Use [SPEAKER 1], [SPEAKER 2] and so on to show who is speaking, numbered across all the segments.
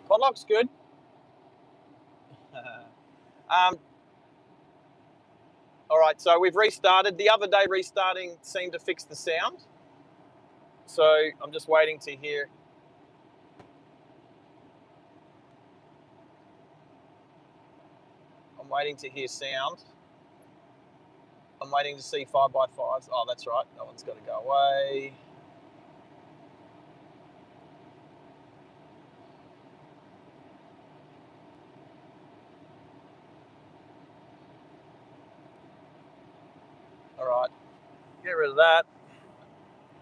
[SPEAKER 1] Podlock's good. All right, so we've restarted. The other day restarting seemed to fix the sound. So I'm just waiting to hear. I'm waiting to hear sound. I'm waiting to see 5x5s. Oh, that's right. That one's got to go away. All right. Get rid of that.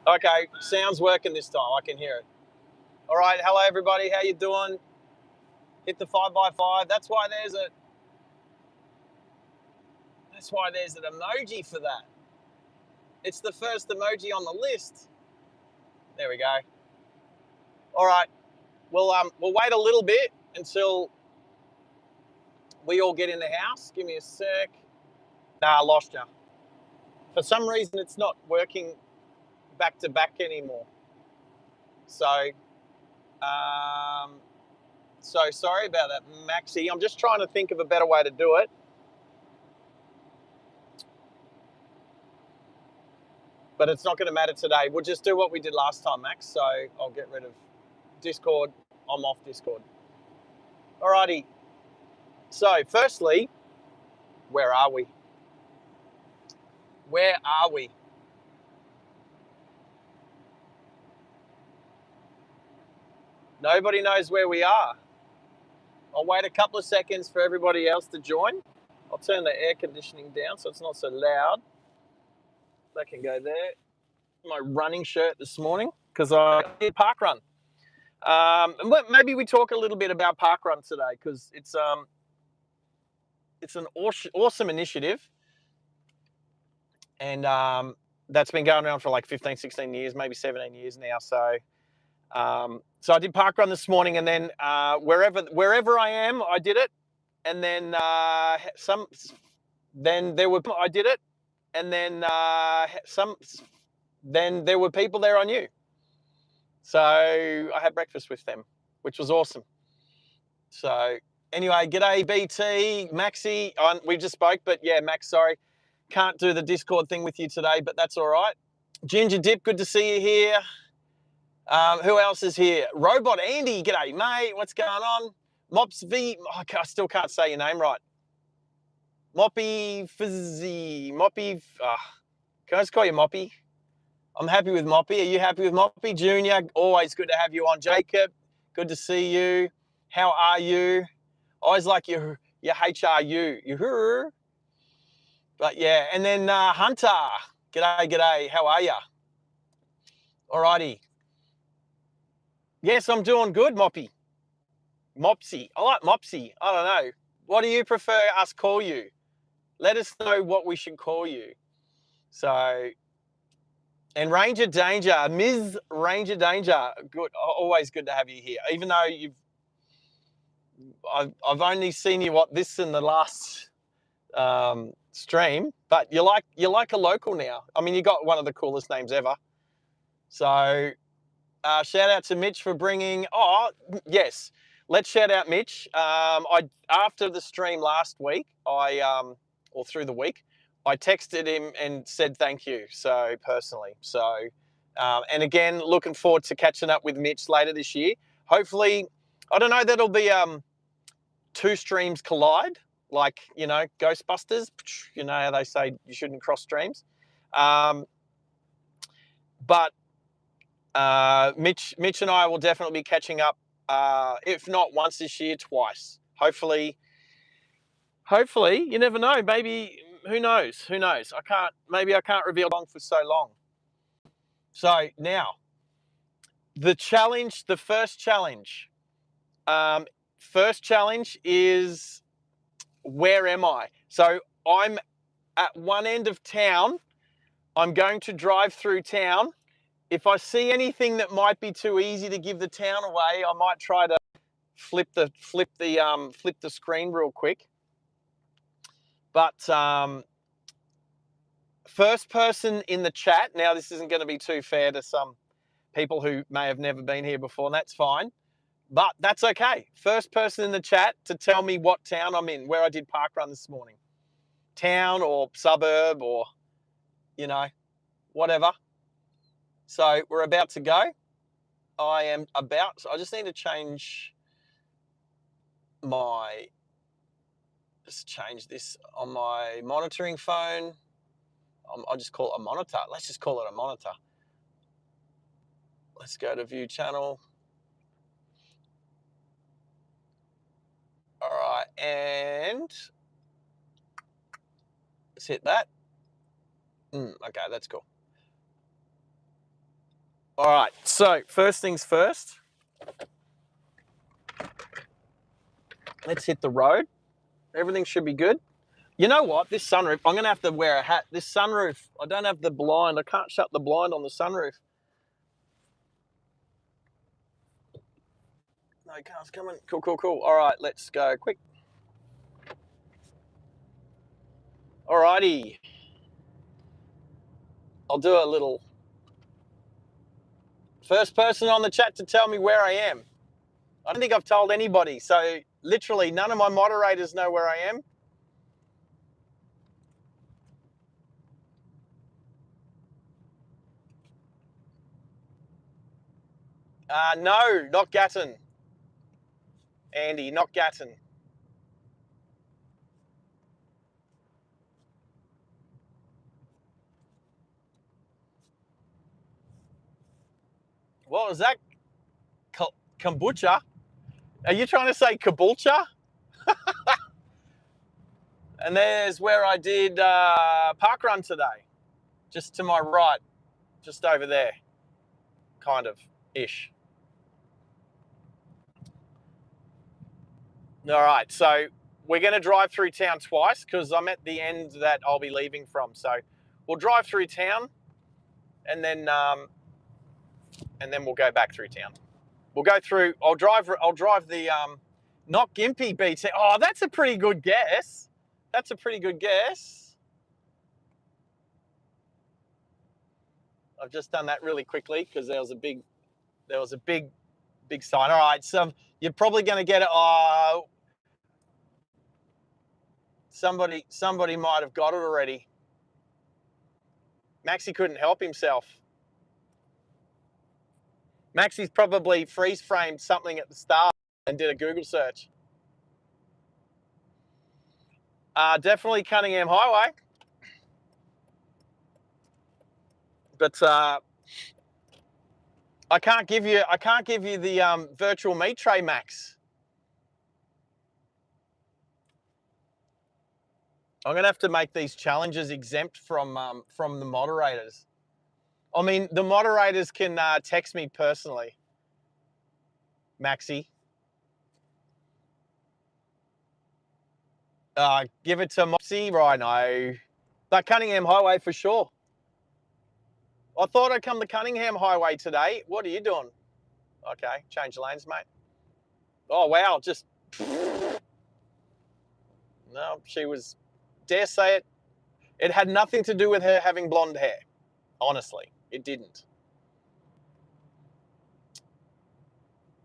[SPEAKER 1] Okay, sound's working this time. I can hear it. All right, hello everybody. How you doing? Hit the 5x5. That's why there's an emoji for that. It's the first emoji on the list. There we go. All right. We'll wait a little bit until we all get in the house. Give me a sec. Nah, I lost you. For some reason, it's not working back to back anymore. So sorry about that, Maxie. I'm just trying to think of a better way to do it. But it's not going to matter today. We'll just do what we did last time, Max. So I'll get rid of Discord. I'm off Discord. Alrighty. So firstly, where are we? Where are we? Nobody knows where we are. I'll wait a couple of seconds for everybody else to join. I'll turn the air conditioning down so it's not so loud. That can go there. My running shirt this morning because I did park run. And maybe we talk a little bit about park run today because it's an awesome initiative, and that's been going around for like 15, 16 years, maybe 17 years now. So I did park run this morning, and then wherever I am, I did it, and then I did it, and then there were people there I knew. So I had breakfast with them, which was awesome. So anyway, g'day BT, Maxie. We just spoke, but yeah, Max, sorry. Can't do the Discord thing with you today, but that's all right. Ginger Dip, good to see you here. Who else is here? Robot Andy, g'day, mate. What's going on? Mops V, I still can't say your name right. Moppy Fizzy, Moppy. Can I just call you Moppy? I'm happy with Moppy. Are you happy with Moppy? Junior, always good to have you on. Jacob, good to see you. How are you? Always like your HRU. But yeah, and then Hunter, g'day. How are you? Alrighty. Yes, I'm doing good, Moppy. Mopsy. I like Mopsy. I don't know. What do you prefer us call you? Let us know what we should call you. So, and Ranger Danger, Ms. Ranger Danger, good. Always good to have you here. Even though I've only seen you this in the last stream, but you're like a local now. I mean, you got one of the coolest names ever. So, shout out to Mitch for bringing. Oh, yes. Let's shout out Mitch. After the stream last week, or through the week, I texted him and said thank you. So personally, and again, looking forward to catching up with Mitch later this year. Hopefully, I don't know. That'll be 2 streams collide, like Ghostbusters. You know how they say you shouldn't cross streams, but Mitch and I will definitely be catching up. If not once this year, twice. Hopefully, you never know. Maybe, who knows? Maybe I can't reveal long for so long. So now, the first challenge. First challenge is, where am I? So I'm at one end of town. I'm going to drive through town. If I see anything that might be too easy to give the town away, I might try to flip the screen real quick. But first person in the chat. Now, this isn't going to be too fair to some people who may have never been here before, and that's fine. But that's okay. First person in the chat to tell me what town I'm in, where I did parkrun this morning. Town or suburb or, you know, whatever. So we're about to go. I just need to change this on my monitoring phone. I'll just call it a monitor. Let's just call it a monitor. Let's go to view channel. All right, and let's hit that. Okay, that's cool. All right, so first things first. Let's hit the road. Everything should be good. You know what? This sunroof, I'm going to have to wear a hat. This sunroof, I don't have the blind. I can't shut the blind on the sunroof. No cars coming. Cool. All right, let's go quick. All righty. I'll do a little. First person on the chat to tell me where I am. I don't think I've told anybody. So literally none of my moderators know where I am. No, not Gatton. Andy, not Gatton. What was that? Kombucha? Are you trying to say Caboolture? And there's where I did parkrun today. Just to my right. Just over there. Kind of ish. All right, so we're going to drive through town twice because I'm at the end that I'll be leaving from. So we'll drive through town, and then we'll go back through town. We'll go through. I'll drive the not Gympie BT. Oh, that's a pretty good guess. That's a pretty good guess. I've just done that really quickly because there was a big sign. All right, so you're probably going to get it. Oh, somebody might have got it already. Maxie couldn't help himself. Maxie's probably freeze framed something at the start and did a Google search. Definitely Cunningham Highway. But I can't give you the virtual meat tray, Max. I'm gonna have to make these challenges exempt from the moderators. I mean, the moderators can text me personally, Maxie. Give it to Moxie, right? No, but Cunningham Highway for sure. I thought I'd come to Cunningham Highway today. What are you doing? Okay, change lanes, mate. Oh wow, just no. She was, dare say it. It had nothing to do with her having blonde hair. Honestly, it didn't.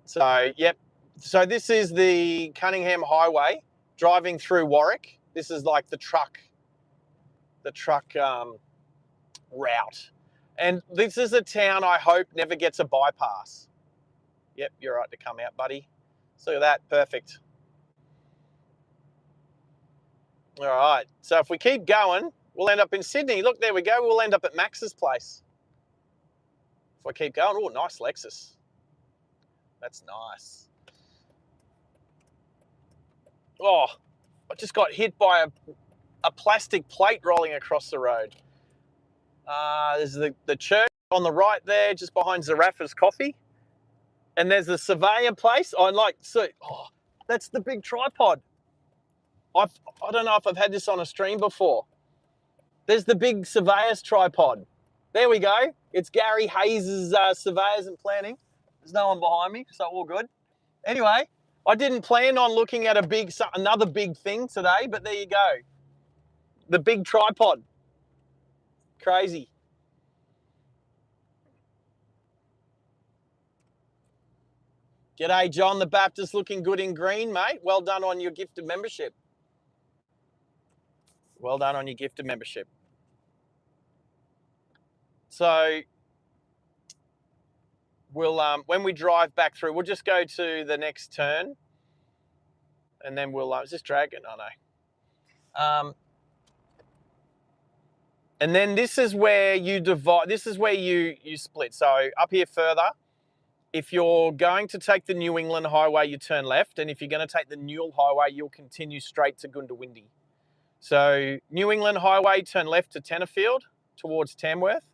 [SPEAKER 1] So, yep. So this is the Cunningham Highway driving through Warwick. This is like the truck route. And this is a town I hope never gets a bypass. Yep, you're right to come out, buddy. So that, perfect. All right. So if we keep going, we'll end up in Sydney. Look, there we go. We'll end up at Max's place. If I keep going, oh, nice Lexus. That's nice. Oh, I just got hit by a plastic plate rolling across the road. There's the church on the right there, just behind Zarafa's Coffee. And there's the surveyor place. That's the big tripod. I don't know if I've had this on a stream before. There's the big surveyor's tripod. There we go. It's Gary Hayes' Surveyors and Planning. There's no one behind me, so all good. Anyway, I didn't plan on looking at another big thing today, but there you go. The big tripod. Crazy. G'day, John the Baptist, looking good in green, mate. Well done on your gifted membership. Well done on your gifted membership. So we'll, when we drive back through, we'll just go to the next turn, and then we'll. Is this dragon? Oh no. And then this is where you divide. This is where you split. So up here further, if you're going to take the New England Highway, you turn left, and if you're going to take the Newell Highway, you'll continue straight to Goondiwindi. So New England Highway, turn left to Tenterfield towards Tamworth.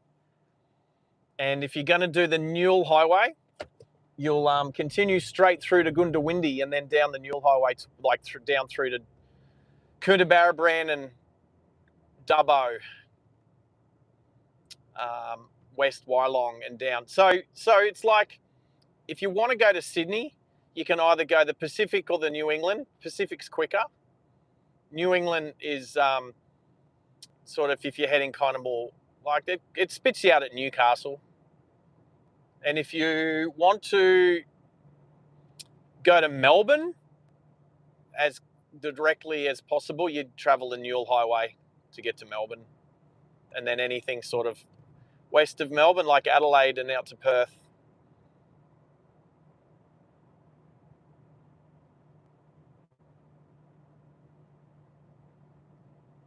[SPEAKER 1] And if you're going to do the Newell Highway, you'll continue straight through to Goondiwindi and then down the Newell Highway, down through to Coonabarabran and Dubbo, West Wyalong and down. So it's like, if you want to go to Sydney, you can either go the Pacific or the New England. Pacific's quicker. New England is sort of, if you're heading kind of more like that, it spits you out at Newcastle. And if you want to go to Melbourne as directly as possible, you'd travel the Newell Highway to get to Melbourne. And then anything sort of west of Melbourne, like Adelaide and out to Perth.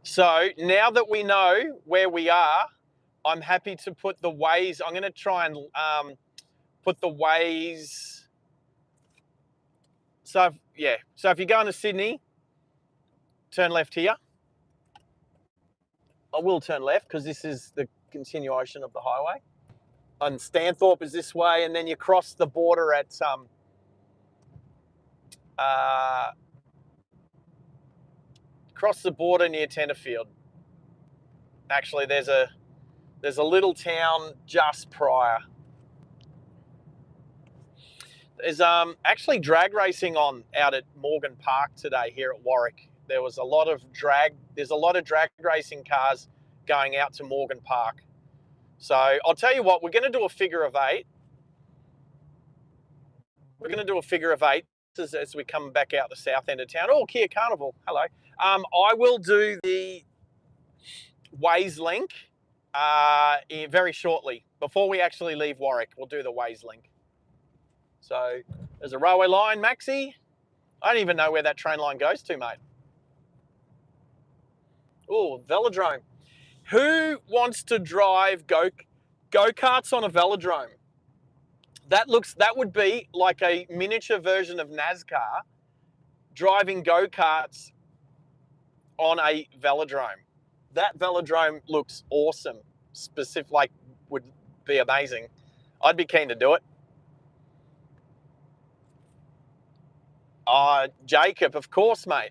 [SPEAKER 1] So now that we know where we are, I'm happy to put the ways. I'm going to try and put the ways. So yeah, so if you're going to Sydney, turn left here. I will turn left because this is the continuation of the highway. And Stanthorpe is this way, and then you cross the border at cross the border near Tenterfield. Actually, there's a little town just prior. There's actually drag racing on out at Morgan Park today here at Warwick. There's a lot of drag racing cars going out to Morgan Park. So I'll tell you what, we're going to do a figure of 8. We're going to do a figure of 8 as we come back out the south end of town. Oh, Kia Carnival, hello. I will do the Waze link very shortly. Before we actually leave Warwick, we'll do the Waze link. So there's a railway line, Maxi. I don't even know where that train line goes to, mate. Oh, velodrome. Who wants to drive go-karts on a velodrome? That would be like a miniature version of NASCAR, driving go-karts on a velodrome. That velodrome looks awesome. Would be amazing. I'd be keen to do it. Jacob, of course, mate.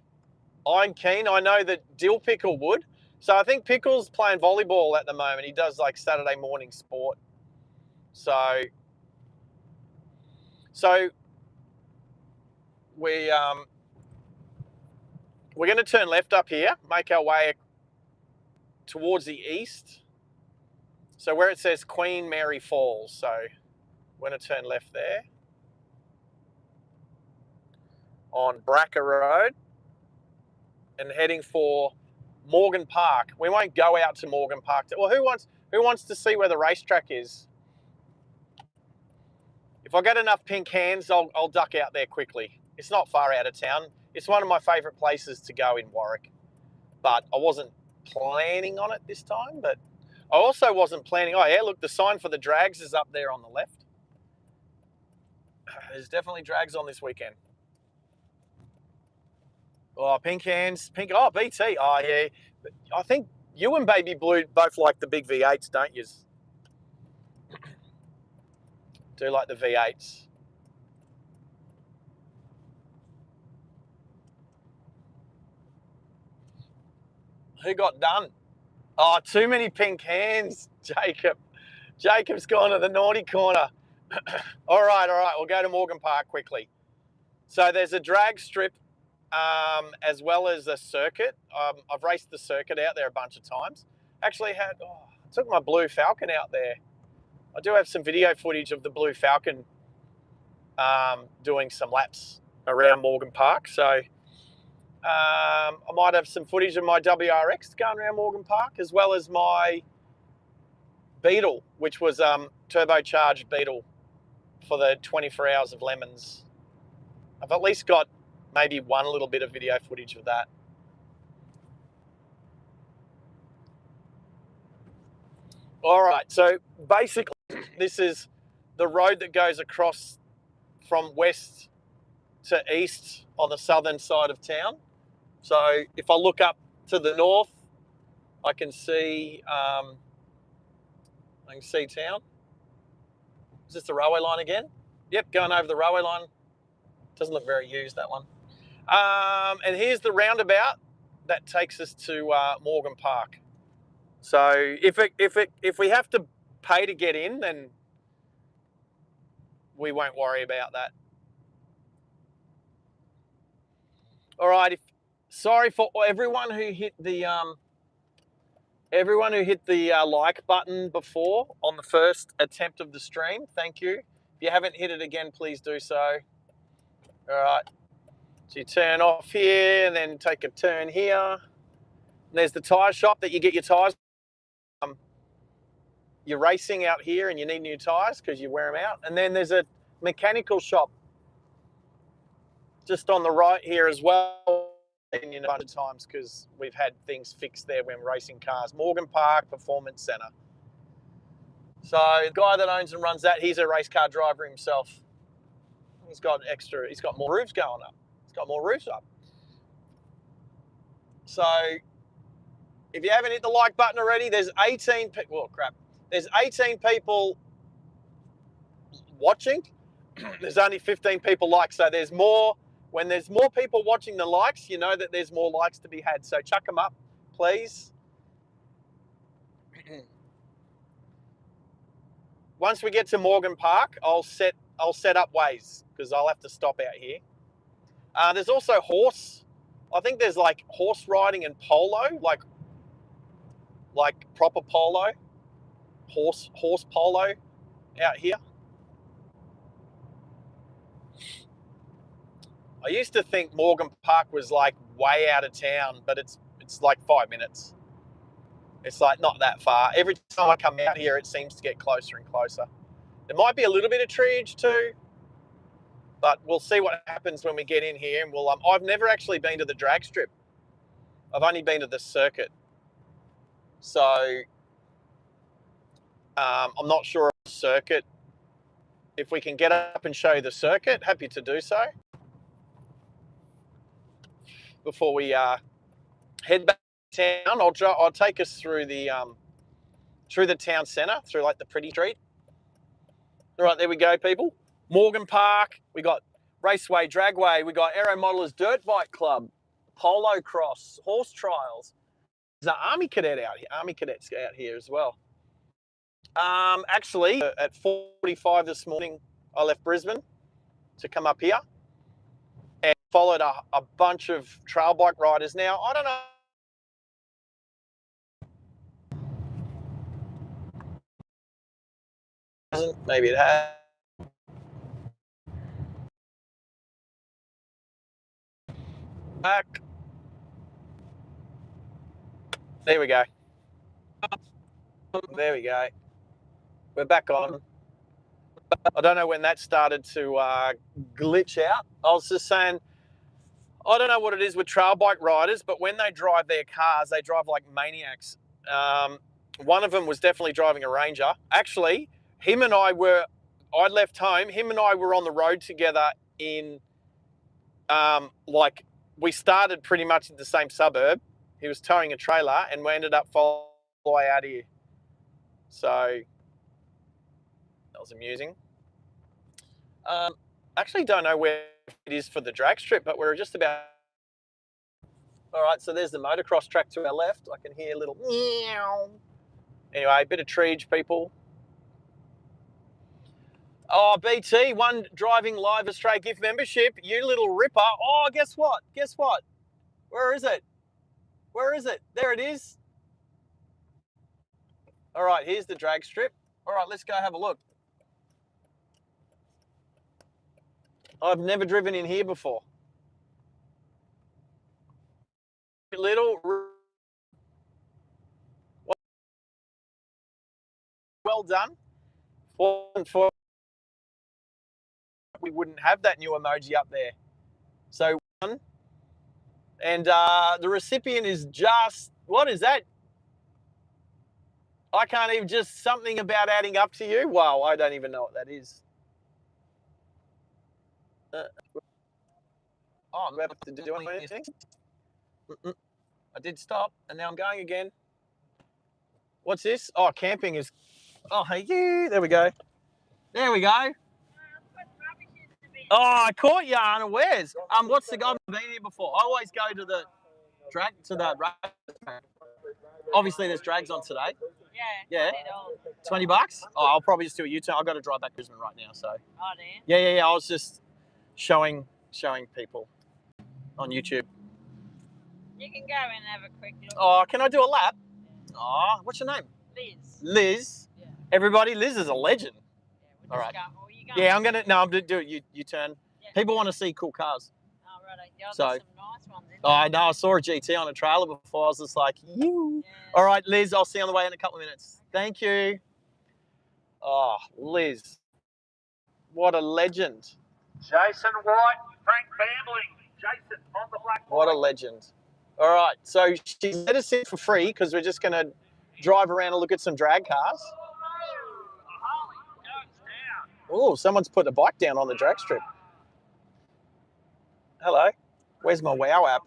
[SPEAKER 1] I'm keen. I know that Dill Pickle would. So I think Pickle's playing volleyball at the moment. He does like Saturday morning sport. So we're going to turn left up here, make our way towards the east. So where it says Queen Mary Falls. So we're going to turn left there on Bracker Road and heading for Morgan Park. We won't go out to Morgan Park. Well, who wants to see where the racetrack is? If I get enough pink hands, I'll duck out there quickly. It's not far out of town. It's one of my favourite places to go in Warwick. But I wasn't planning on it this time. But I also wasn't planning. Oh, yeah, look, the sign for the drags is up there on the left. There's definitely drags on this weekend. Oh, pink hands. Oh, BT. Oh, yeah. I think you and Baby Blue both like the big V8s, don't you? Do like the V8s. Who got done? Oh, too many pink hands, Jacob. Jacob's gone to the naughty corner. All right. We'll go to Morgan Park quickly. So there's a drag strip as well as a circuit. I've raced the circuit out there a bunch of times. Actually took my Blue Falcon out there. I do have some video footage of the Blue Falcon doing some laps around Morgan Park. So I might have some footage of my WRX going around Morgan Park, as well as my Beetle, which was turbocharged Beetle for the 24 Hours of Lemons. I've at least got maybe one little bit of video footage of that. All right, so basically this is the road that goes across from west to east on the southern side of town. So if I look up to the north, I can see town. Is this the railway line again? Yep, going over the railway line. Doesn't look very used, that one. And here's the roundabout that takes us to Morgan Park. So if we have to pay to get in, then we won't worry about that. All right. Sorry for everyone who hit the like button before on the first attempt of the stream. Thank you. If you haven't hit it again, please do so. All right. So you turn off here and then take a turn here. And there's the tyre shop that you get your tyres. You're racing out here and you need new tyres because you wear them out. And then there's a mechanical shop just on the right here as well. And a bunch of times because we've had things fixed there when we're racing cars. Morgan Park Performance Centre. So the guy that owns and runs that, he's a race car driver himself. He's got more roofs going up. He's got more roofs up. So if you haven't hit the like button already, there's 18 people. Oh, crap. There's 18 people watching. There's only 15 people like. So there's more. When there's more people watching than likes, you know that there's more likes to be had. So chuck them up, please. Once we get to Morgan Park, I'll set up ways because I'll have to stop out here. There's also I think there's like horse riding and polo, like proper polo, horse polo out here. I used to think Morgan Park was like way out of town, but it's like 5 minutes. It's like not that far. Every time I come out here, it seems to get closer and closer. There might be a little bit of treeage too, but we'll see what happens when we get in here. And I've never actually been to the drag strip. I've only been to the circuit. So I'm not sure of the circuit. If we can get up and show you the circuit, happy to do so. Before we head back to town, I'll take us through the town centre, through like the pretty street. All right, there we go, people. Morgan Park, we got Raceway, Dragway, we got Aero Modelers Dirt Bike Club, Polo Cross, Horse Trials. There's an Army Cadets out here as well. Actually, at 4:45 this morning, I left Brisbane to come up here and followed a bunch of trail bike riders. Now, I don't know. Maybe it has. Back. There we go. There we go. We're back on. I don't know when that started to glitch out. I was just saying, I don't know what it is with trail bike riders, but when they drive their cars, they drive like maniacs. One of them was definitely driving a Ranger. Actually, I left home, him and I were on the road together in, we started pretty much in the same suburb. He was towing a trailer and we ended up following the way out here. So that was amusing. Actually don't know where it is for the drag strip, but we're just about. All right, so there's the motocross track to our left. I can hear a little meow. Anyway, a bit of treege, people. Oh, BT, one driving live Australia gift membership. You little ripper. Oh, guess what? Guess what? Where is it? Where is it? There it is. All right, here's the drag strip. All right, let's go have a look. I've never driven in here before. Little, well done. For we wouldn't have that new emoji up there. So and the recipient is just, what is that? I can't even, just something about adding up to you. Wow, I don't even know what that is. I'm about to do anything. I did stop, and now I'm going again. What's this? Oh, camping is. Oh, hey, you. There we go. There we go. Oh, I caught you unawares. What's the guy? I've been here before. I always go to the drag to the race. Obviously, there's drags on today. Yeah. $20. Oh, I'll probably just do a U-turn. I've got to drive back to Brisbane right now. So. Oh, do you? Yeah. I was just showing people on YouTube.
[SPEAKER 2] You can go and have a quick look.
[SPEAKER 1] Oh, can I do a lap? Oh, what's your name? Liz. Yeah. Everybody, Liz is a legend.
[SPEAKER 2] Yeah, we'll
[SPEAKER 1] all right.
[SPEAKER 2] Yeah,
[SPEAKER 1] I'm gonna. No, I'm gonna do it. You turn. Yeah. People want to see cool cars.
[SPEAKER 2] Oh, right. There's
[SPEAKER 1] so,
[SPEAKER 2] some nice ones in there.
[SPEAKER 1] I know. I saw a GT on a trailer before. I was just like, you. Yeah. All right, Liz. I'll see you on the way in a couple of minutes. Okay. Thank you. Oh, Liz. What a legend.
[SPEAKER 3] Jason White, Frank Bambling. Jason on the black.
[SPEAKER 1] What a legend. All right, so she let us in for free because we're just going to drive around and look at some drag cars. Oh, someone's put a bike down on the drag strip. Hello. Where's my WOW app?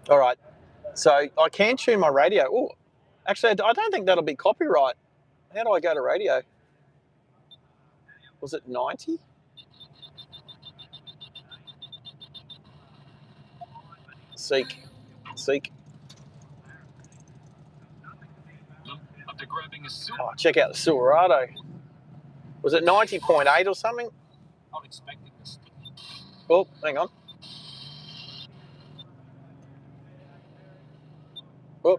[SPEAKER 1] All right. So I can tune my radio. Oh, actually, I don't think that'll be copyright. How do I go to radio? Was it 90? Seek. Oh, check out the Silverado. Was it 90.8 or something?
[SPEAKER 3] I'm expecting this.
[SPEAKER 1] Oh, hang on. Oh.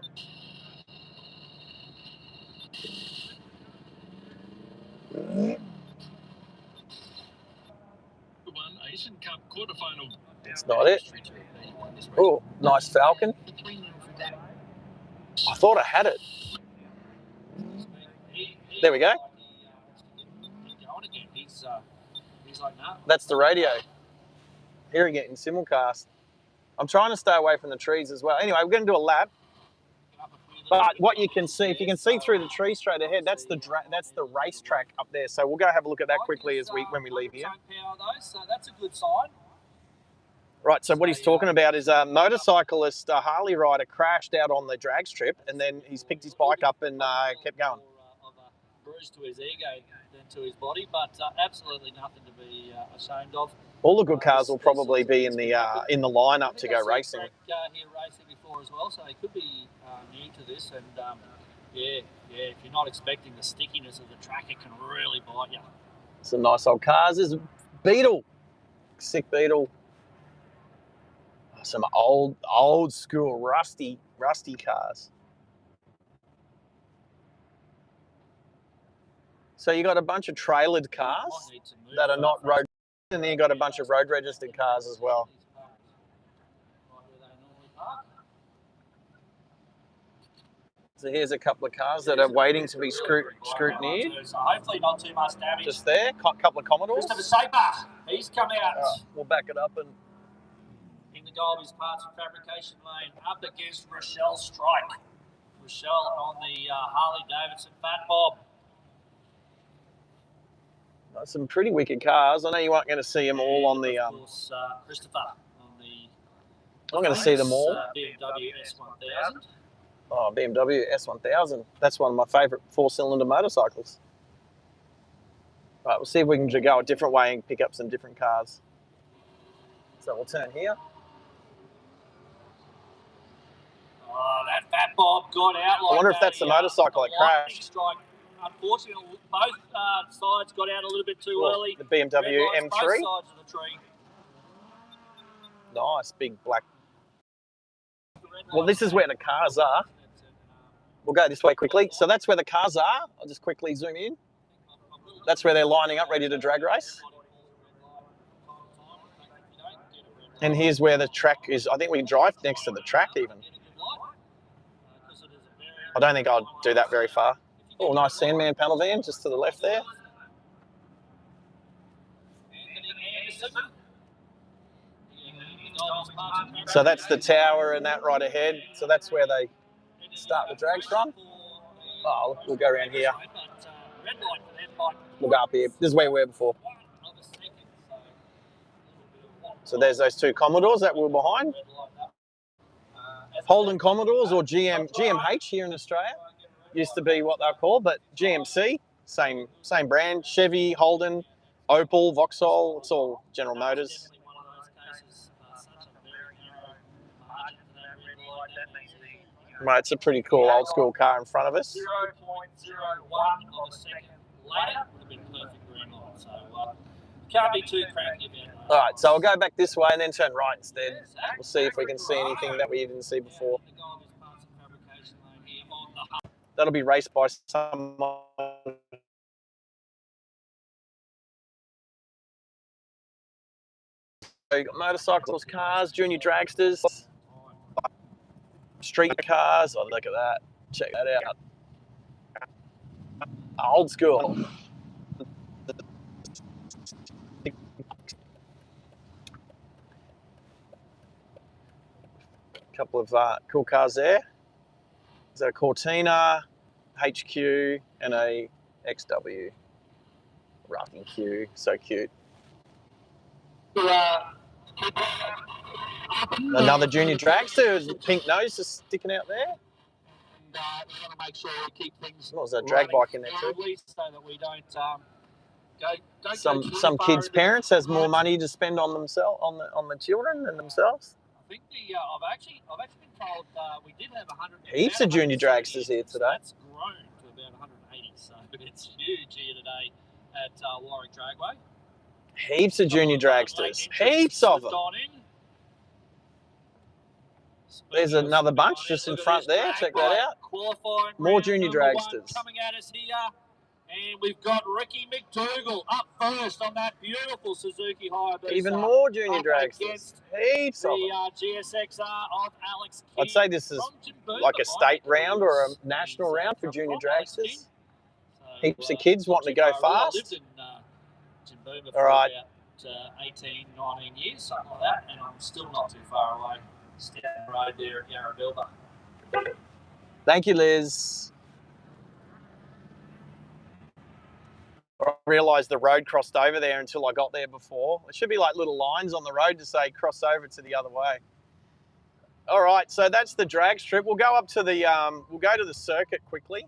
[SPEAKER 3] Asian Cup quarterfinal.
[SPEAKER 1] That's not it. Oh, nice Falcon. I thought I had it. There we go. That's the radio. Hearing it in simulcast. I'm trying to stay away from the trees as well. Anyway, we're going to do a lap. But what you can see, if you can see through the tree straight ahead, that's the racetrack up there. So we'll go have a look at that quickly when we leave here.
[SPEAKER 3] So that's a good sign.
[SPEAKER 1] Right, so what he's talking about is a motorcyclist, a Harley rider, crashed out on the drag strip, and then he's picked his bike up and kept going.
[SPEAKER 3] Bruise to his ego than to his body, but absolutely nothing to be ashamed of.
[SPEAKER 1] All the good cars will probably be in the lineup to go racing.
[SPEAKER 3] Here racing before as well, so he could be new to this, and yeah. If you're not expecting the stickiness of the track, it can really bite you.
[SPEAKER 1] Some nice old cars. There's a Beetle, sick Beetle. Some old school rusty cars. So you got a bunch of trailered cars that are not road, and then you got a bunch of road registered cars as well. So here's a couple of cars that are waiting to be scrutinized.
[SPEAKER 3] So hopefully not too much damage.
[SPEAKER 1] Just there, couple of Commodores.
[SPEAKER 3] Christopher Saper, he's come out.
[SPEAKER 1] We'll back it up and.
[SPEAKER 3] In the Golby's parts and fabrication lane, up against Rochelle Strike. Rochelle on the Harley Davidson Fat Bob.
[SPEAKER 1] Some pretty wicked cars. I know you aren't going to see them all on the.
[SPEAKER 3] Of course, Christopher on the.
[SPEAKER 1] I'm going to see them all.
[SPEAKER 3] BMW S1000.
[SPEAKER 1] Oh, BMW S1000. That's one of my favourite four-cylinder motorcycles. Right, we'll see if we can go a different way and pick up some different cars. So we'll turn here.
[SPEAKER 3] Oh, that Fat Bob got out like
[SPEAKER 1] I wonder if that's the motorcycle that crashed.
[SPEAKER 3] Strike. Unfortunately, both sides got out a little bit too early.
[SPEAKER 1] The BMW M3.
[SPEAKER 3] Both sides of the tree.
[SPEAKER 1] Nice, big black. Well, this is where the cars are. We'll go this way quickly. So that's where the cars are. I'll just quickly zoom in. That's where they're lining up, ready to drag race. And here's where the track is. I think we can drive next to the track even. I don't think I'll do that very far. Oh, nice Sandman panel van just to the left there. So that's the tower and that right ahead. So that's where they start the drags from. Oh, we'll go around here. We'll go up here. This is where we were before. So there's those two Commodores that were behind. Holden Commodores or GMH here in Australia used to be what they're called, but GMC, same brand. Chevy, Holden, Opel, Vauxhall, it's all General Motors. Right, it's a pretty cool old school car in front of us.
[SPEAKER 3] 0.01 of a second later would have been perfect green light. So can't be too cranky about that.
[SPEAKER 1] All right, so I'll go back this way and then turn right instead. We'll see if we can see anything that we didn't see before. That'll be raced by someone. So you've got motorcycles, cars, junior dragsters, street cars. Oh, look at that. Check that out. Old school. Couple of cool cars there. There's a Cortina, HQ, and a XW. Rocking Q, so cute. Another junior dragster with pink nose just sticking out there.
[SPEAKER 3] We want to make sure we keep things.
[SPEAKER 1] What was that drag bike in there too?
[SPEAKER 3] So that we don't
[SPEAKER 1] Some kids' parents has more money to spend on themselves, on the children than themselves.
[SPEAKER 3] I think I've actually been told we did have 100.
[SPEAKER 1] Heaps of junior dragsters here today.
[SPEAKER 3] That's grown to about 180, so it's huge here today at Warwick Dragway.
[SPEAKER 1] Heaps of junior dragsters. Heaps of them. There's another bunch just in front there. Check that out. More junior dragsters.
[SPEAKER 3] Coming at us here. And we've got Ricky McDougall up first on that beautiful Suzuki Hayabusa.
[SPEAKER 1] Even more junior dragsters. Heaps of them.
[SPEAKER 3] The GSXR of Alex King.
[SPEAKER 1] I'd say this is like a state round or a national round for junior dragsters. Heaps of kids wanting to go fast. All right.
[SPEAKER 3] About 18, 19 years, something like that, and I'm still not too far away. Down the road there at Yarrabilba.
[SPEAKER 1] Thank you, Liz. I realised the road crossed over there until I got there before. There should be like little lines on the road to say cross over to the other way. All right, so that's the drag strip. We'll go up to the we'll go to the circuit quickly,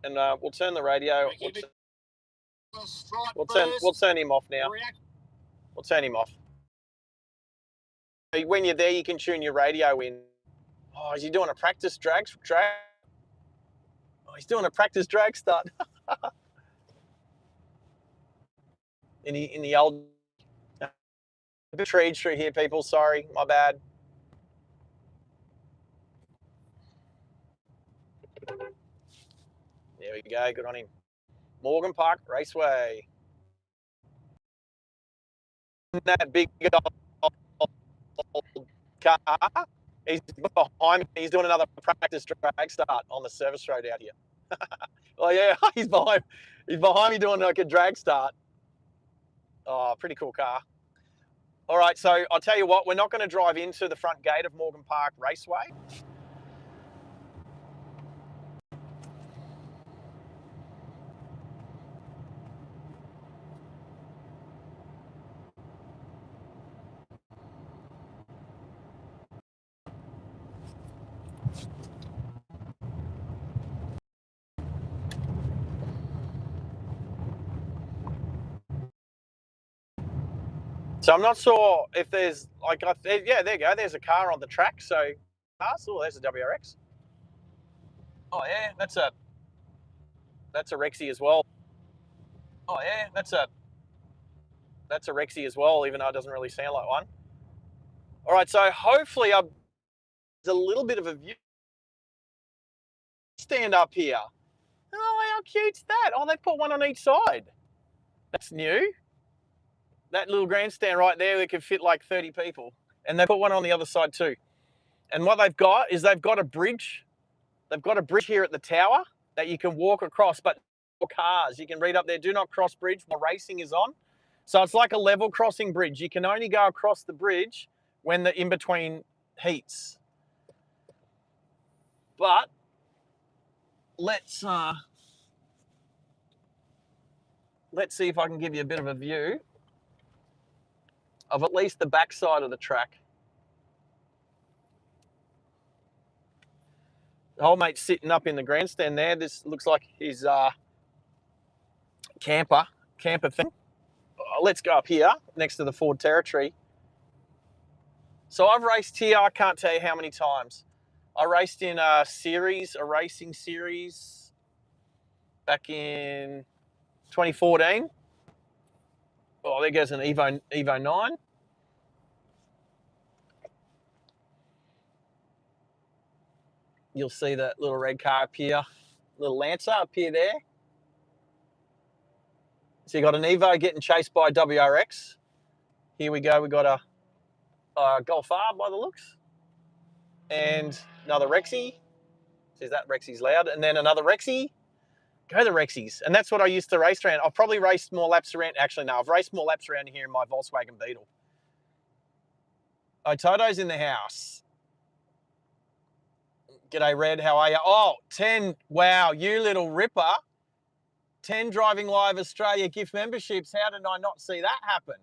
[SPEAKER 1] and we'll turn the radio. We'll turn him off now. We'll turn him off. When you're there, you can tune your radio in. Oh, is he doing a practice drag? Oh, he's doing a practice drag start. in the old a bit treed through here, people. Sorry, my bad. There we go. Good on him. Morgan Park Raceway. That big old car. He's behind me. He's doing another practice drag start on the service road out here. Oh yeah, he's behind me doing like a drag start. Oh, pretty cool car. All right, so I'll tell you what, we're not going to drive into the front gate of Morgan Park Raceway. So I'm not sure if there's like, yeah, there you go. There's a car on the track. So, oh, there's a WRX. Oh yeah, that's a Rexy as well. Oh yeah, that's a That's a Rexy as well, even though it doesn't really sound like one. All right, so hopefully there's a little bit of a view stand up here. Oh, how cute's that? Oh, they put one on each side. That's new. That little grandstand right there, that could fit like 30 people. And they put one on the other side too. And what they've got is they've got a bridge. They've got a bridge here at the tower that you can walk across, but for cars. You can read up there, do not cross bridge while racing is on. So it's like a level crossing bridge. You can only go across the bridge when the in-between heats. But let's see if I can give you a bit of a view of at least the backside of the track. The old mate's sitting up in the grandstand there. This looks like his camper thing. Let's go up here next to the Ford Territory. So I've raced here, I can't tell you how many times. I raced in a racing series back in 2014. Oh, there goes an Evo 9. You'll see that little red car up here, little Lancer up here there. So you got an Evo getting chased by a WRX. Here we go, we got a Golf R by the looks. And another Rexy. Says that Rexy's loud. And then another Rexy. Go the Rexies. And that's what I used to race around. I've probably raced more laps around. Actually, no, I've raced more laps around here in my Volkswagen Beetle. Oh, Toto's in the house. G'day, Red. How are you? Oh, 10. Wow, you little ripper. 10 Driving Live Australia gift memberships. How did I not see that happen?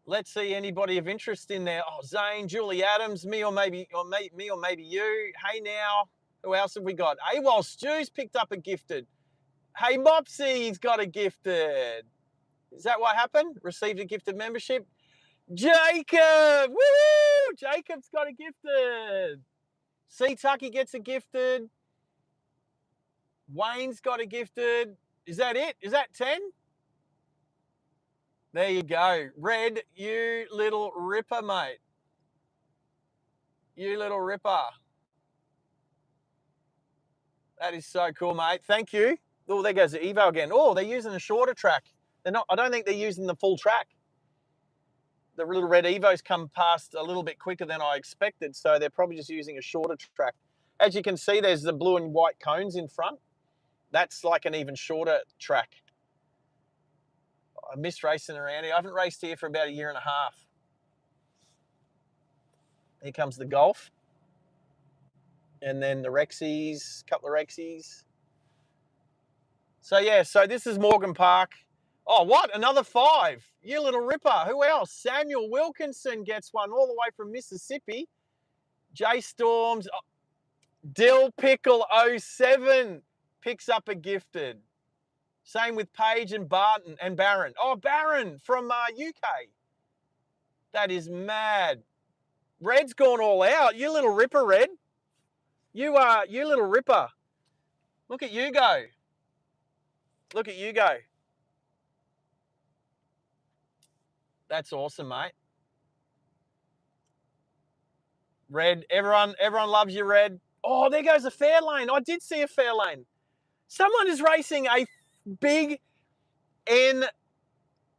[SPEAKER 1] Let's see anybody of interest in there. Oh, Zane, Julie Adams, me or maybe you. Hey now, who else have we got? AWOL Stu's picked up a gifted. Hey Mopsy's got a gifted. Is that what happened? Received a gifted membership. Jacob, woo! Jacob's got a gifted. C Tucky gets a gifted. Wayne's got a gifted. Is that it? Is that 10? There you go. Red, you little ripper, mate. You little ripper. That is so cool, mate. Thank you. Oh, there goes the Evo again. Oh, they're using a shorter track. They're not. I don't think they're using the full track. The little red Evos come past a little bit quicker than I expected, so they're probably just using a shorter track. As you can see, there's the blue and white cones in front. That's like an even shorter track. I missed racing around here. I haven't raced here for about a year and a half. Here comes the Golf. And then the Rexies, a couple of Rexies. So yeah, so this is Morgan Park. Oh, what? Another 5. You little ripper. Who else? Samuel Wilkinson gets one all the way from Mississippi. Jay Storms. Dill Pickle 07 picks up a gifted. Same with Paige and Barton and Barron. Oh, Barron from UK. That is mad. Red's gone all out. You little ripper, Red. You little ripper. Look at you go. Look at you go. That's awesome, mate. Red, everyone loves you, Red. Oh, there goes a Fairlane. I did see a Fairlane. Someone is racing a big N.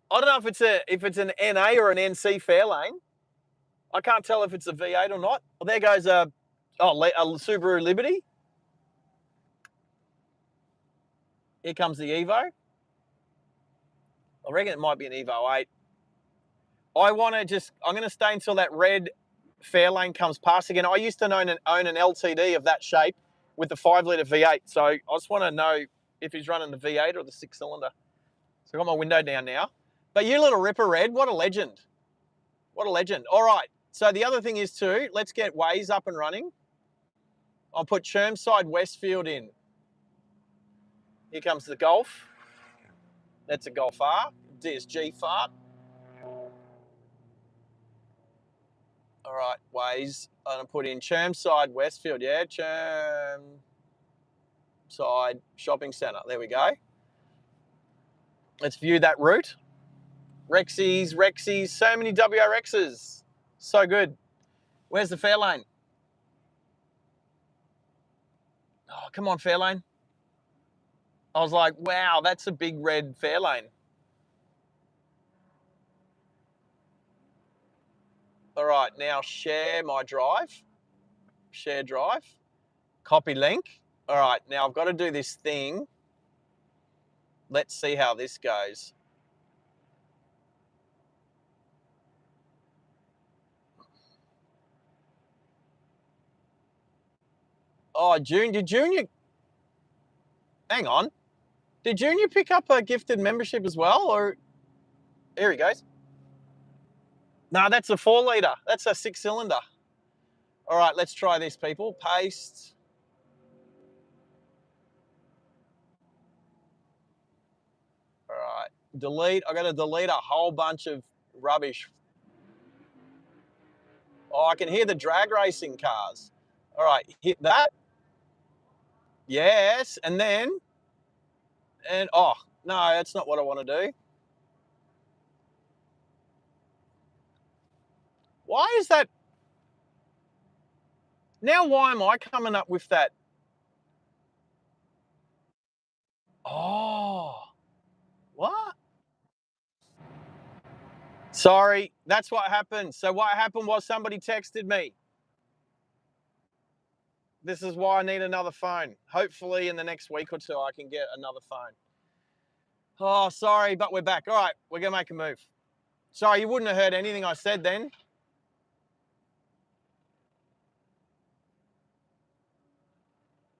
[SPEAKER 1] I don't know if it's an NA or an NC Fairlane. I can't tell if it's a V8 or not. Well, there goes a Subaru Liberty. Here comes the Evo. I reckon it might be an Evo 8. I'm going to stay until that red Fairlane comes past again. I used to own an LTD of that shape with the 5-litre V8. So I just want to know if he's running the V8 or the 6-cylinder. So I've got my window down now. But you little ripper, Red, what a legend. What a legend. All right. So the other thing is too, let's get Waze up and running. I'll put Chermside Westfield in. Here comes the Golf. That's a Golf R. DSG fart. All right, Waze. I'm going to put in Chermside Westfield. Yeah, Chermside Shopping Centre. There we go. Let's view that route. Rexies, so many WRXs. So good. Where's the Fairlane? Oh, come on, Fairlane. I was like, wow, that's a big red Fairlane. All right, now share my drive. Share drive. Copy link. All right, now I've got to do this thing. Let's see how this goes. Oh, Junior, hang on. Did Junior pick up a gifted membership as well? Or here he goes. No, that's a 4-litre. That's a 6-cylinder. All right, let's try this, people. Paste. All right, delete. I got to delete a whole bunch of rubbish. Oh, I can hear the drag racing cars. All right, hit that. Yes, and oh, no, that's not what I want to do. Why is that? Now, why am I coming up with that? Oh, what? Sorry, that's what happened. So what happened was somebody texted me. This is why I need another phone. Hopefully in the next week or two, I can get another phone. Oh, sorry, but we're back. All right, we're going to make a move. Sorry, you wouldn't have heard anything I said then.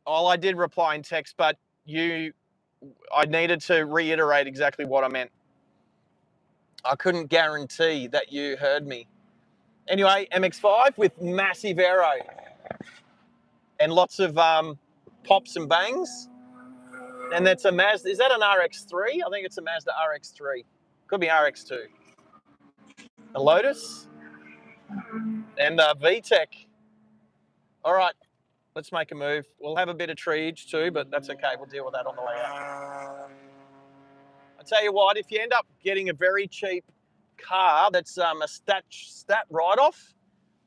[SPEAKER 1] Oh, I did reply in text, but I needed to reiterate exactly what I meant. I couldn't guarantee that you heard me. Anyway, MX-5 with massive aero and lots of pops and bangs. And that's a Mazda. Is that an RX-3? I think it's a Mazda RX-3. Could be RX-2. A Lotus and a VTEC. All right, let's make a move. We'll have a bit of treeage too, but that's okay. We'll deal with that on the way out. I tell you what, if you end up getting a very cheap car that's a stat write-off,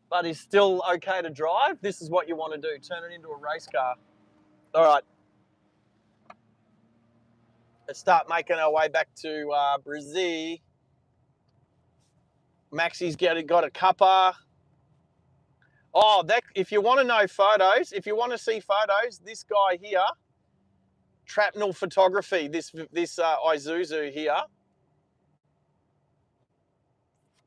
[SPEAKER 1] but is still okay to drive, this is what you want to do. Turn it into a race car. All right. Let's start making our way back to Brisbane. Maxie's got a cuppa. Oh, if you want to know photos, if you want to see photos, this guy here, Trapnell Photography, this Isuzu here,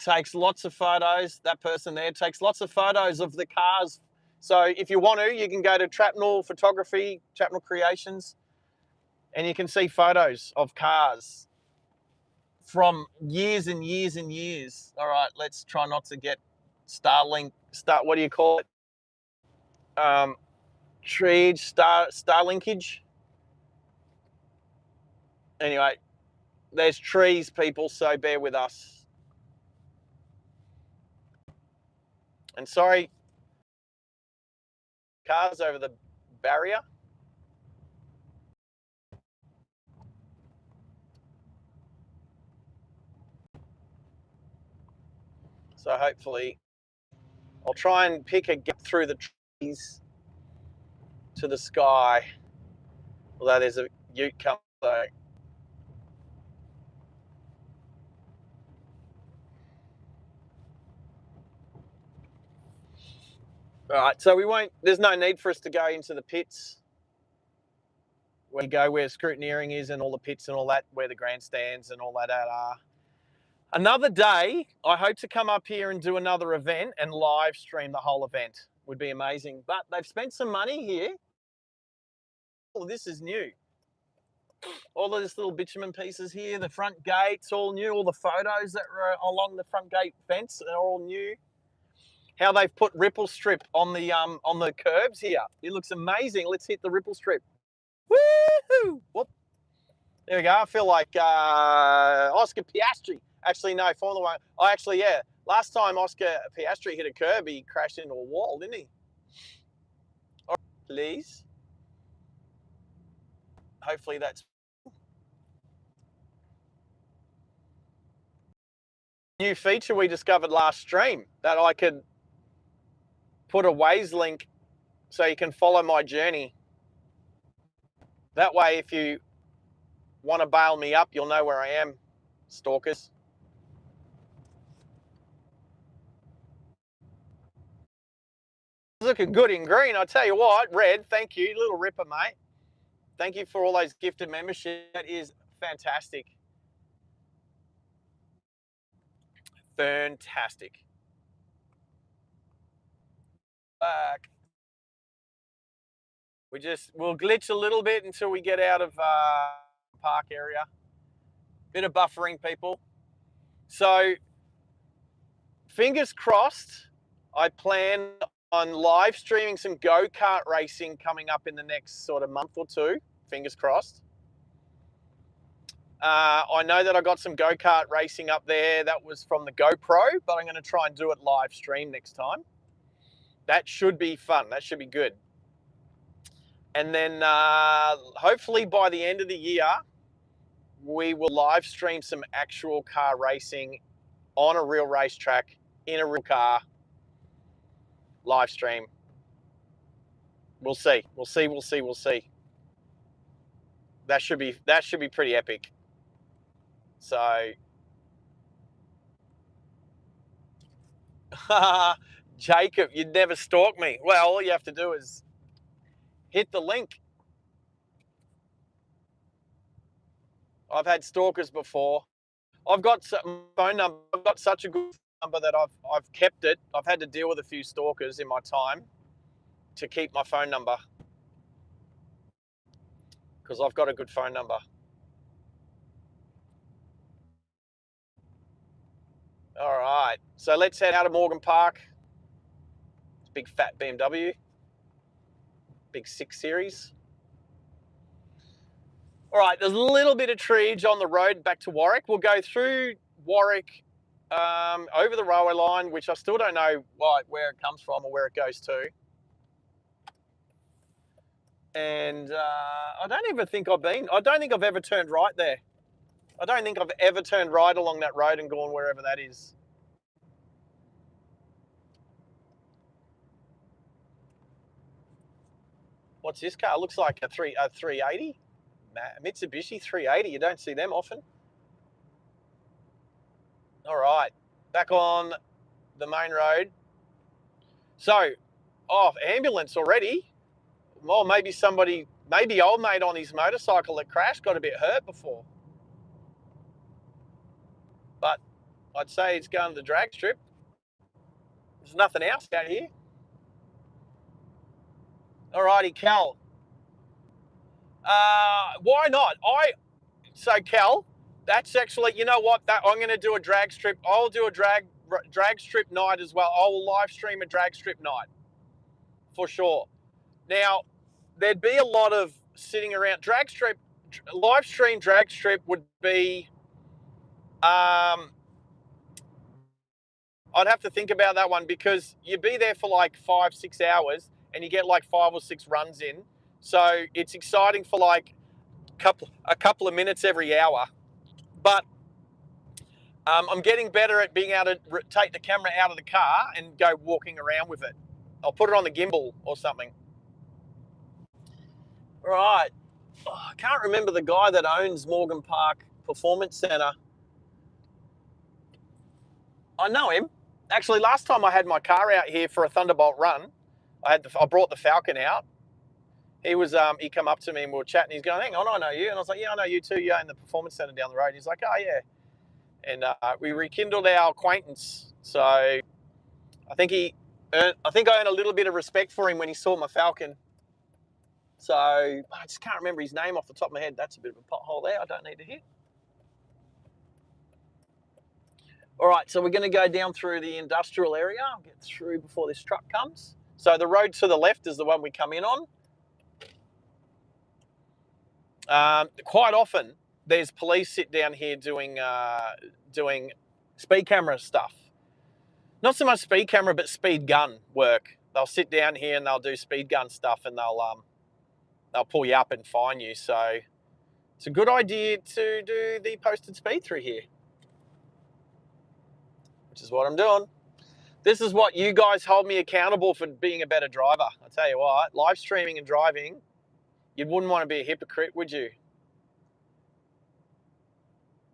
[SPEAKER 1] takes lots of photos. That person there takes lots of photos of the cars. So if you want to, you can go to Trapnell Photography, Trapnell Creations, and you can see photos of cars from years and years and years. All right, let's try not to get what do you call it? Star linkage. Anyway, there's trees, people, so bear with us. And sorry, cars over the barrier. So hopefully I'll try and pick a gap through the trees to the sky. Although there's a ute coming. So. All right, so there's no need for us to go into the pits. We go where scrutineering is and all the pits and all that, where the grandstands and all that are. Another day, I hope to come up here and do another event and live stream the whole event. Would be amazing. But they've spent some money here. Oh, this is new. All of these little bitumen pieces here, the front gate's all new. All the photos that were along the front gate fence are all new. How they've put ripple strip on the curbs here. It looks amazing. Let's hit the ripple strip. Woohoo! Whoop. There we go. I feel like Oscar Piastri. Actually, no, Formula One. Oh, actually, yeah. Last time Oscar Piastri hit a curb, he crashed into a wall, didn't he? All right, please. Hopefully that's... new feature we discovered last stream, that I could put a Waze link so you can follow my journey. That way, if you want to bail me up, you'll know where I am, stalkers. Looking good in green. I tell you what, Red, thank you. Little ripper, mate. Thank you for all those gifted memberships. That is fantastic. Fantastic. Back. We'll glitch a little bit until we get out of park area. Bit of buffering, people. So, fingers crossed, I plan on live streaming some go-kart racing coming up in the next sort of month or two. Fingers crossed. I know that I got some go-kart racing up there. That was from the GoPro, but I'm going to try and do it live stream next time. That should be fun. That should be good. And then hopefully by the end of the year, we will live stream some actual car racing on a real racetrack in a real car. Live stream. We'll see. We'll see. We'll see. We'll see. That should be pretty epic. So, Jacob, you'd never stalk me. Well, all you have to do is hit the link. I've had stalkers before. I've got some phone number. I've got such a good number that I've kept it. I've had to deal with a few stalkers in my time to keep my phone number because I've got a good phone number. All right, so let's head out of Morgan Park. It's a big fat BMW, big 6 Series. All right, there's a little bit of treeage on the road back to Warwick. We'll go through Warwick over the railway line, which I still don't know where it comes from or where it goes to. And I don't even think I don't think I've ever turned right there. I don't think I've ever turned right along that road and gone wherever that is. What's this car? It looks like a 380. Mitsubishi 380. You don't see them often. All right, back on the main road. So, ambulance already. Well, maybe old mate on his motorcycle that crashed got a bit hurt before. But I'd say it's going to the drag strip. There's nothing else out here. All righty, Cal. Why not? So Cal, that's actually, you know what? I'm going to do a drag strip. I'll do a drag strip night as well. I will live stream a drag strip night for sure. Now, there'd be a lot of sitting around live stream drag strip would be. I'd have to think about that one because you'd be there for like 5-6 hours and you get like 5 or 6 runs in. So it's exciting for like a couple of minutes every hour. But I'm getting better at being able to take the camera out of the car and go walking around with it. I'll put it on the gimbal or something. Right. I can't remember the guy that owns Morgan Park Performance Centre. I know him. Actually, last time I had my car out here for a Thunderbolt run, I brought the Falcon out. He come up to me and we were chatting. He's going, "Hang on, I know you." And I was like, "Yeah, I know you too. You're in the Performance Centre down the road." He's like, "Oh yeah." And we rekindled our acquaintance. So I think I earned a little bit of respect for him when he saw my Falcon. So I just can't remember his name off the top of my head. That's a bit of a pothole there. I don't need to hit. All right, so we're going to go down through the industrial area. I'll get through before this truck comes. So the road to the left is the one we come in on. Quite often, there's police sit down here doing speed camera stuff. Not so much speed camera, but speed gun work. They'll sit down here and they'll do speed gun stuff, and they'll pull you up and fine you. So it's a good idea to do the posted speed through here. which is what I'm doing. This is what you guys hold me accountable for being a better driver. I tell you what, live streaming and driving, you wouldn't want to be a hypocrite, would you?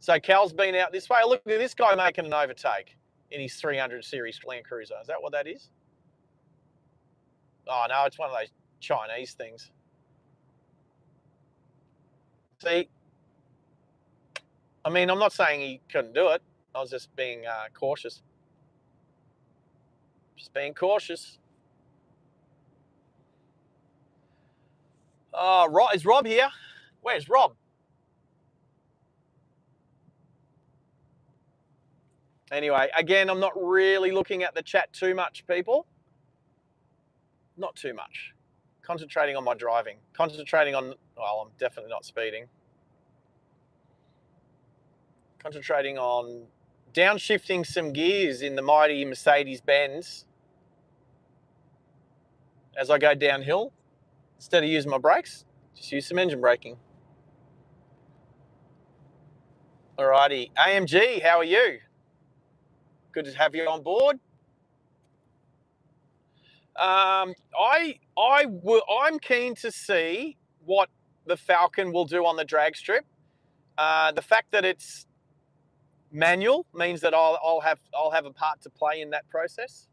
[SPEAKER 1] So Cal's been out this way. Look at this guy making an overtake in his 300 series Land Cruiser. Is that what that is? Oh, no, it's one of those Chinese things. See, I mean, I'm not saying he couldn't do it. I was just being cautious. Just being cautious. Oh, is Rob here? Where's Rob? Anyway, again, I'm not really looking at the chat too much, people. Not too much. Concentrating on my driving. Concentrating on, well, I'm definitely not speeding. Concentrating on downshifting some gears in the mighty Mercedes-Benz as I go downhill. Instead of using my brakes, just use some engine braking. Alrighty, AMG, how are you? Good to have you on board. I'm keen to see what the Falcon will do on the drag strip. The fact that it's manual means that I'll have a part to play in that process.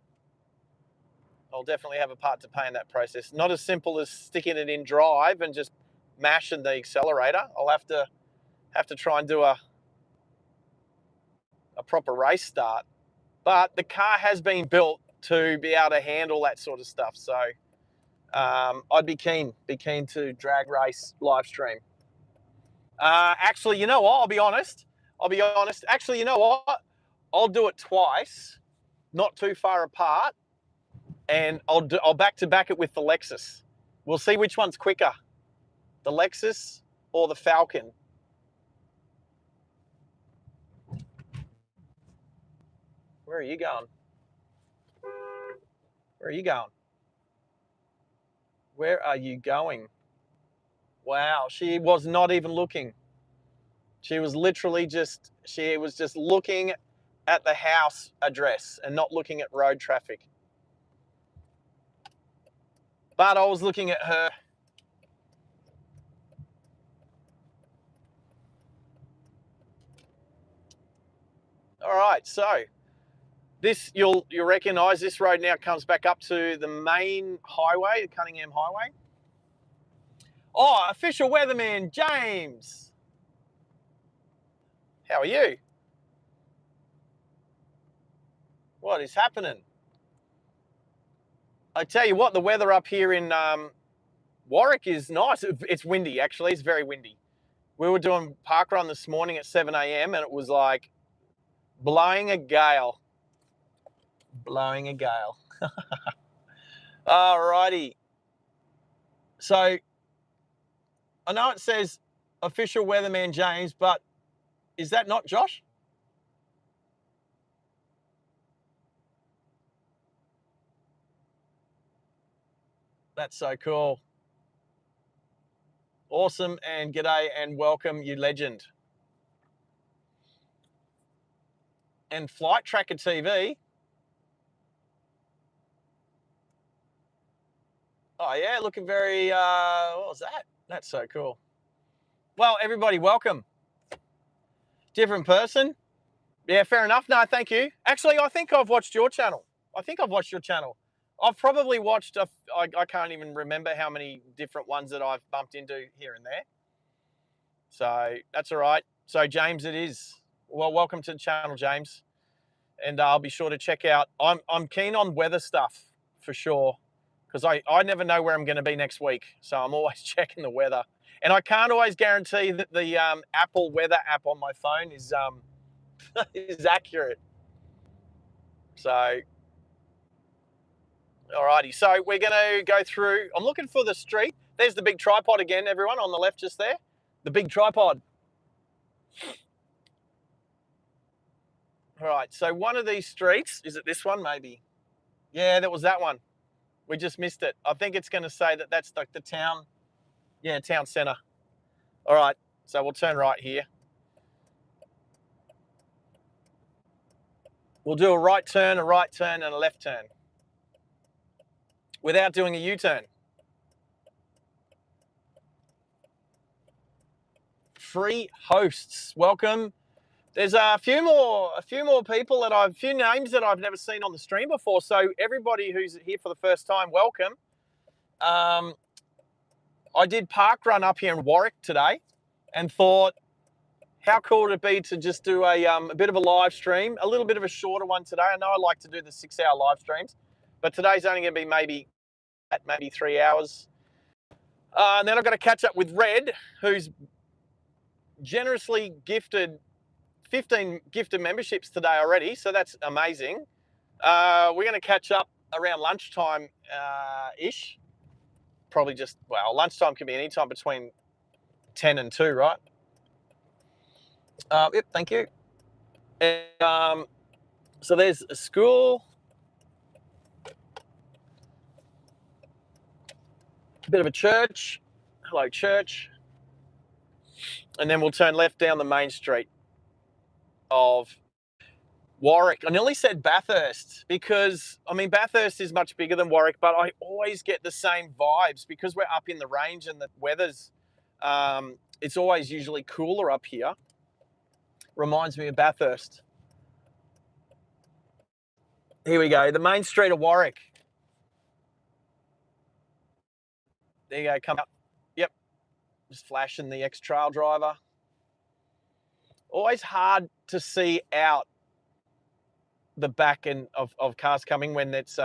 [SPEAKER 1] I'll definitely have a part to play in that process. Not as simple as sticking it in drive and just mashing the accelerator. I'll have to try and do a proper race start. But the car has been built to be able to handle that sort of stuff. So I'd be keen to drag race live stream. Actually, you know what? I'll be honest. Actually, you know what? I'll do it twice, not too far apart, and I'll back to back it with the Lexus. We'll see which one's quicker, the Lexus or the Falcon. Where are you going? Where are you going? Where are you going? Wow, she was not even looking. She was literally just looking at the house address and not looking at road traffic. But I was looking at her. All right, so this you'll recognise this road now comes back up to the main highway, the Cunningham Highway. Oh, official weatherman James. How are you? What is happening? I tell you what, the weather up here in Warwick is nice. It's windy, actually. It's very windy. We were doing parkrun this morning at 7 a.m. and it was like blowing a gale. Blowing a gale. Alrighty. So I know it says official weatherman James, but is that not Josh? That's so cool. Awesome, and g'day and welcome, you legend. And Flight Tracker TV. Oh yeah, looking very, what was that? That's so cool. Well, everybody, welcome. Different person. Yeah, fair enough. No, thank you. Actually, I think I've watched your channel. I've probably watched, I can't even remember how many different ones that I've bumped into here and there. So that's all right. So James, it is. Well, welcome to the channel, James. And I'll be sure to check out. I'm keen on weather stuff for sure, because I never know where I'm going to be next week. So I'm always checking the weather. And I can't always guarantee that the Apple weather app on my phone is is accurate. So, alrighty. So we're going to go through. I'm looking for the street. There's the big tripod again, everyone, on the left just there. The big tripod. All right. So one of these streets, is it this one maybe? Yeah, that was that one. We just missed it. I think it's going to say that that's like the town. Yeah, town centre. All right. So we'll turn right here. We'll do a right turn, and a left turn without doing a U-turn. Free hosts, welcome. There's a few more people a few names that I've never seen on the stream before. So everybody who's here for the first time, welcome. I did park run up here in Warwick today, and thought, how cool would it be to just do a bit of a live stream, a little bit of a shorter one today. I know I like to do the 6-hour live streams, but today's only going to be maybe 3 hours. And then I've got to catch up with Red, who's generously gifted 15 gifted memberships today already, so that's amazing. We're going to catch up around lunchtime ish. Probably just, well, lunchtime can be any time between 10 and 2, right? Yep, thank you. And, so there's a school, a bit of a church. Hello, church. And then we'll turn left down the main street of Warwick. I nearly said Bathurst because, I mean, Bathurst is much bigger than Warwick, but I always get the same vibes because we're up in the range and the weather's, it's always usually cooler up here. Reminds me of Bathurst. Here we go, the main street of Warwick. There you go, come up. Yep, just flashing the X-Trail driver. Always hard to see out the back end of cars coming when it's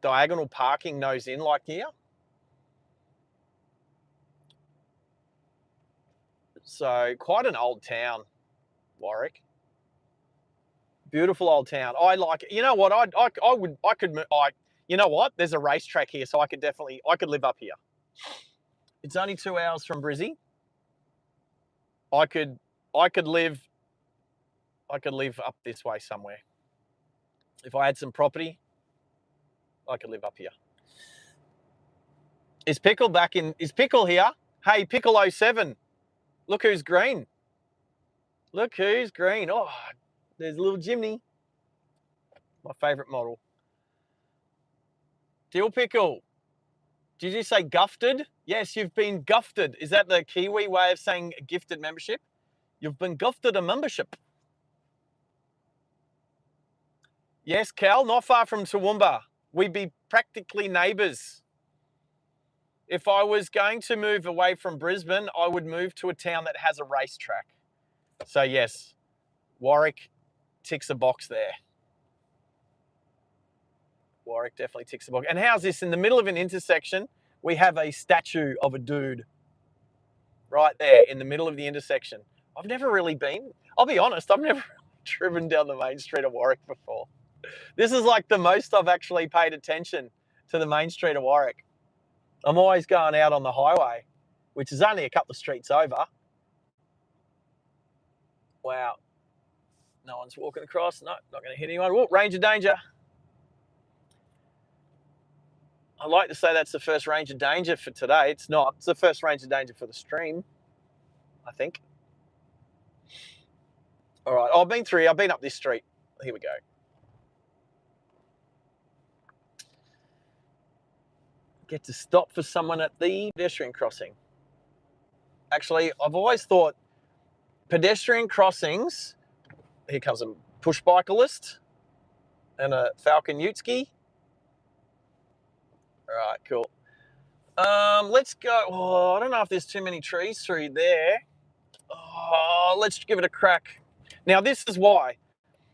[SPEAKER 1] diagonal parking nose in like here. So quite an old town, Warwick. Beautiful old town. I like it. You know what? You know what? There's a racetrack here, so I could live up here. It's only 2 hours from Brizzy. I could live up this way somewhere. If I had some property, I could live up here. Is Pickle here? Hey, Pickle 07. Look who's green. Look who's green. Oh, there's a little Jimny. My favourite model. Dill Pickle. Did you say gufted? Yes, you've been gufted. Is that the Kiwi way of saying gifted membership? You've been gifted a membership. Yes, Cal, not far from Toowoomba. We'd be practically neighbours. If I was going to move away from Brisbane, I would move to a town that has a racetrack. So yes, Warwick ticks a box there. Warwick definitely ticks a box. And how's this? In the middle of an intersection, we have a statue of a dude right there in the middle of the intersection. I've never really been. I'll be honest, I've never driven down the main street of Warwick before. This is like the most I've actually paid attention to the main street of Warwick. I'm always going out on the highway, which is only a couple of streets over. Wow. No one's walking across. No, not going to hit anyone. Whoa, range of danger. I like to say that's the first range of danger for today. It's not. It's the first range of danger for the stream, I think. All right. I've been through. I've been up this street. Here we go. Get to stop for someone at the pedestrian crossing. Actually, I've always thought pedestrian crossings. Here comes a push bicyclist and a Falcon Utski. All right, cool. Let's go. Oh, I don't know if there's too many trees through there. Oh, let's give it a crack. Now, this is why.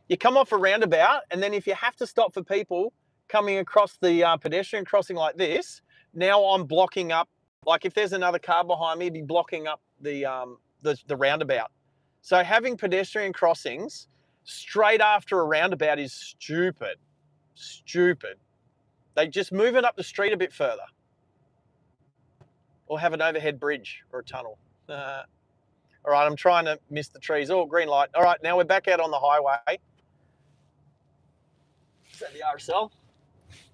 [SPEAKER 1] You come off a roundabout, and then if you have to stop for people coming across the pedestrian crossing like this, now I'm blocking up. Like if there's another car behind me, it'd be blocking up the roundabout. So having pedestrian crossings straight after a roundabout is stupid. Stupid. They just move it up the street a bit further. Or have an overhead bridge or a tunnel. All right, I'm trying to miss the trees. Oh, green light. All right, now we're back out on the highway. Is that the RSL?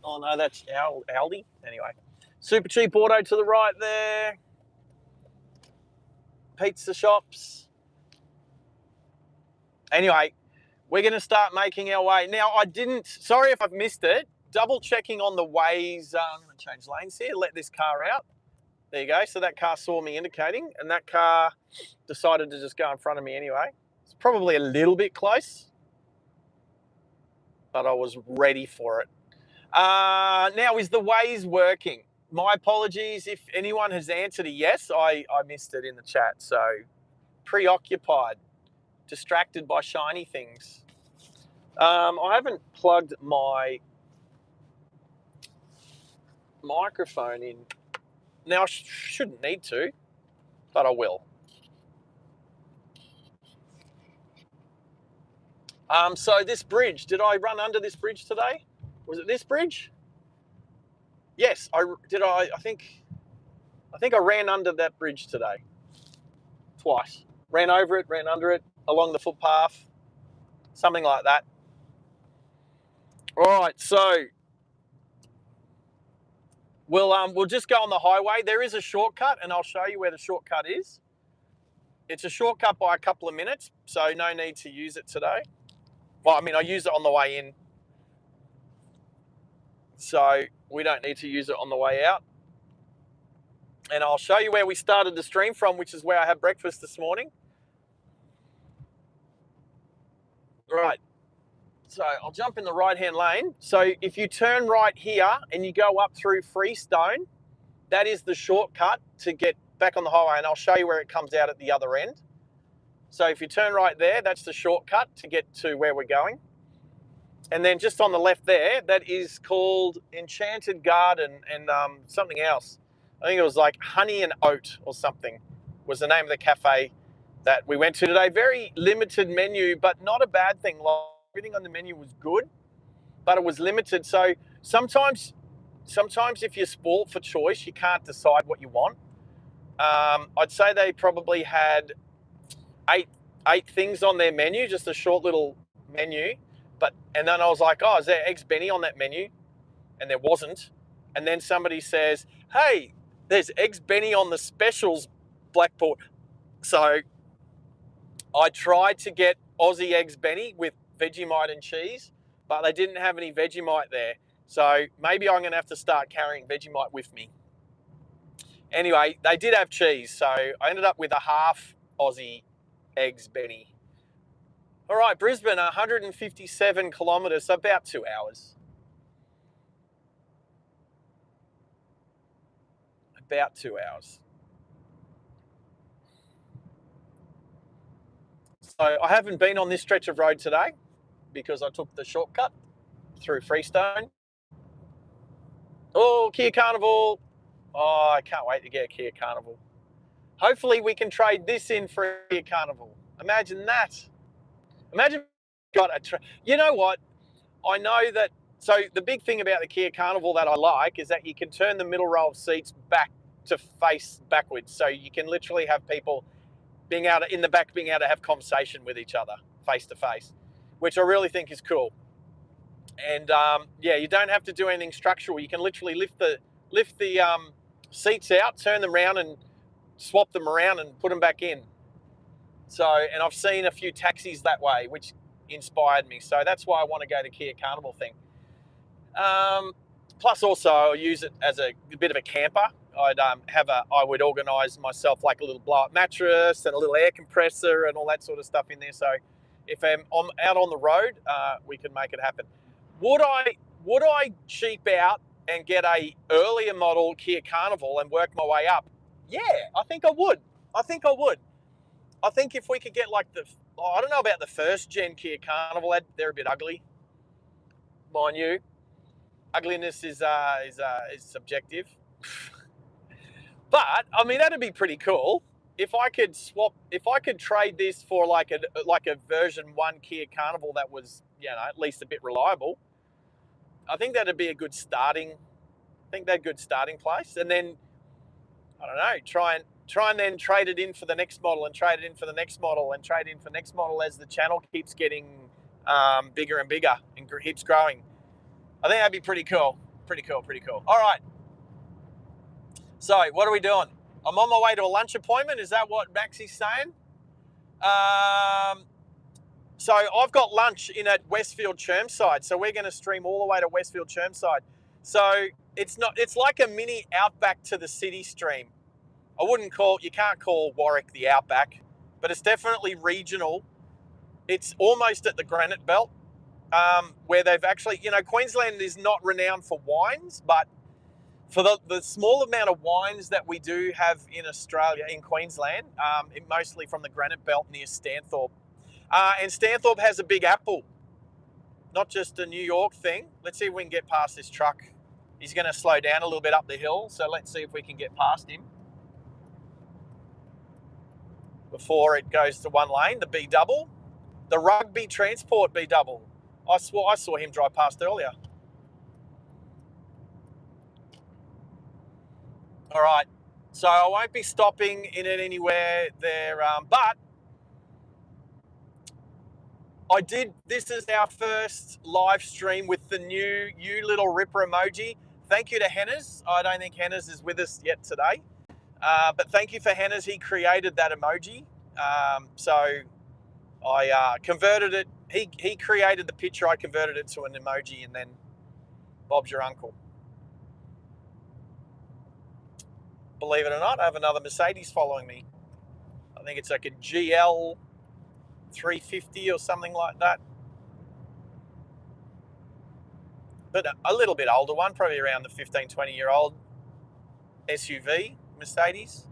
[SPEAKER 1] Oh, no, that's Aldi. Anyway, super cheap auto to the right there. Pizza shops. Anyway, we're going to start making our way. Now, sorry if I've missed it, double checking on the ways. I'm going to change lanes here, let this car out. There you go. So that car saw me indicating, and that car decided to just go in front of me anyway. It's probably a little bit close, but I was ready for it. Now, is the ways working? My apologies if anyone has answered a yes. I missed it in the chat. So preoccupied, distracted by shiny things. I haven't plugged my microphone in. Now, I shouldn't need to, but I will. So this bridge, did I run under this bridge today? Was it this bridge? Yes, I think I ran under that bridge today. Twice. Ran over it, ran under it, along the footpath, something like that. All right, so we'll just go on the highway. There is a shortcut, and I'll show you where the shortcut is. It's a shortcut by a couple of minutes, so no need to use it today. Well, I mean, I use it on the way in, so we don't need to use it on the way out. And I'll show you where we started the stream from, which is where I had breakfast this morning. Right. So I'll jump in the right-hand lane. So if you turn right here and you go up through Freestone, that is the shortcut to get back on the highway, and I'll show you where it comes out at the other end. So if you turn right there, that's the shortcut to get to where we're going. And then just on the left there, that is called Enchanted Garden and something else. I think it was like Honey and Oat or something was the name of the cafe that we went to today. Very limited menu, but not a bad thing. Like, everything on the menu was good, but it was limited. So sometimes if you're spoilt for choice, you can't decide what you want. I'd say they probably had eight things on their menu, just a short little menu. And then I was like, oh, is there eggs Benny on that menu? And there wasn't. And then somebody says, hey, there's eggs Benny on the specials Blackport. So I tried to get Aussie eggs Benny with Vegemite and cheese, but they didn't have any Vegemite there. So maybe I'm going to have to start carrying Vegemite with me. Anyway, they did have cheese, so I ended up with a half Aussie eggs Benny. All right, Brisbane, 157 kilometres, so about 2 hours. About 2 hours. So I haven't been on this stretch of road today because I took the shortcut through Freestone. Oh, Kia Carnival. Oh, I can't wait to get a Kia Carnival. Hopefully we can trade this in for a Kia Carnival. Imagine that. Imagine got you know what? I know that. So the big thing about the Kia Carnival that I like is that you can turn the middle row of seats back to face backwards. So you can literally have people being able to, in the back, being able to have conversation with each other face to face, which I really think is cool. And yeah, you don't have to do anything structural. You can literally lift the seats out, turn them around, and swap them around and put them back in. So, and I've seen a few taxis that way, which inspired me. So that's why I want to go to Kia Carnival thing. Plus, also I'll use it as a bit of a camper. I would organise myself like a little blow-up mattress and a little air compressor and all that sort of stuff in there. So if I'm out on the road, we can make it happen. Would I cheap out and get a earlier model Kia Carnival and work my way up? Yeah, I think I would. I think if we could get like I don't know about the first gen Kia Carnival, they're a bit ugly, mind you. Ugliness is subjective. But I mean, that'd be pretty cool if I could trade this for like a version 1 Kia Carnival that was, you know, at least a bit reliable. I think that'd be a good starting. Place, and then I don't know, try and then trade it in for the next model, and trade it in for the next model, and trade in for next model as the channel keeps getting bigger and bigger and keeps growing. I think that'd be pretty cool. Pretty cool. All right. So what are we doing? I'm on my way to a lunch appointment. Is that what Maxie's saying? So I've got lunch in at Westfield Chermside. So we're going to stream all the way to Westfield Chermside. So it's like a mini outback to the city stream. You can't call Warwick the outback, but it's definitely regional. It's almost at the granite belt, where they've actually, Queensland is not renowned for wines, but for the small amount of wines that we do have in Australia, in Queensland, mostly from the granite belt near Stanthorpe. And Stanthorpe has a big apple, not just a New York thing. Let's see if we can get past this truck. He's going to slow down a little bit up the hill, so let's see if we can get past him before it goes to one lane, the B double. The Rugby Transport B double. I saw him drive past earlier. All right, so I won't be stopping in it anywhere there, but I did. This is our first live stream with the new "You Little Ripper" emoji. Thank you to Hennes. I don't think Hennes is with us yet today, but thank you for Hennes. He created that emoji, so I converted it. He created the picture. I converted it to an emoji, and then Bob's your uncle. Believe it or not, I have another Mercedes following me. I think it's like a GL 350 or something like that. But a little bit older one, probably around the 15, 20-year-old SUV Mercedes.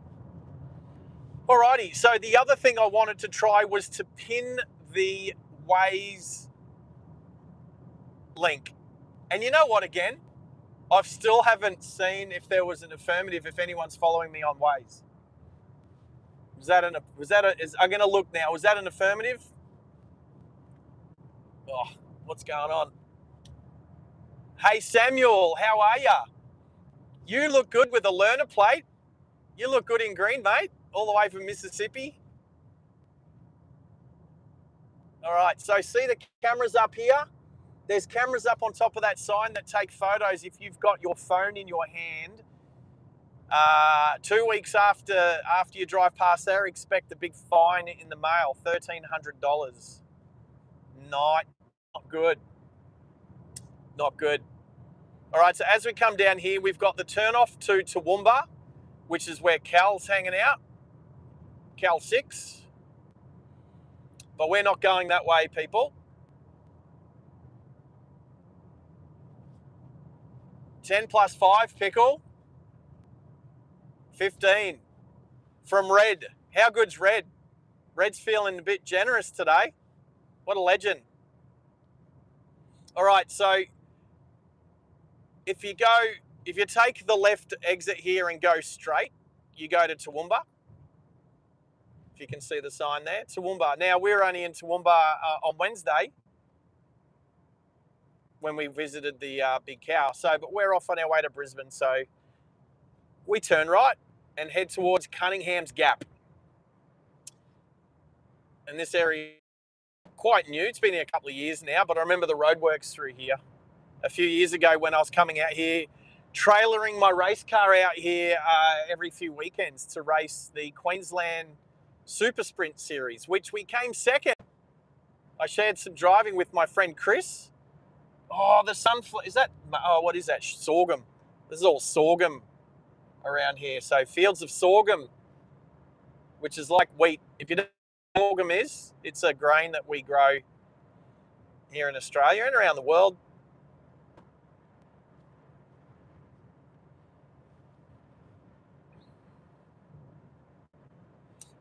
[SPEAKER 1] Alrighty, so the other thing I wanted to try was to pin the Waze link. And you know what, again? I still haven't seen if there was an affirmative, if anyone's following me on Waze. I'm going to look now. Was that an affirmative? Oh, what's going on? Hey, Samuel, how are ya? You look good with a learner plate. You look good in green, mate, all the way from Mississippi. All right, so see the cameras up here? There's cameras up on top of that sign that take photos if you've got your phone in your hand. 2 weeks after you drive past there, expect a big fine in the mail, $1,300. Not good. Not good. All right, so as we come down here, we've got the turnoff to Toowoomba, which is where Cal's hanging out, Cal 6. But we're not going that way, people. 10 plus 5, Pickle. 15 from Red. How good's Red? Red's feeling a bit generous today. What a legend. All right, so if you take the left exit here and go straight, you go to Toowoomba. If you can see the sign there, Toowoomba. Now, we're only in Toowoomba on Wednesday when we visited the Big Cow. But we're off on our way to Brisbane, so we turn right and head towards Cunningham's Gap. And this area is quite new. It's been here a couple of years now, but I remember the roadworks through here a few years ago when I was coming out here, trailering my race car out here every few weekends to race the Queensland Super Sprint Series, which we came second. I shared some driving with my friend Chris. Oh, the sunflower, what is that? Sorghum. This is all sorghum around here. So fields of sorghum, which is like wheat. If you don't know what sorghum is, it's a grain that we grow here in Australia and around the world.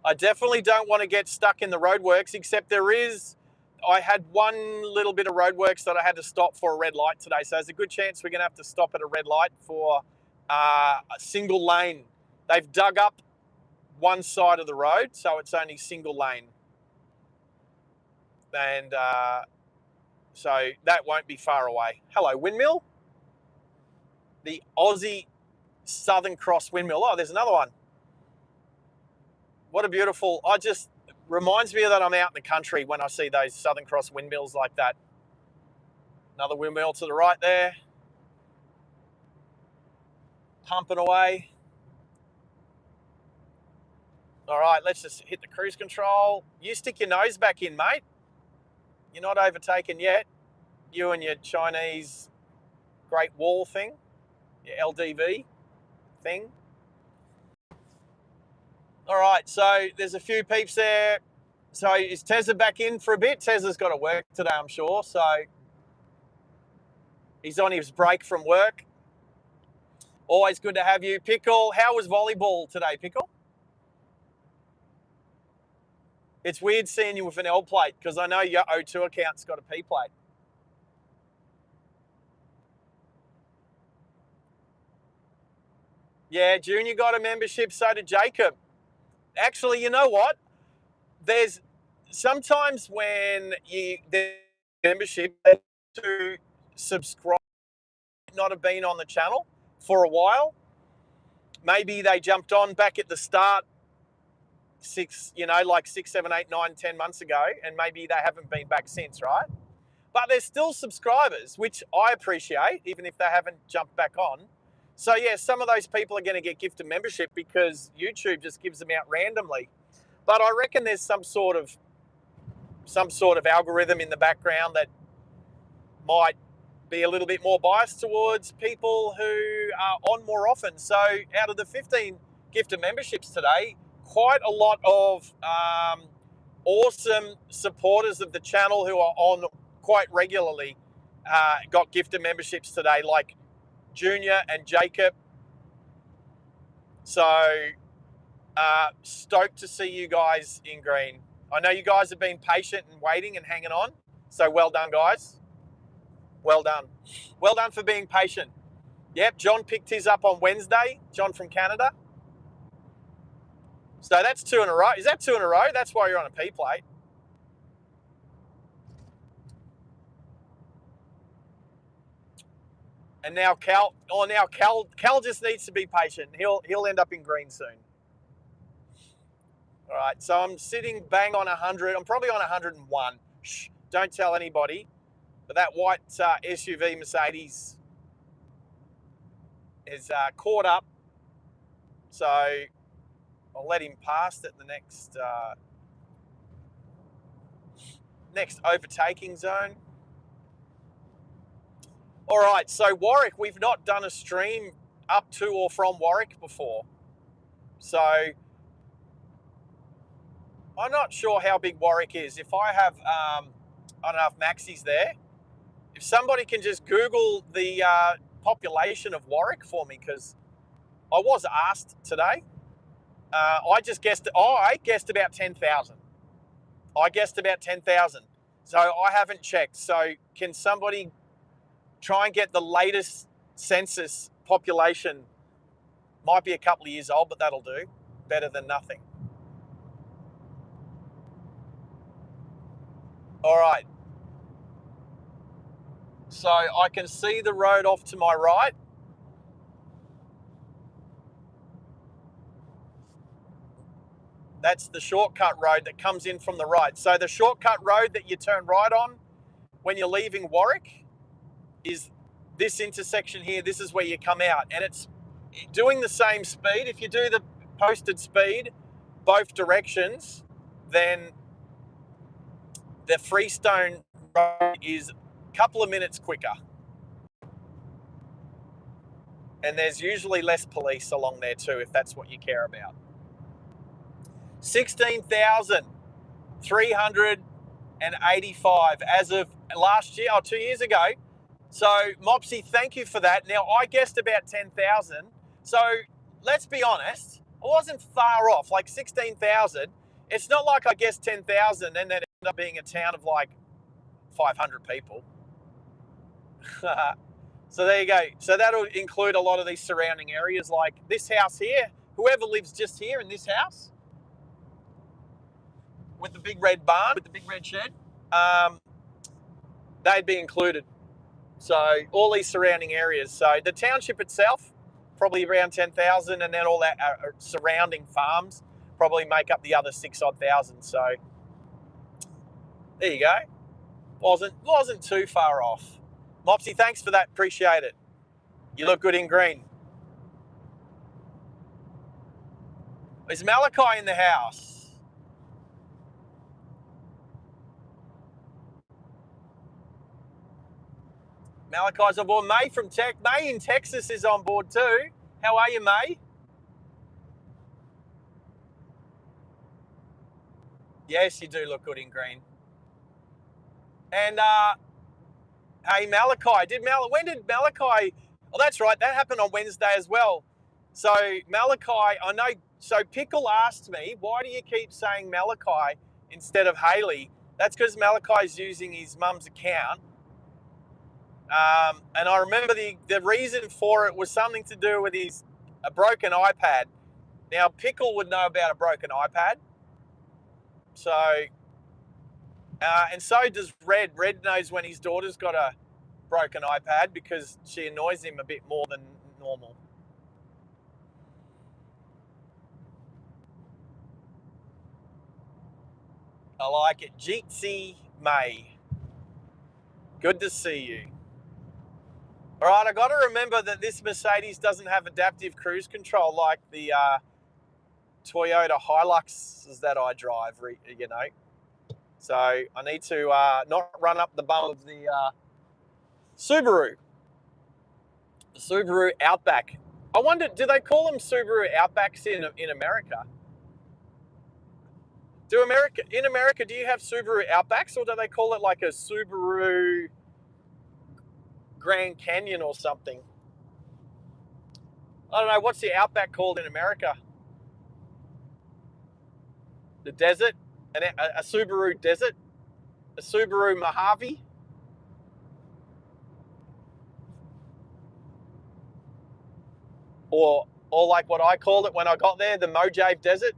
[SPEAKER 1] I definitely don't want to get stuck in the roadworks, except I had one little bit of roadworks that I had to stop for a red light today. So there's a good chance we're going to have to stop at a red light for a single lane. They've dug up one side of the road, so it's only single lane. And so that won't be far away. Hello, windmill. The Aussie Southern Cross windmill. Oh, there's another one. What a beautiful, reminds me that I'm out in the country when I see those Southern Cross windmills like that. Another windmill to the right there. Pumping away. All right, let's just hit the cruise control. You stick your nose back in, mate. You're not overtaken yet. You and your Chinese Great Wall thing, your LDV thing. All right, so there's a few peeps there. So is Tezza back in for a bit? Tezza's got to work today, I'm sure. So he's on his break from work. Always good to have you. Pickle, how was volleyball today, Pickle? It's weird seeing you with an L plate because I know your O2 account's got a P plate. Yeah, Junior got a membership, so did Jacob. Actually, you know what? There's sometimes when there's membership to subscribe, not have been on the channel for a while. Maybe they jumped on back at the start 6, 7, 8, 9, 10 months ago, and maybe they haven't been back since, right? But they're still subscribers, which I appreciate, even if they haven't jumped back on. So yeah, some of those people are going to get gifted membership because YouTube just gives them out randomly. But I reckon there's some sort of algorithm in the background that might be a little bit more biased towards people who are on more often. So out of the 15 gifted memberships today, quite a lot of awesome supporters of the channel who are on quite regularly got gifted memberships today, like Junior and Jacob. So stoked to see you guys in green. I know you guys have been patient and waiting and hanging on. So well done, guys. Well done. Well done for being patient. Yep, John picked his up on Wednesday. John from Canada. So that's 2 in a row. Is that 2 in a row? That's why you're on a P plate. And now Cal just needs to be patient. He'll end up in green soon. All right, so I'm sitting bang on 100. I'm probably on 101. Shh, don't tell anybody. But that white SUV Mercedes is caught up. So I'll let him past at the next overtaking zone. All right, so Warwick, we've not done a stream up to or from Warwick before. So I'm not sure how big Warwick is. If I have, I don't know if Maxie's there. If somebody can just Google the population of Warwick for me, because I was asked today. I guessed about 10,000. I guessed about 10,000. So I haven't checked. So can somebody try and get the latest census population? Might be a couple of years old, but that'll do. Better than nothing. All right. So I can see the road off to my right. That's the shortcut road that comes in from the right. So the shortcut road that you turn right on when you're leaving Warwick is this intersection here. This is where you come out, and it's doing the same speed. If you do the posted speed both directions, then the Freestone road is a couple of minutes quicker. And there's usually less police along there too, if that's what you care about. 16,385 as of last year, or 2 years ago. So, Mopsy, thank you for that. Now, I guessed about 10,000. So, let's be honest, I wasn't far off, like 16,000. It's not like I guessed 10,000 and then it ended up being a town of like 500 people. So there you go. So that'll include a lot of these surrounding areas, like this house here. Whoever lives just here in this house with the big red barn, with the big red shed, they'd be included. So all these surrounding areas. So the township itself, probably around 10,000, and then all that surrounding farms probably make up the other 6,000 odd. So there you go. Wasn't too far off. Mopsy, thanks for that. Appreciate it. You look good in green. Is Malachi in the house? Malachi's on board. May from Tech. May in Texas is on board too. How are you, May? Yes, you do look good in green. And hey, Malachi, when did Malachi? Oh, that's right. That happened on Wednesday as well. So Malachi, I know. So Pickle asked me, why do you keep saying Malachi instead of Haley? That's because Malachi's using his mum's account. And I remember the reason for it was something to do with a broken iPad. Now, Pickle would know about a broken iPad. So, and so does Red. Red knows when his daughter's got a broken iPad because she annoys him a bit more than normal. I like it. Jeetsy May. Good to see you. All right, I got to remember that this Mercedes doesn't have adaptive cruise control like the Toyota Hiluxes that I drive, you know. So I need to not run up the bum of the Subaru Outback. I wonder, do they call them Subaru Outbacks in America? In America, do you have Subaru Outbacks, or do they call it like a Subaru Grand Canyon or something? I don't know. What's the Outback called in America? The desert? A Subaru desert? A Subaru Mojave? Or like what I called it when I got there, the Mojave Desert?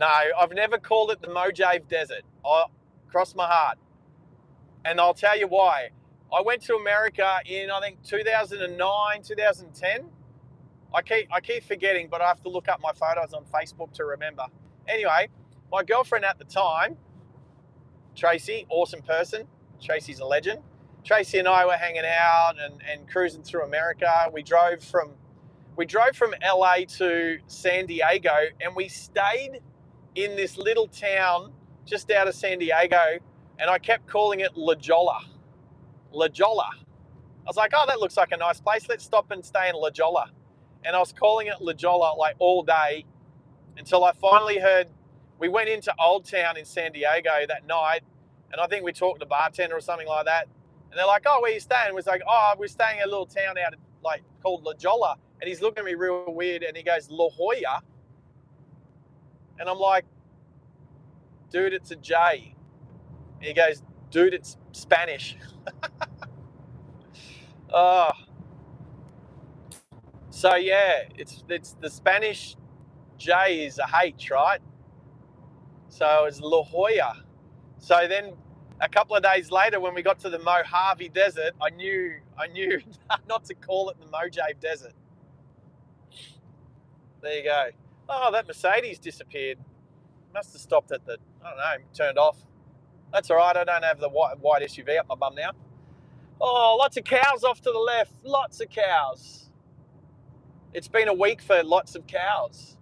[SPEAKER 1] No, I've never called it the Mojave Desert. Cross my heart. And I'll tell you why. I went to America in, I think, 2009, 2010. I keep forgetting, but I have to look up my photos on Facebook to remember. Anyway, my girlfriend at the time, Tracy, awesome person. Tracy's a legend. Tracy and I were hanging out and cruising through America. We drove from LA to San Diego, and we stayed in this little town just out of San Diego, and I kept calling it La Jolla. La Jolla. I was like, oh, that looks like a nice place. Let's stop and stay in La Jolla. And I was calling it La Jolla like all day until I finally heard, we went into Old Town in San Diego that night, and I think we talked to the bartender or something like that. And they're like, oh, where are you staying? We was like, oh, we're staying in a little town out like called La Jolla. And he's looking at me real weird, and he goes, La Jolla? And I'm like, dude, it's a J. And he goes, dude, it's Spanish. Oh. So yeah, it's the Spanish J is a H, right? So it's La Jolla. So then a couple of days later, when we got to the Mojave Desert, I knew not to call it the Mojave Desert. There you go. Oh, that Mercedes disappeared. Must have stopped at the, I don't know, turned off. That's all right. I don't have the white SUV up my bum now. Oh, lots of cows off to the left. Lots of cows. It's been a week for lots of cows.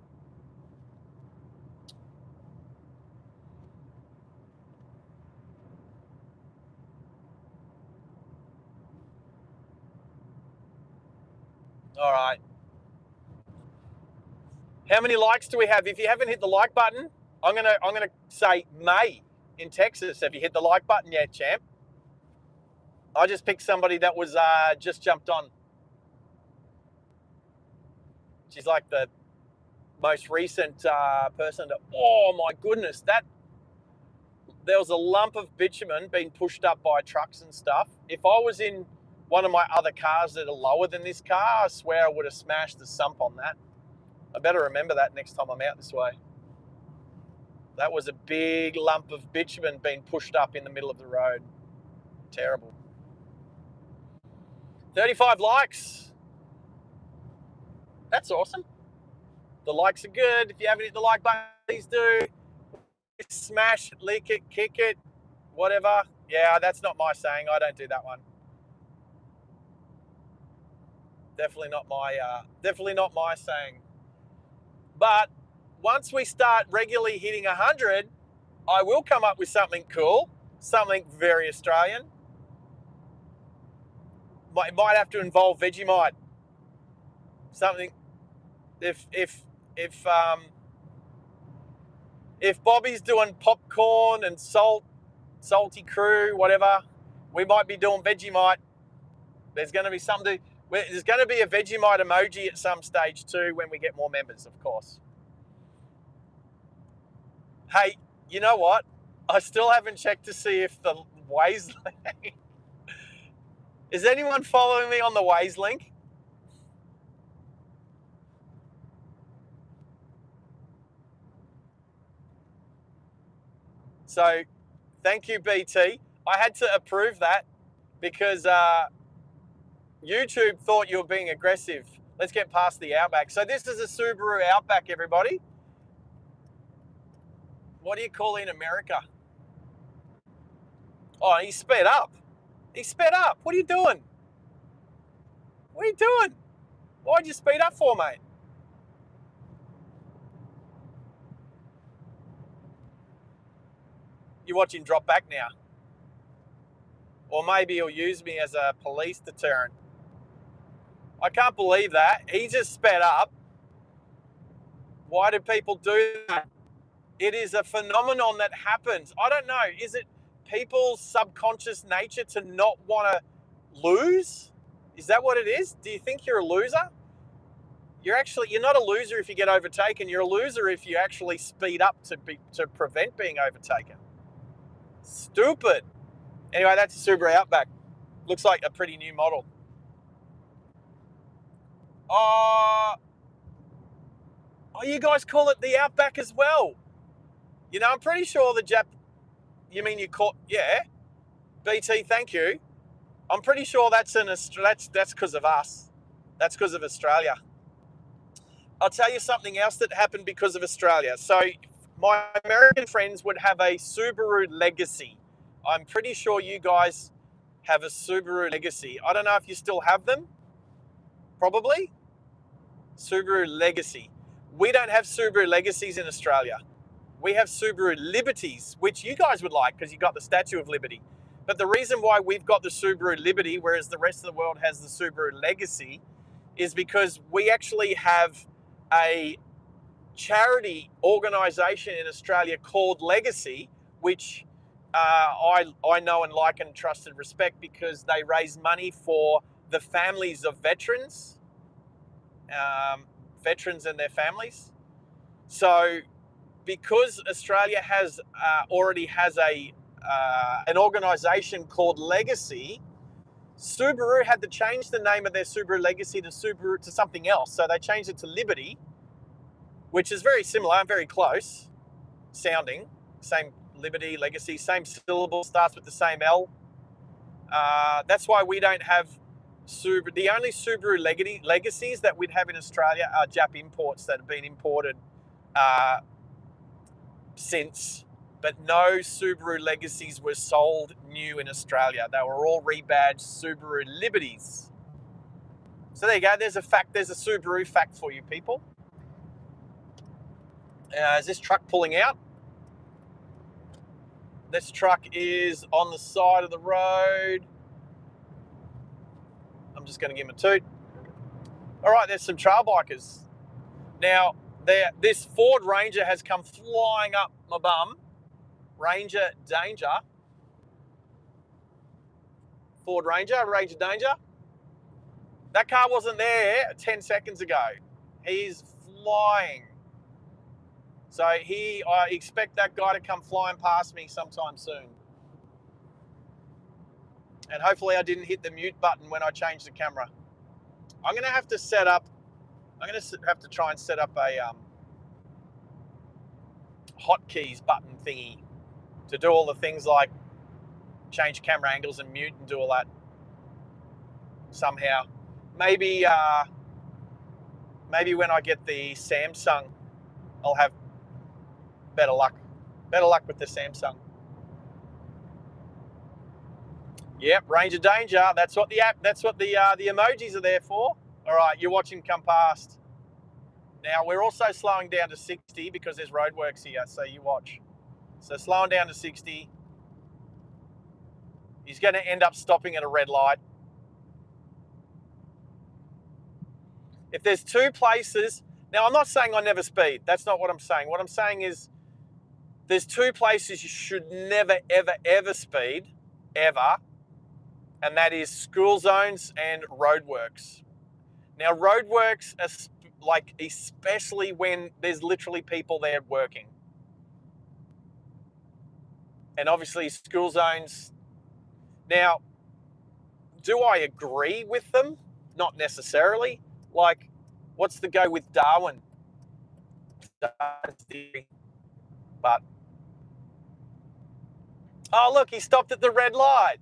[SPEAKER 1] All right. How many likes do we have? If you haven't hit the like button, I'm gonna say May in Texas. Have you hit the like button yet, champ? I just picked somebody that was just jumped on. She's like the most recent person to. Oh my goodness, there was a lump of bitumen being pushed up by trucks and stuff. If I was in one of my other cars that are lower than this car, I swear I would have smashed the sump on that. I better remember that next time I'm out this way. That was a big lump of bitumen being pushed up in the middle of the road. Terrible. 35 likes. That's awesome. The likes are good. If you haven't hit the like button, please do. Smash it, lick it, kick it, whatever. Yeah, that's not my saying. I don't do that one. Definitely not my saying. But once we start regularly hitting 100, I will come up with something cool, something very Australian. It might have to involve Vegemite. Something. If Bobby's doing popcorn and salty crew, whatever, we might be doing Vegemite. There's going to be there's going to be a Vegemite emoji at some stage too when we get more members, of course. Hey, you know what? I still haven't checked to see if the Waze link... Is anyone following me on the Waze link? So, thank you, BT. I had to approve that because YouTube thought you were being aggressive. Let's get past the Outback. So this is a Subaru Outback, everybody. What do you call it in America? Oh, he sped up. He sped up. What are you doing? What are you doing? Why'd you speed up for, mate? You're watching Drop Back now. Or maybe he'll use me as a police deterrent. I can't believe that. He just sped up. Why do people do that? It is a phenomenon that happens. I don't know. Is it people's subconscious nature to not want to lose? Is that what it is? Do you think you're a loser? You're not a loser if you get overtaken. You're a loser if you actually speed up to prevent being overtaken. Stupid. Anyway, that's a Subaru Outback. Looks like a pretty new model. Oh, you guys call it the Outback as well? You know, I'm pretty sure the You mean you call? Yeah. BT, thank you. I'm pretty sure that's because of us. That's because of Australia. I'll tell you something else that happened because of Australia. So my American friends would have a Subaru Legacy. I'm pretty sure you guys have a Subaru Legacy. I don't know if you still have them. Probably. Subaru Legacy. We don't have Subaru Legacies in Australia. We have Subaru Liberties, which you guys would like because you got the Statue of Liberty. But the reason why we've got the Subaru Liberty, whereas the rest of the world has the Subaru Legacy, is because we actually have a charity organisation in Australia called Legacy, which I know and like and trust and respect because they raise money for the families of veterans, veterans and their families. So because Australia already has an organisation called Legacy, Subaru had to change the name of their Subaru Legacy to something else. So they changed it to Liberty, which is very similar and very close sounding. Same Liberty, Legacy, same syllable, starts with the same L. That's why we don't have Subaru. The only Subaru Legacies that we'd have in Australia are Jap imports that have been imported since, but no Subaru Legacies were sold new in Australia. They were all rebadged Subaru Liberties. So there you go. There's a fact. There's a Subaru fact for you people. Is this truck pulling out? This truck is on the side of the road. I'm just going to give him a toot. All right, there's some trail bikers. Now, this Ford Ranger has come flying up my bum. Ranger Danger. Ford Ranger Danger. That car wasn't there 10 seconds ago. He's flying. So I expect that guy to come flying past me sometime soon. And hopefully I didn't hit the mute button when I changed the camera. I'm going to have to try and set up a hotkeys button thingy to do all the things like change camera angles and mute and do all that somehow. Maybe when I get the Samsung, I'll have better luck with the Samsung. Yep, Ranger Danger. That's what the emojis are there for. All right, you're watching come past. Now we're also slowing down to 60 because there's roadworks here. So you watch. So slowing down to 60. He's going to end up stopping at a red light. If there's two places, now I'm not saying I never speed. That's not what I'm saying. What I'm saying is there's two places you should never, ever, ever speed, ever, and that is school zones and roadworks. Now, roadworks are like, especially when there's literally people there working. And obviously school zones. Now, do I agree with them? Not necessarily. Like, what's the go with Darwin? But, oh, look, he stopped at the red light.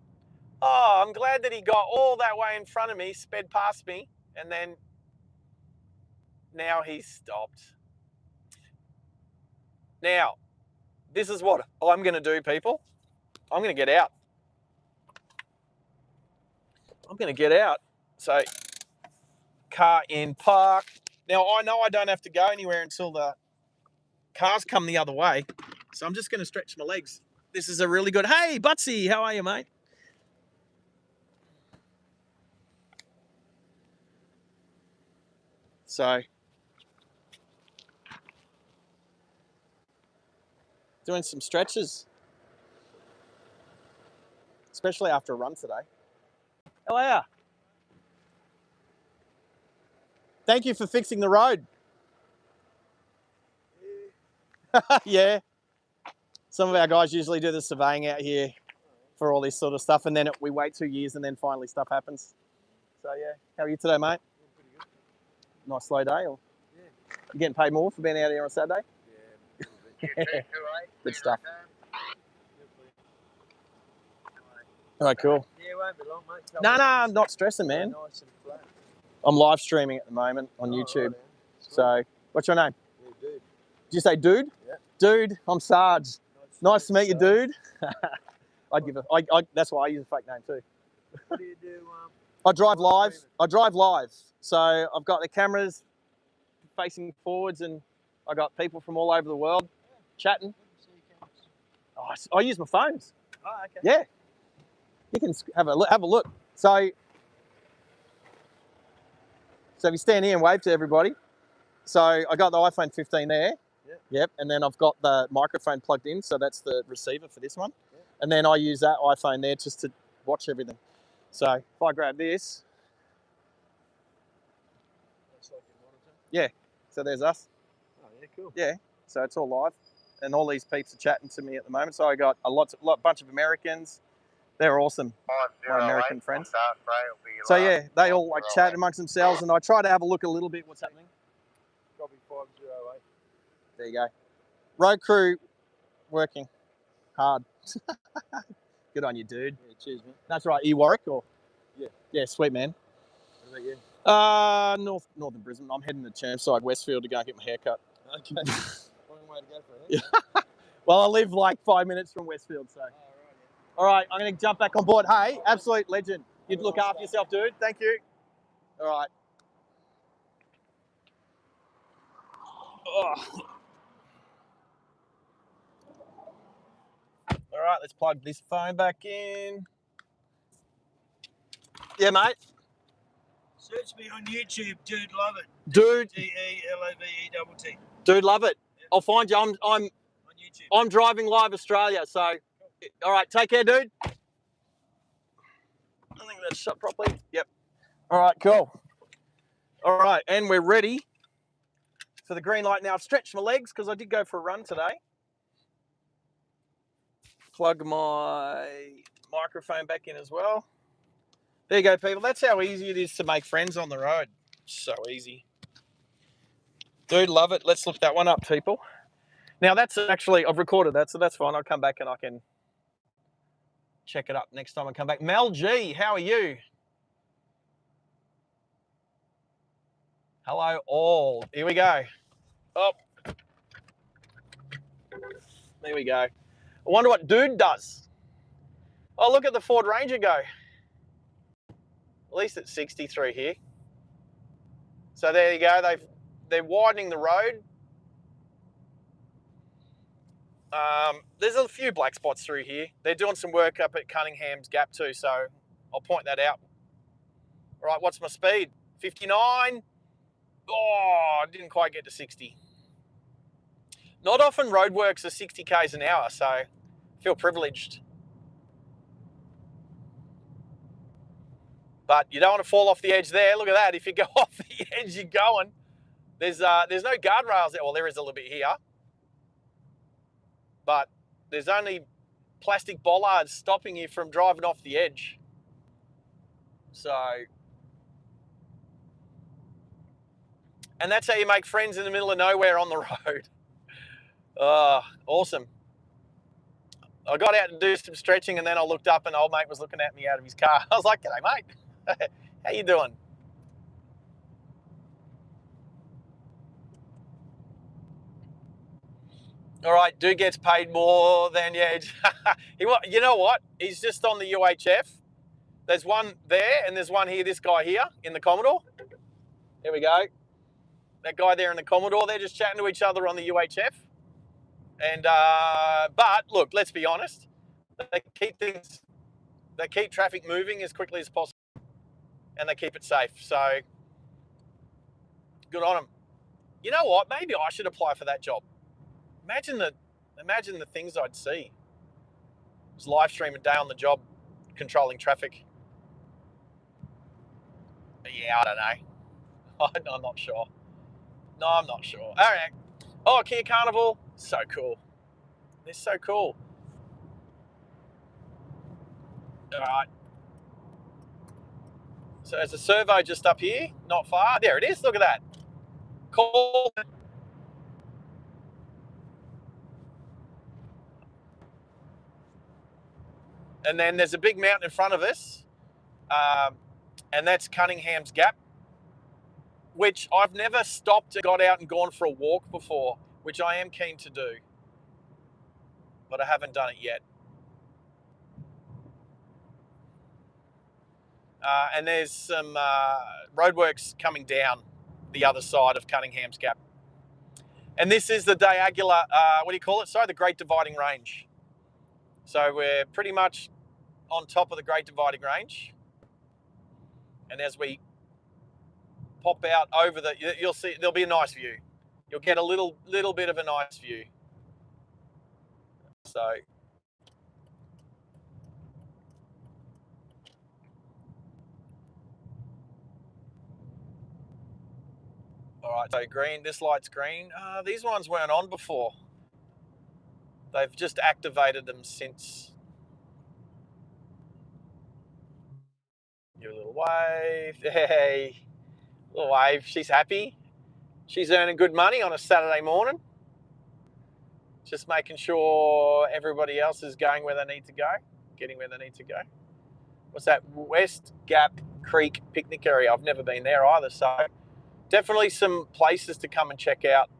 [SPEAKER 1] Oh, I'm glad that he got all that way in front of me, sped past me, and then now he's stopped. Now, this is what I'm going to do, people. I'm going to get out. I'm going to get out. So, car in park. Now, I know I don't have to go anywhere until the cars come the other way. So I'm just going to stretch my legs. This is a really good... Hey, Butsy, how are you, mate? So, doing some stretches. Especially after a run today. How are you? Thank you for fixing the road. Yeah. Some of our guys usually do the surveying out here for all this sort of stuff, and then we wait 2 years and then finally stuff happens. So, yeah. How are you today, mate? Pretty good. Nice slow day? Or? Yeah. You getting paid more for being out here on Saturday? Yeah. Good stuff. All right, cool. Yeah, it won't be long, mate. No, I'm not stressing, man. Nice and flat. I'm live streaming at the moment on YouTube. Right, so, what's your name? Yeah, Dude. Did you say Dude? Yeah. Dude, I'm Sarge. Nice to meet you, Dude. That's why I use a fake name too. What do you do? I drive live. I drive live. So I've got the cameras facing forwards, and I got people from all over the world chatting. Oh, I use my phones. Oh, okay. Yeah. You can have a look. So if you stand here and wave to everybody. So I got the iPhone 15 there. Yep. And then I've got the microphone plugged in, so that's the receiver for this one. Yep. And then I use that iPhone there just to watch everything. So if I grab this. That's like your monitor? Yeah. So there's us. Oh, yeah, cool. Yeah. So it's all live. And all these peeps are chatting to me at the moment. So I got a bunch of Americans. They're awesome, my American friends. So yeah, they all like chat amongst themselves, and I try to have a look a little bit what's happening. Copy 508. There you go. Road crew working hard. Good on you, dude. Yeah, cheers, man. That's right. Warwick or? Yeah. Yeah, sweet, man. What about you? Northern Brisbane. I'm heading to Chermside, Westfield to go and get my hair cut. Okay. Long way to go for it. Yeah. Well, I live like 5 minutes from Westfield, so. All right, I'm going to jump back on board. Hey, absolute legend. You'd look after yourself, dude. Thank you. All right. Oh. All right, let's plug this phone back in. Yeah, mate.
[SPEAKER 4] Search me on YouTube, Dude Love It.
[SPEAKER 1] Dude.
[SPEAKER 4] DELOVET.
[SPEAKER 1] Dude Love It. Yep. I'll find you. I'm
[SPEAKER 4] on YouTube.
[SPEAKER 1] I'm driving live Australia, so cool. All right, take care, dude. I think that's shut properly. Yep. All right, cool. All right, and we're ready for the green light now. I've stretched my legs because I did go for a run today. Plug my microphone back in as well. There you go, people. That's how easy it is to make friends on the road. So easy. Dude, love it. Let's look that one up, people. Now, that's actually, I've recorded that, so that's fine. I'll come back and I can check it up next time I come back. Mel G, how are you? Hello, all. Here we go. Oh. There we go. I wonder what Dude does. Oh, look at the Ford Ranger go. At least it's 63 here. So there you go. They're widening the road. There's a few black spots through here. They're doing some work up at Cunningham's Gap too, so I'll point that out. All right, what's my speed? 59. Oh, I didn't quite get to 60. Not often roadworks are 60 k's an hour, so I feel privileged. But you don't want to fall off the edge there. Look at that. If you go off the edge, you're going. There's no guardrails there. Well, there is a little bit here. But there's only plastic bollards stopping you from driving off the edge. So, and that's how you make friends in the middle of nowhere on the road. Awesome. I got out to do some stretching, and then I looked up and old mate was looking at me out of his car. I was like, "G'day, mate. How you doing?" All right, dude gets paid more than you know what? He's just on the UHF. There's one there, and there's one here. This guy here in the Commodore. There we go. That guy there in the Commodore. They're just chatting to each other on the UHF. And but look, let's be honest. They keep traffic moving as quickly as possible, and they keep it safe. So good on them. You know what? Maybe I should apply for that job. Imagine the things I'd see. Just live stream a day on the job, controlling traffic. Yeah, I don't know. I'm not sure. No, I'm not sure. All right. Oh, Kia Carnival. So cool. They're so cool. All right. So there's a servo just up here, not far. There it is. Look at that. Cool. And then there's a big mountain in front of us, and that's Cunningham's Gap, which I've never stopped and got out and gone for a walk before, which I am keen to do, but I haven't done it yet. And there's some roadworks coming down the other side of Cunningham's Gap. And this is the diagonal, what do you call it? Sorry, the Great Dividing Range. So we're pretty much on top of the Great Dividing Range. And as we pop out over you'll see, there'll be a nice view. You'll get a little bit of a nice view. So, all right, so green, this light's green. These ones weren't on before. They've just activated them since. Give a little wave. Hey, little wave. She's happy. She's earning good money on a Saturday morning. Just making sure everybody else is going where they need to go, getting where they need to go. What's that? West Gap Creek picnic area. I've never been there either, so definitely some places to come and check out.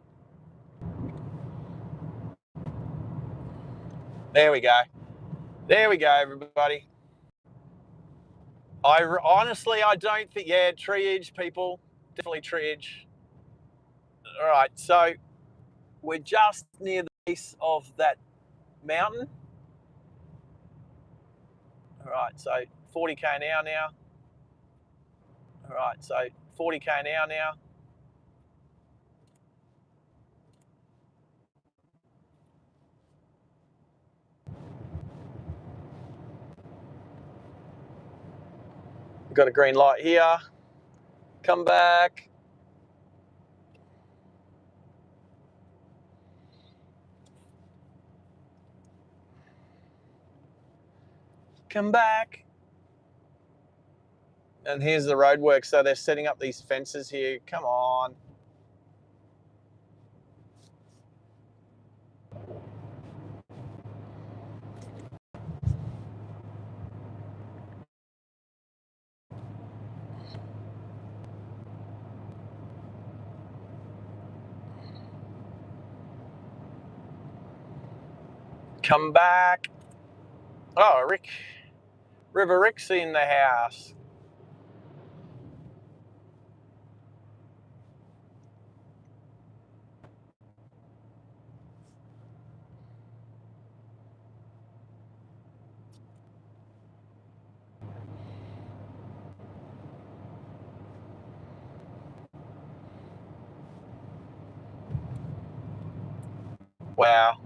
[SPEAKER 1] There we go. There we go, everybody. Honestly, I don't think, yeah, triage, people. Definitely triage. All right, so we're just near the base of that mountain. All right, so 40k an hour now. All right, so 40k an hour now. We've got a green light here. Come back. Come back. And here's the roadwork. So they're setting up these fences here. Come on. Come back. Oh, River Rick's in the house. Wow.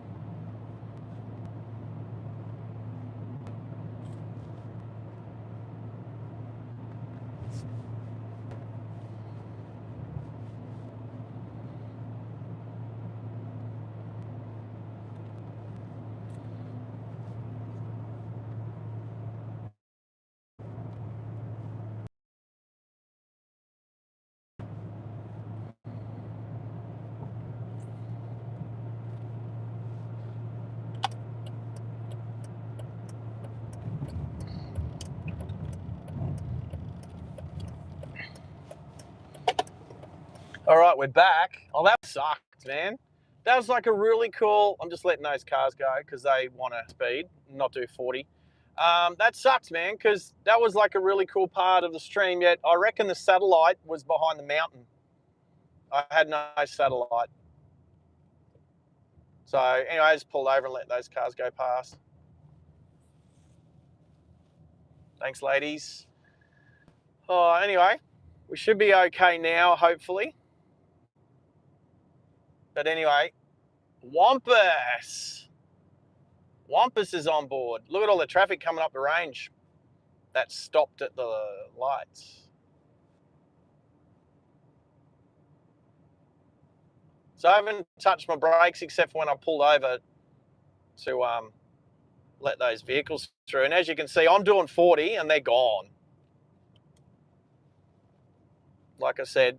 [SPEAKER 1] All right, we're back. Oh, that sucked, man. That was like a really cool. I'm just letting those cars go because they want to speed, not do 40. That sucks, man, because that was like a really cool part of the stream. Yet I reckon the satellite was behind the mountain. I had no satellite. So anyway, I just pulled over and let those cars go past. Thanks, ladies. Oh, anyway, we should be okay now, hopefully. But anyway, Wampus. Wampus is on board. Look at all the traffic coming up the range. That stopped at the lights. So I haven't touched my brakes except for when I pulled over to let those vehicles through. And as you can see, I'm doing 40 and they're gone. Like I said,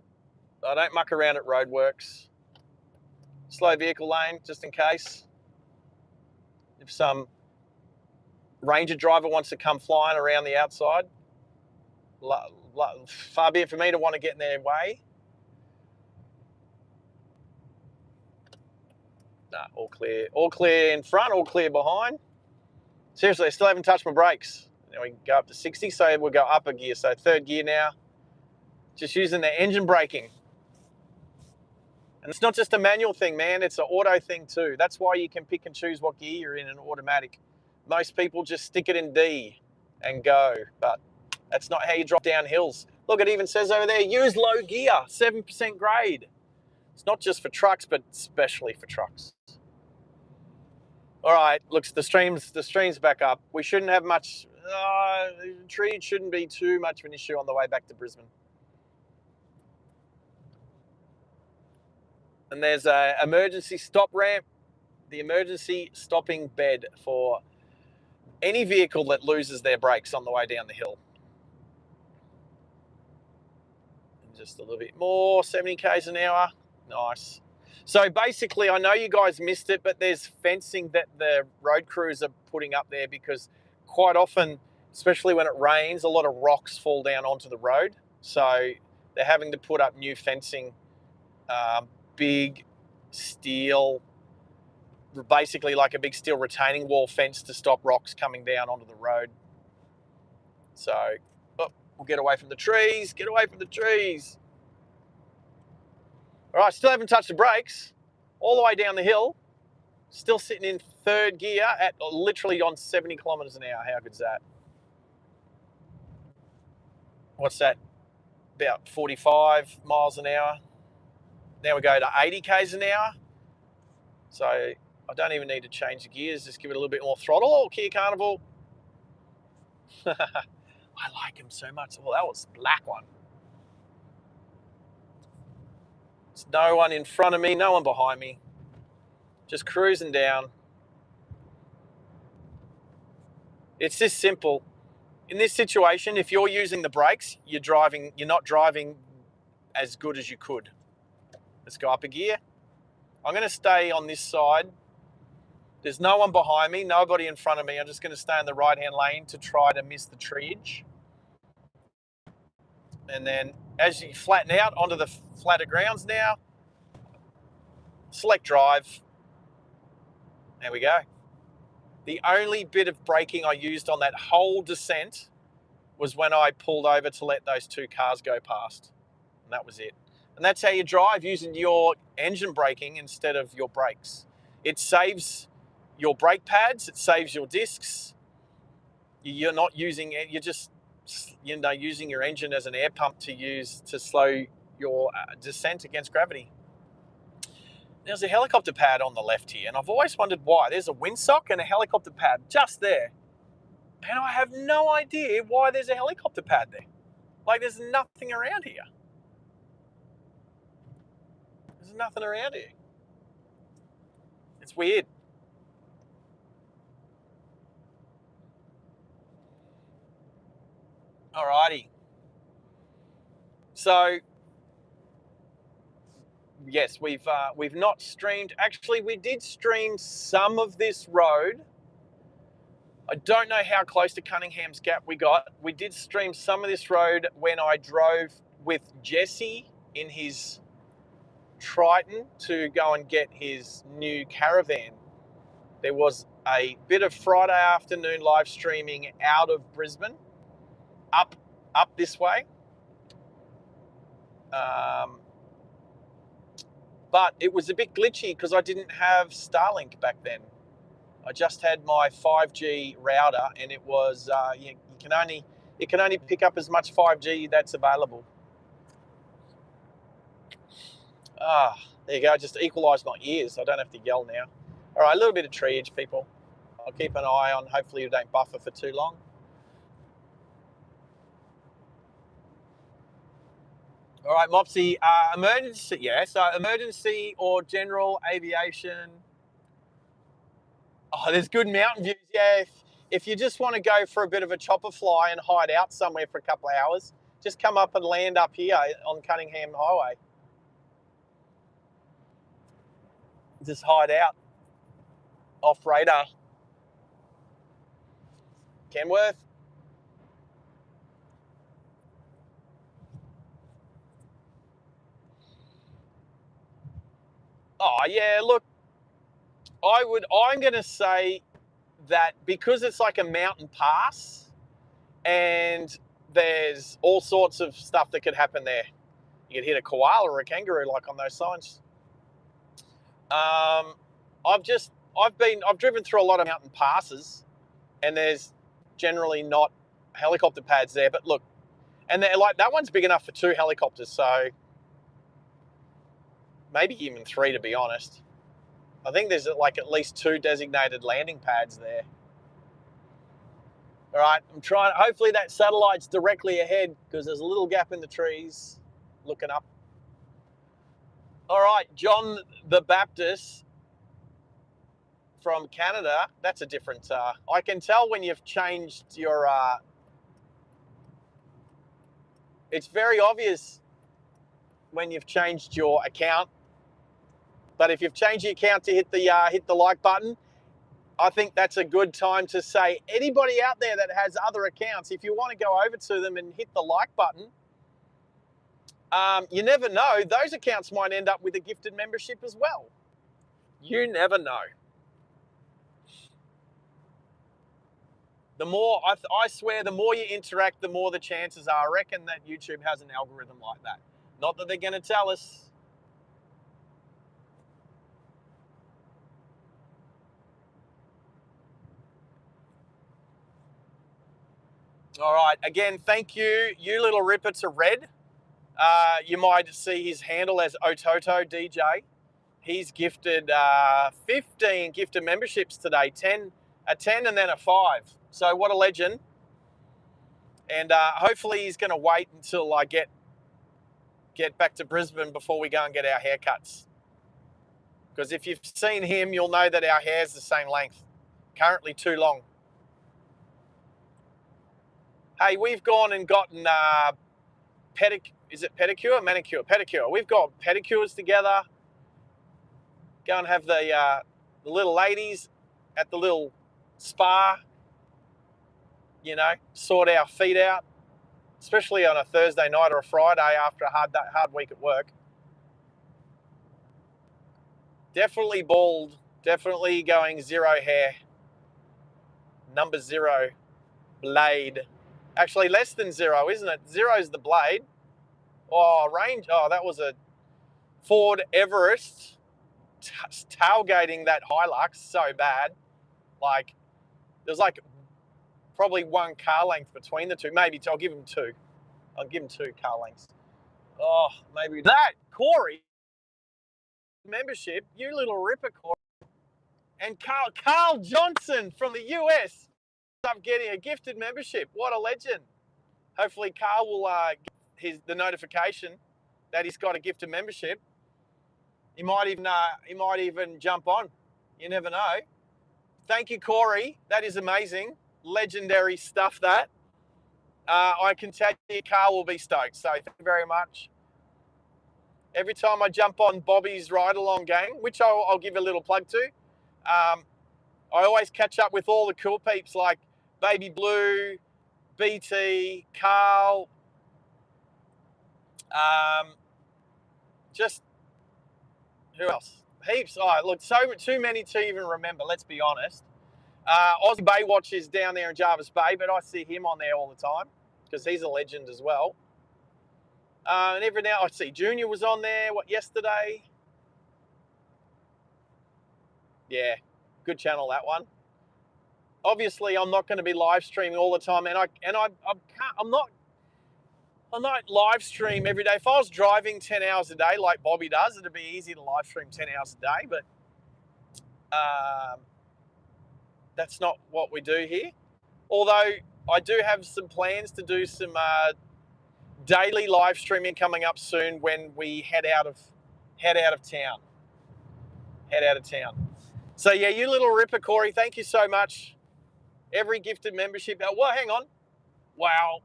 [SPEAKER 1] I don't muck around at roadworks. Slow vehicle lane, just in case. If some Ranger driver wants to come flying around the outside, far be it for me to want to get in their way. Nah, all clear. All clear in front, all clear behind. Seriously, I still haven't touched my brakes. Now we can go up to 60, so we'll go up a gear. So third gear now. Just using the engine braking. And it's not just a manual thing, man. It's an auto thing too. That's why you can pick and choose what gear you're in automatic. Most people just stick it in D and go, but that's not how you drop down hills. Look, it even says over there, use low gear, 7% grade. It's not just for trucks, but especially for trucks. All right, looks the stream's back up. We shouldn't have much. Tree shouldn't be too much of an issue on the way back to Brisbane. And there's a emergency stop ramp, the emergency stopping bed for any vehicle that loses their brakes on the way down the hill. And just a little bit more, 70 k's an hour. Nice. So basically, I know you guys missed it, but there's fencing that the road crews are putting up there because quite often, especially when it rains, a lot of rocks fall down onto the road. So they're having to put up new fencing, big steel, basically like a big steel retaining wall fence to stop rocks coming down onto the road. So we'll get away from the trees, get away from the trees. All right, still haven't touched the brakes. All the way down the hill, still sitting in third gear at literally on 70 kilometres an hour. How good's that? What's that? About 45 miles an hour. Now we go to 80 k's an hour. So I don't even need to change the gears, just give it a little bit more throttle. Oh, Kia Carnival. I like him so much. Well, that was the black one. There's no one in front of me, no one behind me. Just cruising down. It's this simple. In this situation, if you're using the brakes, you're not driving as good as you could. Let's go up a gear. I'm going to stay on this side. There's no one behind me, nobody in front of me. I'm just going to stay in the right-hand lane to try to miss the treeage. And then as you flatten out onto the flatter grounds now, select drive. There we go. The only bit of braking I used on that whole descent was when I pulled over to let those two cars go past. And that was it. And that's how you drive, using your engine braking instead of your brakes. It saves your brake pads, it saves your discs. You're not using it, you're just using your engine as an air pump to slow your descent against gravity. there's a helicopter pad on the left here, and I've always wondered why. There's a windsock and a helicopter pad just there. And I have no idea why there's a helicopter pad there. Like, there's nothing around here. There's nothing around here. It's weird. Alrighty. So, yes, we've not streamed. Actually, we did stream some of this road. I don't know how close to Cunningham's Gap we got. We did stream some of this road when I drove with Jesse in his Triton to go and get his new caravan. There was a bit of Friday afternoon live streaming out of Brisbane, up this way. But it was a bit glitchy because I didn't have Starlink back then. I just had my 5G router, and it was it can only pick up as much 5G that's available. There you go. Just equalised my ears. I don't have to yell now. All right, a little bit of treeage, people. I'll keep an eye on. Hopefully, you don't buffer for too long. All right, Mopsy. Emergency, yeah. So emergency or general aviation. Oh, there's good mountain views. Yeah, if you just want to go for a bit of a chopper fly and hide out somewhere for a couple of hours, just come up and land up here on Cunningham Highway. Just hide out off radar. Kenworth. Oh yeah, look, I'm going to say that because it's like a mountain pass and there's all sorts of stuff that could happen there. You could hit a koala or a kangaroo like on those signs. I've driven through a lot of mountain passes and there's generally not helicopter pads there, but look, and they're like, that one's big enough for 2 helicopters, so maybe even 3 to be honest. I think there's like at least 2 designated landing pads there. All right, I'm trying. Hopefully that satellite's directly ahead because there's a little gap in the trees looking up. All right, John the Baptist from Canada. That's a different. I can tell when you've changed your. It's very obvious when you've changed your account. But if you've changed your account to hit the like button, I think that's a good time to say, anybody out there that has other accounts, if you want to go over to them and hit the like button, you never know, those accounts might end up with a gifted membership as well. You never know. The more, I swear, the more you interact, the more the chances are. I reckon that YouTube has an algorithm like that. Not that they're going to tell us. All right, again, thank you. You little ripper to Red. You might see his handle as Ototo DJ. He's gifted 15 gifted memberships today, a 10 and then a 5. So what a legend. And hopefully he's going to wait until I get back to Brisbane before we go and get our haircuts. Because if you've seen him, you'll know that our hair's the same length. Currently too long. Hey, we've gone and gotten pedicure? Manicure. Pedicure. We've got pedicures together. Go and have the little ladies at the little spa, you know, sort our feet out, especially on a Thursday night or a Friday after a hard week at work. Definitely bald, definitely going 0 hair. Number 0, blade. Actually, less than 0, isn't it? 0 is the blade. Oh, range. Oh, that was a Ford Everest tailgating that Hilux so bad. Like, there's like probably 1 car length between the two. Maybe 2. I'll give him 2. I'll give him 2 car lengths. Oh, maybe that. Corey. membership. You little ripper, Corey. And Carl Johnson from the US up getting a gifted membership. What a legend. Hopefully Carl will get the notification that he's got a gifted membership. He might even jump on. You never know. Thank you, Corey. That is amazing. Legendary stuff, that. I can tell you Carl will be stoked. So thank you very much. Every time I jump on Bobby's ride-along gang, which I'll give a little plug to, I always catch up with all the cool peeps like Baby Blue, BT, Carl, just who else? Heaps. Oh, look, too many to even remember, let's be honest. Aussie Baywatch is down there in Jarvis Bay, but I see him on there all the time because he's a legend as well. And every now I see Junior was on there, yesterday? Yeah, good channel, that one. Obviously, I'm not going to be live streaming all the time, and I'm not live stream every day. If I was driving 10 hours a day like Bobby does, it'd be easy to live stream 10 hours a day, but that's not what we do here. Although I do have some plans to do some daily live streaming coming up soon when we head out of town. So yeah, you little ripper, Corey, thank you so much. Every gifted membership. Well, hang on. Wow.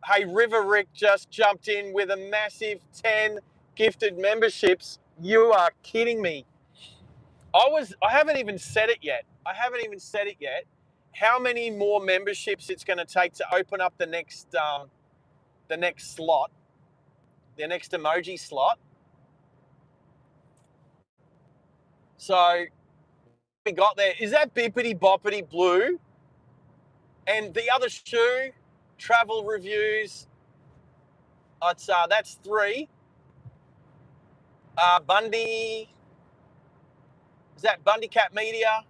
[SPEAKER 1] Hey, River Rick just jumped in with a massive 10 gifted memberships. You are kidding me. I haven't even said it yet. How many more memberships it's going to take to open up the next slot, the next emoji slot. So we got there. Is that Bippity Boppity Blue? And the other shoe, travel reviews. That's 3. Bundy. Is that Bundy Cat Media?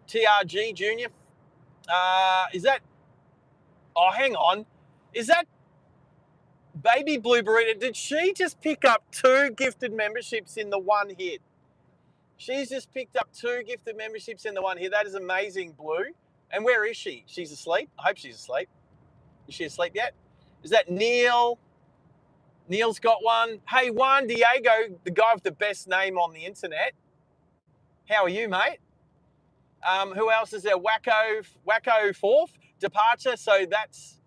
[SPEAKER 1] TRG Junior? Is that? Oh, hang on. Is that Baby Blue Burrito? Did she just pick up 2 gifted memberships in the one hit? She's just picked up 2 gifted memberships in the one hit. That is amazing, Blue. And where is she? She's asleep? I hope she's asleep. Is she asleep yet? Is that Neil? Neil's got one. Hey, Juan Diego, the guy with the best name on the internet. How are you, mate? Who else is there? Wacko 4th departure. So that's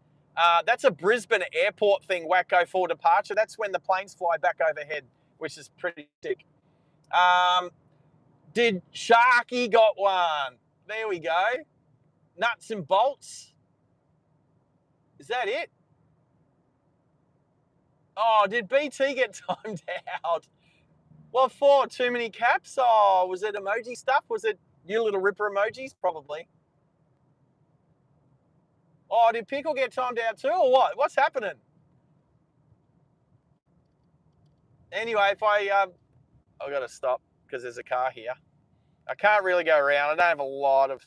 [SPEAKER 1] a Brisbane airport thing. Wacko 4 departure. That's when the planes fly back overhead, which is pretty sick. Did Sharky got one? There we go. Nuts and bolts. Is that it? Oh, did BT get timed out? What for? Too many caps? Oh, was it emoji stuff? Was it you little ripper emojis? Probably. Oh, did Pickle get timed out too, or what? What's happening? Anyway, if I've got to stop because there's a car here. I can't really go around. I don't have a lot of.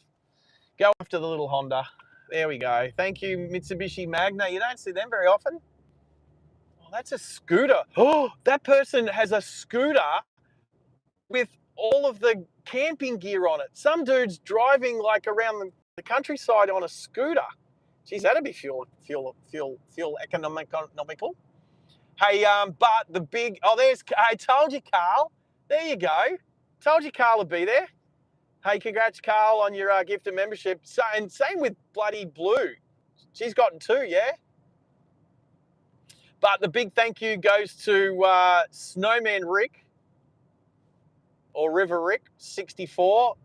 [SPEAKER 1] Go after the little Honda. There we go. Thank you, Mitsubishi Magna. You don't see them very often. Oh, that's a scooter. Oh, that person has a scooter with all of the camping gear on it. Some dude's driving like around the countryside on a scooter. Geez, that'd be fuel economical. Hey, but the big, I told you, Carl. There you go. Told you Carl would be there. Hey, congrats, Carl, on your gifted membership. So, and same with bloody Blue. She's gotten 2, yeah? But the big thank you goes to Snowman Rick, or River Rick 64.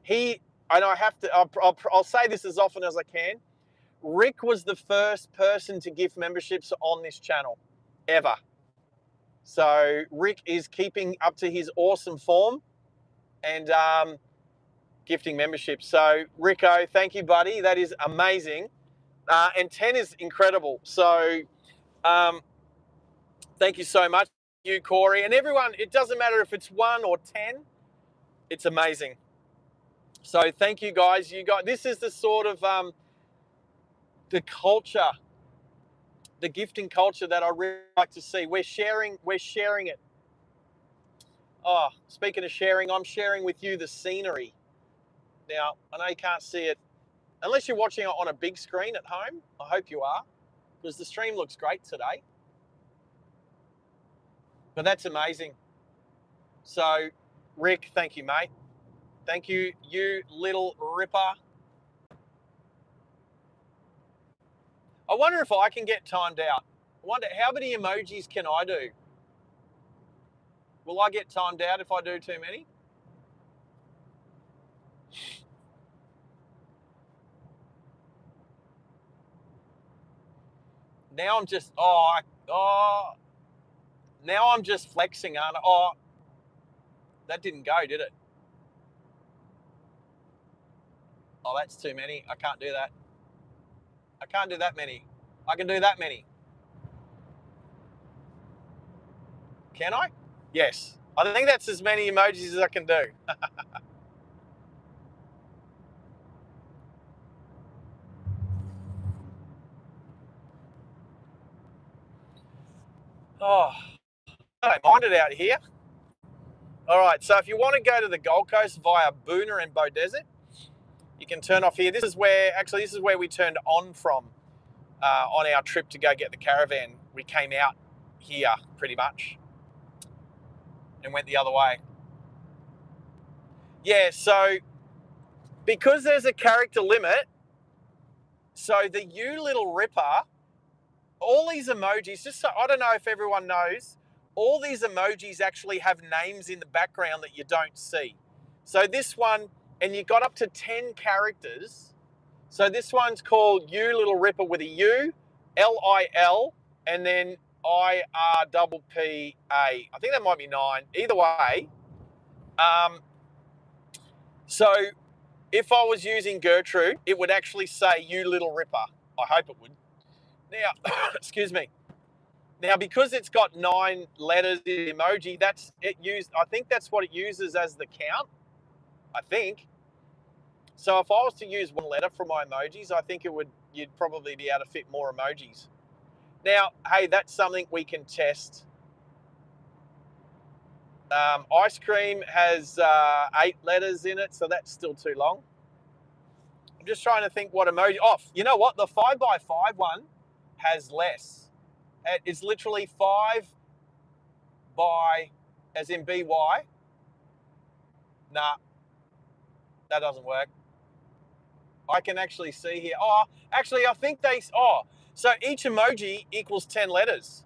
[SPEAKER 1] And I have to, I'll say this as often as I can. Rick was the first person to give memberships on this channel, ever. So Rick is keeping up to his awesome form and gifting memberships. So Rico, thank you, buddy. That is amazing. And 10 is incredible. So thank you so much, you, Corey, and everyone. It doesn't matter if it's 1 or 10. It's amazing. So thank you, guys. This is the sort of the culture, the gifting culture that I really like to see. We're sharing it. Oh, speaking of sharing, I'm sharing with you the scenery. Now, I know you can't see it, unless you're watching it on a big screen at home. I hope you are, because the stream looks great today. But that's amazing. So, Rick, thank you, mate. Thank you, you little ripper. I wonder if I can get timed out. I wonder how many emojis can I do? Will I get timed out if I do too many? Now I'm just, now I'm just flexing, aren't I? Oh, that didn't go, did it? Oh, that's too many. I can't do that. I can't do that many. I can do that many. Can I? Yes. I think that's as many emojis as I can do. Oh, I don't mind it out here. All right, so if you want to go to the Gold Coast via Boona and Beaudesert, you can turn off here. This is where we turned on from on our trip to go get the caravan. We came out here pretty much and went the other way. Yeah, so because there's a character limit, so the you little ripper, all these emojis, just so I don't know if everyone knows, all these emojis actually have names in the background that you don't see. So this one, and you got up to 10 characters. So this one's called You Little Ripper with a U, L-I-L, and then I-R-P-P-A. I think that might be 9. Either way. So if I was using Gertrude, it would actually say You Little Ripper. I hope it would. Now, excuse me. Now, because it's got 9 letters in the emoji, I think that's what it uses as the count. I think. So if I was to use 1 letter for my emojis, I think you'd probably be able to fit more emojis. Now, hey, that's something we can test. Ice cream has 8 letters in it, so that's still too long. I'm just trying to think what emoji. Oh, you know what? The 5x5 one has less. It's literally 5 by, as in BY. Nah, that doesn't work. I can actually see here. Oh, actually, I think so each emoji equals 10 letters.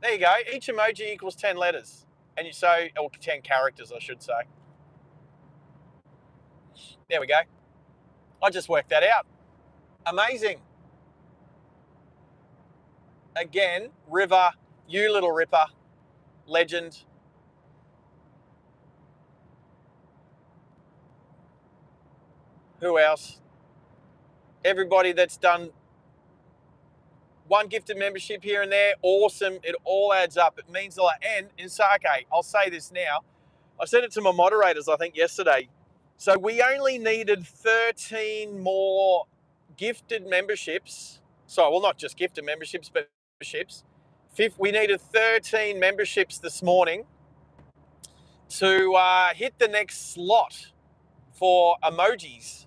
[SPEAKER 1] There you go. Each emoji equals 10 letters. And or 10 characters, I should say. There we go. I just worked that out. Amazing. Again, River, you little ripper, legend. Who else? Everybody that's done 1 gifted membership here and there, awesome. It all adds up. It means a lot. And okay, I'll say this now. I said it to my moderators, I think, yesterday. So we only needed 13 more gifted memberships. So, well, not just gifted memberships, but memberships. We needed 13 memberships this morning to hit the next slot for emojis.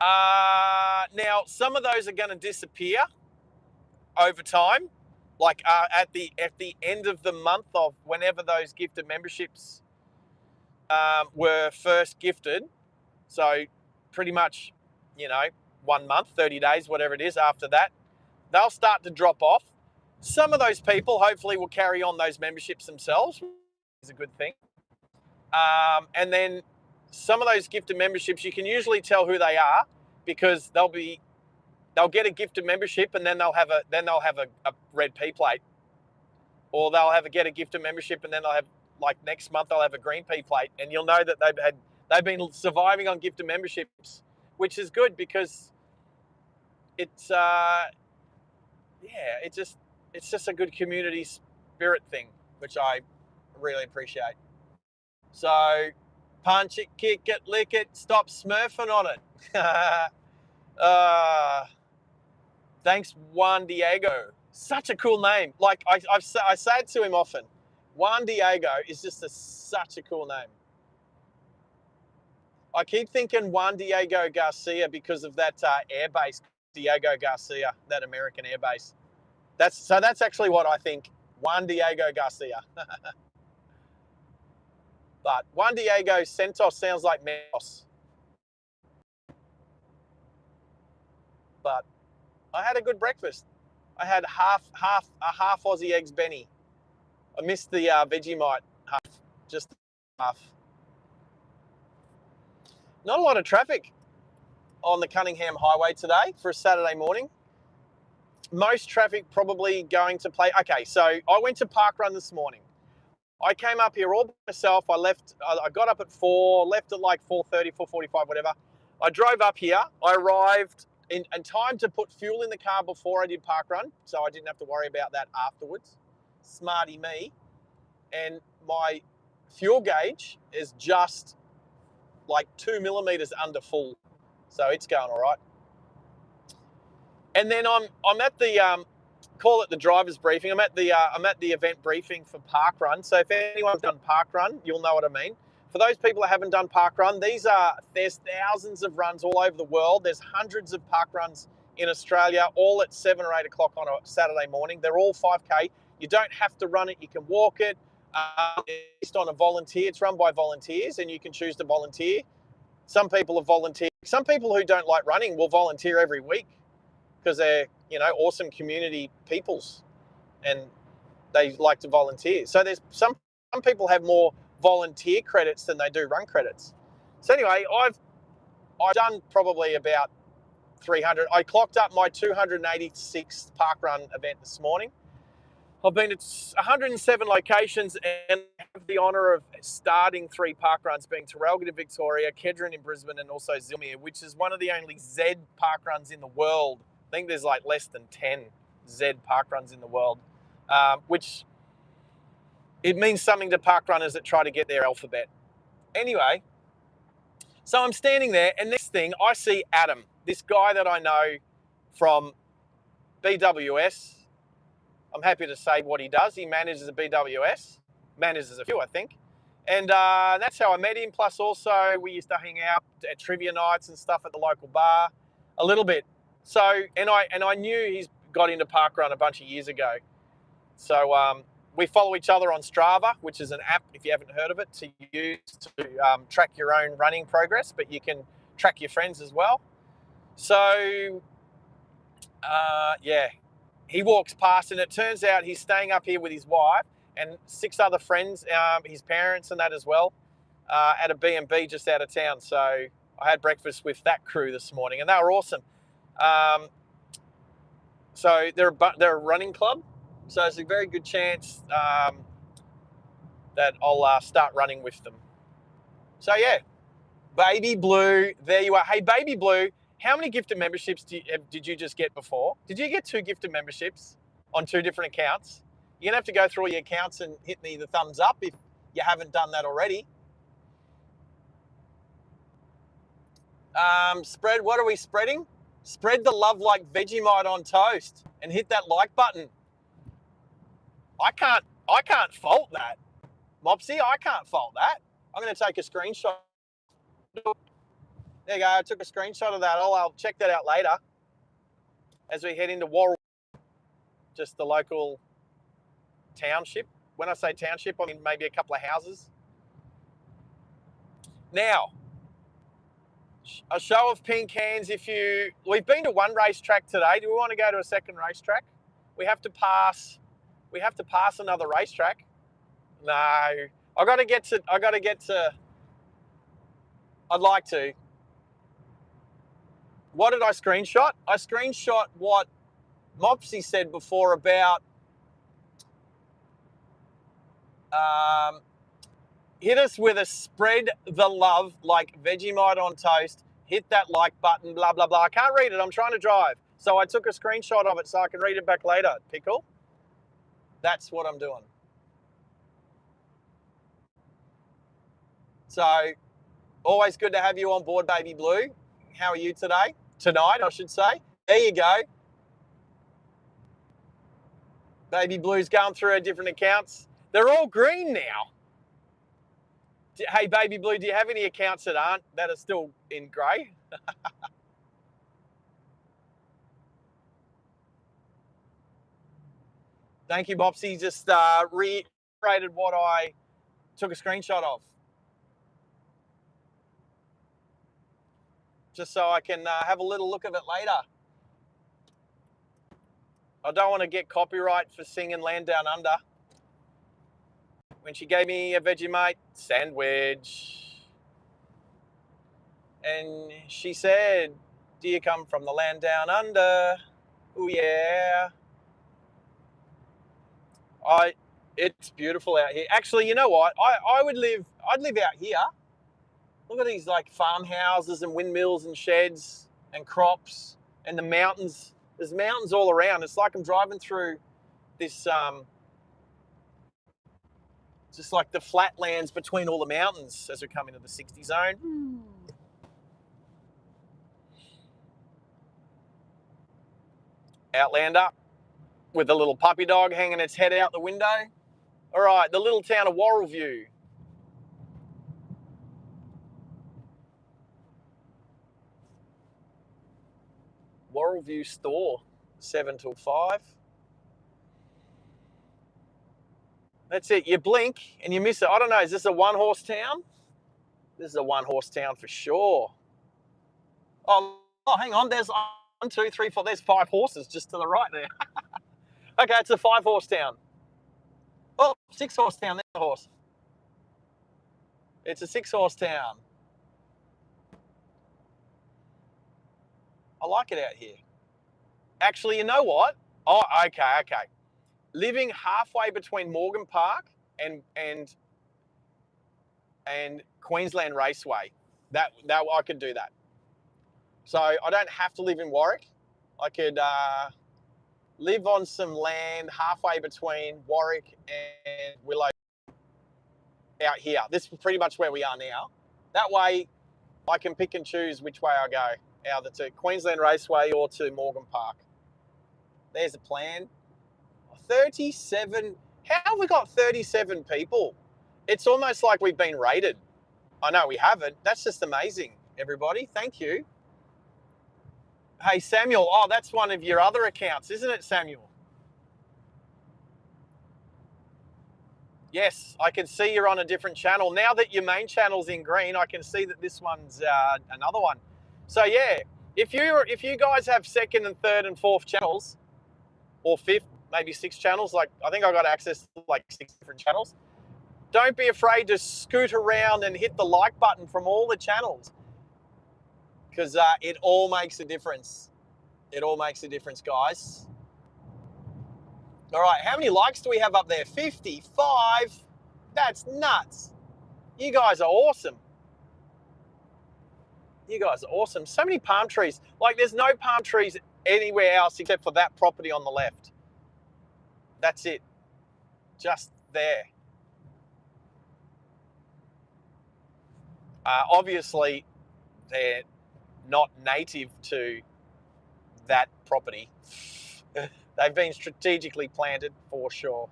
[SPEAKER 1] Now, some of those are going to disappear over time, like at the end of the month of whenever those gifted memberships were first gifted. So pretty much, 1 month, 30 days, whatever it is after that, they'll start to drop off. Some of those people hopefully will carry on those memberships themselves, which is a good thing. And then some of those gifted memberships, you can usually tell who they are because they'll get a gifted membership and then they'll have a red P plate, or get a gifted membership and then they'll have, like, next month they'll have a green P plate, and you'll know that they've been surviving on gifted memberships, which is good because it's it's just a good community spirit thing, which I really appreciate. So punch it, kick it, lick it, stop smurfing on it. Thanks, Juan Diego. Such a cool name. Like I say it to him often. Juan Diego is just such a cool name. I keep thinking Juan Diego Garcia because of that airbase, Diego Garcia, that American airbase. That's actually what I think, Juan Diego Garcia. But Juan Diego Santos sounds like Mentos. But I had a good breakfast. I had half Aussie eggs Benny. I missed the Vegemite half, just half. Not a lot of traffic on the Cunningham Highway today for a Saturday morning. Most traffic probably going to play. Okay, so I went to Parkrun this morning. I came up here all by myself. I got up at 4, left at like 4:30, 4:45, whatever. I drove up here. I arrived in time to put fuel in the car before I did Parkrun, so I didn't have to worry about that afterwards. Smarty me. And my fuel gauge is just like 2 millimeters under full. So it's going all right. And then I'm at the call it the driver's briefing. I'm at the event briefing for Parkrun. So if anyone's done Parkrun, you'll know what I mean. For those people that haven't done Parkrun, there's thousands of runs all over the world. There's hundreds of Parkruns in Australia, all at 7 or 8 o'clock on a Saturday morning. They're all 5K. You don't have to run it. You can walk it. It's on a volunteer. It's run by volunteers, and you can choose to volunteer. Some people have volunteered. Some people who don't like running will volunteer every week because they're, awesome community peoples and they like to volunteer. So there's some people have more volunteer credits than they do run credits. So anyway, I've done probably about 300. I clocked up my 286th Parkrun event this morning. I've been at 107 locations and have the honour of starting 3 parkruns, being Terralgate, Victoria, Kedron in Brisbane, and also Zilmere, which is one of the only Z parkruns in the world. I think there's like less than 10 Z parkruns in the world, which it means something to parkrunners that try to get their alphabet. Anyway, so I'm standing there, and next thing I see Adam, this guy that I know from BWS. I'm happy to say what he does. He manages a BWS, manages a few, I think. And that's how I met him. Plus also we used to hang out at trivia nights and stuff at the local bar a little bit. So, and I knew he's got into Parkrun a bunch of years ago. So we follow each other on Strava, which is an app, if you haven't heard of it, to use to track your own running progress, but you can track your friends as well. So, yeah. He walks past, and it turns out he's staying up here with his wife and 6 other friends, his parents and that as well, at a B&B just out of town. So I had breakfast with that crew this morning, and they were awesome. So they're a running club, so it's a very good chance that I'll start running with them. So yeah, Baby Blue, there you are. Hey, Baby Blue, how many gifted memberships did you just get before? Did you get 2 gifted memberships on 2 different accounts? You're going to have to go through all your accounts and hit me the thumbs up if you haven't done that already. Spread, what are we spreading? Spread the love like Vegemite on toast and hit that like button. I can't fault that. Mopsy, I can't fault that. I'm going to take a screenshot. There you go. I took a screenshot of that. I'll check that out later as we head into Warwick, just the local township. When I say township, I mean maybe a couple of houses. Now, a show of pink hands. We've been to 1 racetrack today. Do we want to go to a second racetrack? We have to pass another racetrack. No, I'd like to. What did I screenshot? I screenshot what Mopsy said before about hit us with a spread the love like Vegemite on toast, hit that like button, blah, blah, blah. I can't read it. I'm trying to drive. So I took a screenshot of it so I can read it back later. Pickle. That's what I'm doing. So always good to have you on board, Baby Blue. How are you today? Tonight, I should say. There you go. Baby Blue's going through her different accounts. They're all green now. Hey, Baby Blue, do you have any accounts that are still in grey? Thank you, Bopsy. Just reiterated what I took a screenshot of. Just so I can have a little look at it later. I don't want to get copyright for singing Land Down Under. When she gave me a Vegemite sandwich. And she said, do you come from the land down under? Oh yeah. It's beautiful out here. Actually, you know what? I'd live out here. Look at these like farmhouses and windmills and sheds and crops and the mountains. There's mountains all around. It's like I'm driving through this just like the flatlands between all the mountains as we come into the 60 zone. Outlander with a little puppy dog hanging its head out the window. All right, the little town of Warwick. Warwick store, 7 till 5. That's it. You blink and you miss it. I don't know. Is this a one-horse town? This is a one-horse town for sure. Oh, hang on. There's 1, 2, 3, 4. There's 5 horses just to the right there. Okay, it's a 5-horse town. Oh, 6-horse town. There's a horse. It's a 6-horse town. I like it out here. Actually, you know what? Oh, okay. Living halfway between Morgan Park and Queensland Raceway, that I could do that. So I don't have to live in Warwick. I could live on some land halfway between Warwick and Willow out here. This is pretty much where we are now. That way I can pick and choose which way I go, either to Queensland Raceway or to Morgan Park. There's a plan. 37. How have we got 37 people? It's almost like we've been raided. I know we haven't. That's just amazing, everybody. Thank you. Hey, Samuel. Oh, that's one of your other accounts, isn't it, Samuel? Yes, I can see you're on a different channel. Now that your main channel's in green, I can see that this one's another one. So yeah, if you guys have second and third and fourth channels, or fifth, maybe 6 channels, like I think I got access to like 6 different channels, don't be afraid to scoot around and hit the like button from all the channels, because it all makes a difference. It all makes a difference, guys. All right, how many likes do we have up there? 55. That's nuts. You guys are awesome. You guys are awesome. So many palm trees. Like, there's no palm trees anywhere else except for that property on the left. That's it. Just there. Obviously, they're not native to that property. They've been strategically planted for sure.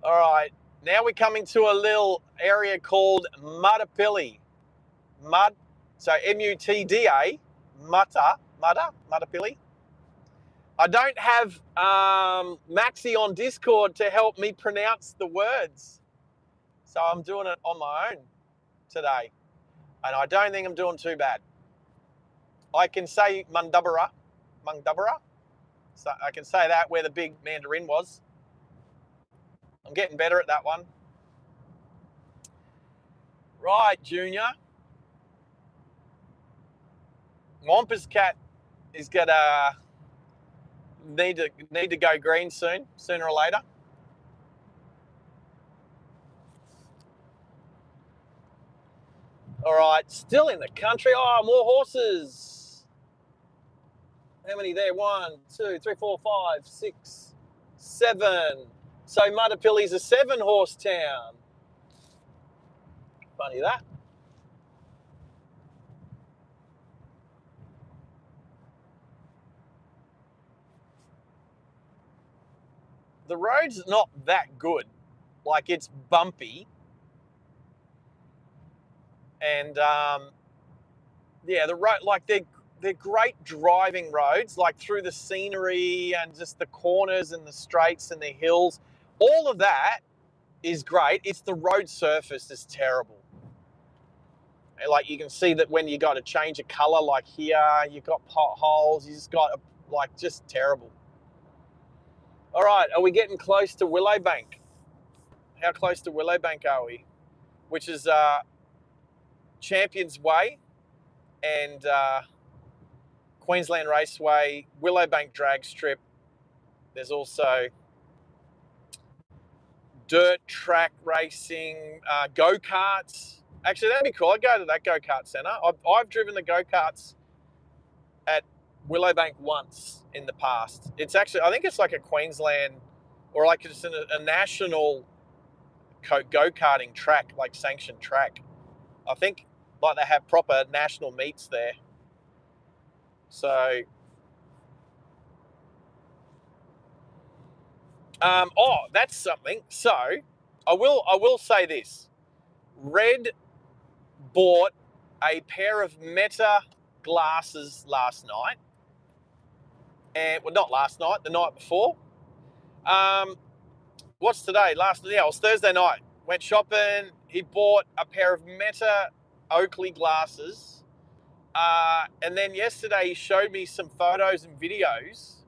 [SPEAKER 1] All right, now we're coming to a little area called Mudapilly. Mud, so M-U-T-D-A, Mudapilly. I don't have Maxi on Discord to help me pronounce the words, so I'm doing it on my own today, and I don't think I'm doing too bad. I can say Mundubera, so I can say that where the big mandarin was. I'm getting better at that one. Right, Junior. Wampus Cat is gonna need to go green soon, sooner or later. All right, still in the country. Oh, more horses. How many there? 1, 2, 3, 4, 5, 6, 7. So Mudapilly's a 7-horse town. Funny that. The road's not that good. Like, it's bumpy. And, yeah, the road, like, they're great driving roads, like through the scenery and just the corners and the straights and the hills. All of that is great. It's the road surface is terrible. Like, you can see that when you got to change a colour, like here, you've got potholes, you just got, like, just terrible. All right, are we getting close to Willowbank? How close to Willowbank are we? Which is Champions Way and Queensland Raceway, Willowbank drag strip. There's also dirt track racing, go-karts. Actually, that'd be cool. I'd go to that go-kart centre. I've driven the go-karts at Willowbank once in the past. It's actually, I think it's like a Queensland or like it's a national go-karting track, like sanctioned track. I think like they have proper national meets there. So, that's something. So, I will say this. Red bought a pair of Meta glasses last night. And, well, not last night, the night before. What's today? It was Thursday night. Went shopping. He bought a pair of Meta Oakley glasses. And then yesterday he showed me some photos and videos.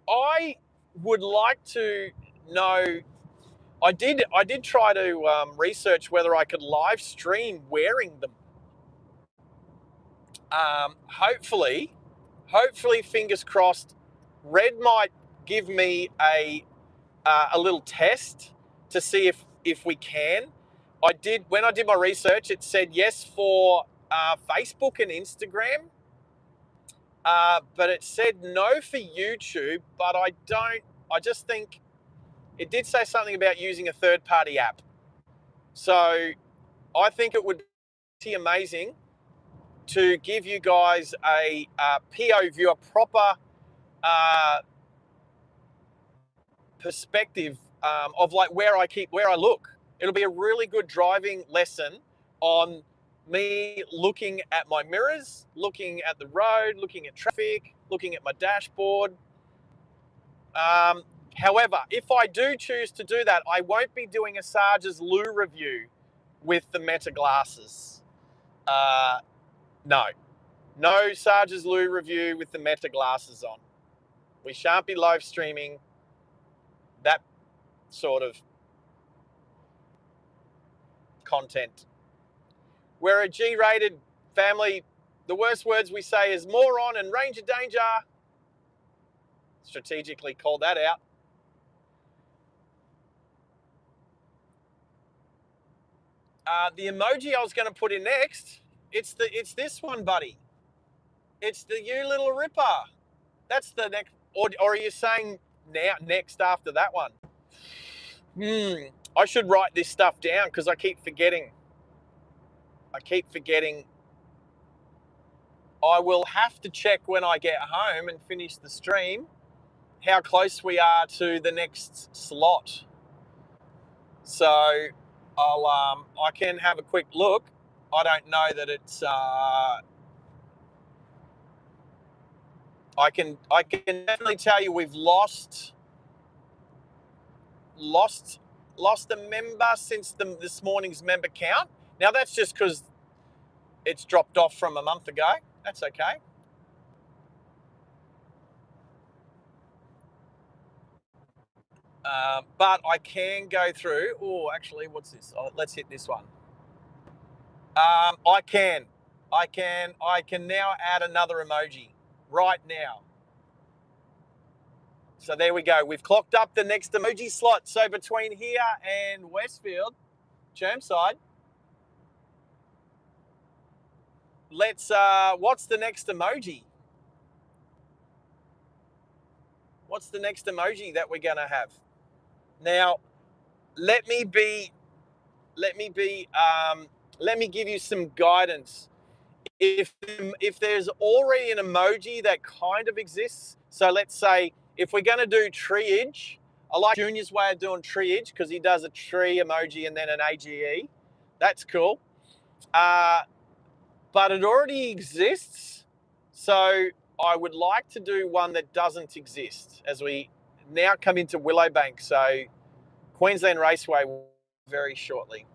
[SPEAKER 1] I would like to know. I did try to research whether I could live stream wearing them. Hopefully, fingers crossed, Red might give me a little test to see if we can. When I did my research, it said yes for Facebook and Instagram, but it said no for YouTube. But I just think it did say something about using a third-party app. So I think it would be amazing to give you guys a POV, a proper perspective of like where I look. It'll be a really good driving lesson on me looking at my mirrors, looking at the road, looking at traffic, looking at my dashboard. However, if I do choose to do that, I won't be doing a Sarge's Loo review with the Meta glasses. No Sarge's Loo review with the Meta glasses on. We shan't be live streaming that sort of content. We're a G-rated family. The worst words we say is moron and ranger danger. Strategically called that out. The emoji I was going to put in next, it's this one, buddy. It's the you little ripper. That's the next, or are you saying next after that one? I should write this stuff down because I keep forgetting. I will have to check when I get home and finish the stream how close we are to the next slot. So I can have a quick look. I don't know that it's I can definitely tell you we've lost a member since this morning's member count. Now that's just because it's dropped off from a month ago. That's okay. But I can go through. Oh, actually, what's this? Let's hit this one. I can now add another emoji right now. So there we go. We've clocked up the next emoji slot. So between here and Westfield, Chermside, let's, what's the next emoji? What's the next emoji that we're going to have? Now, let me give you some guidance. If there's already an emoji that kind of exists, so let's say if we're going to do triage, I like Junior's way of doing treeage because he does a tree emoji and then an AGE. That's cool. But it already exists. So I would like to do one that doesn't exist as we now come into Willowbank. So Queensland Raceway very shortly.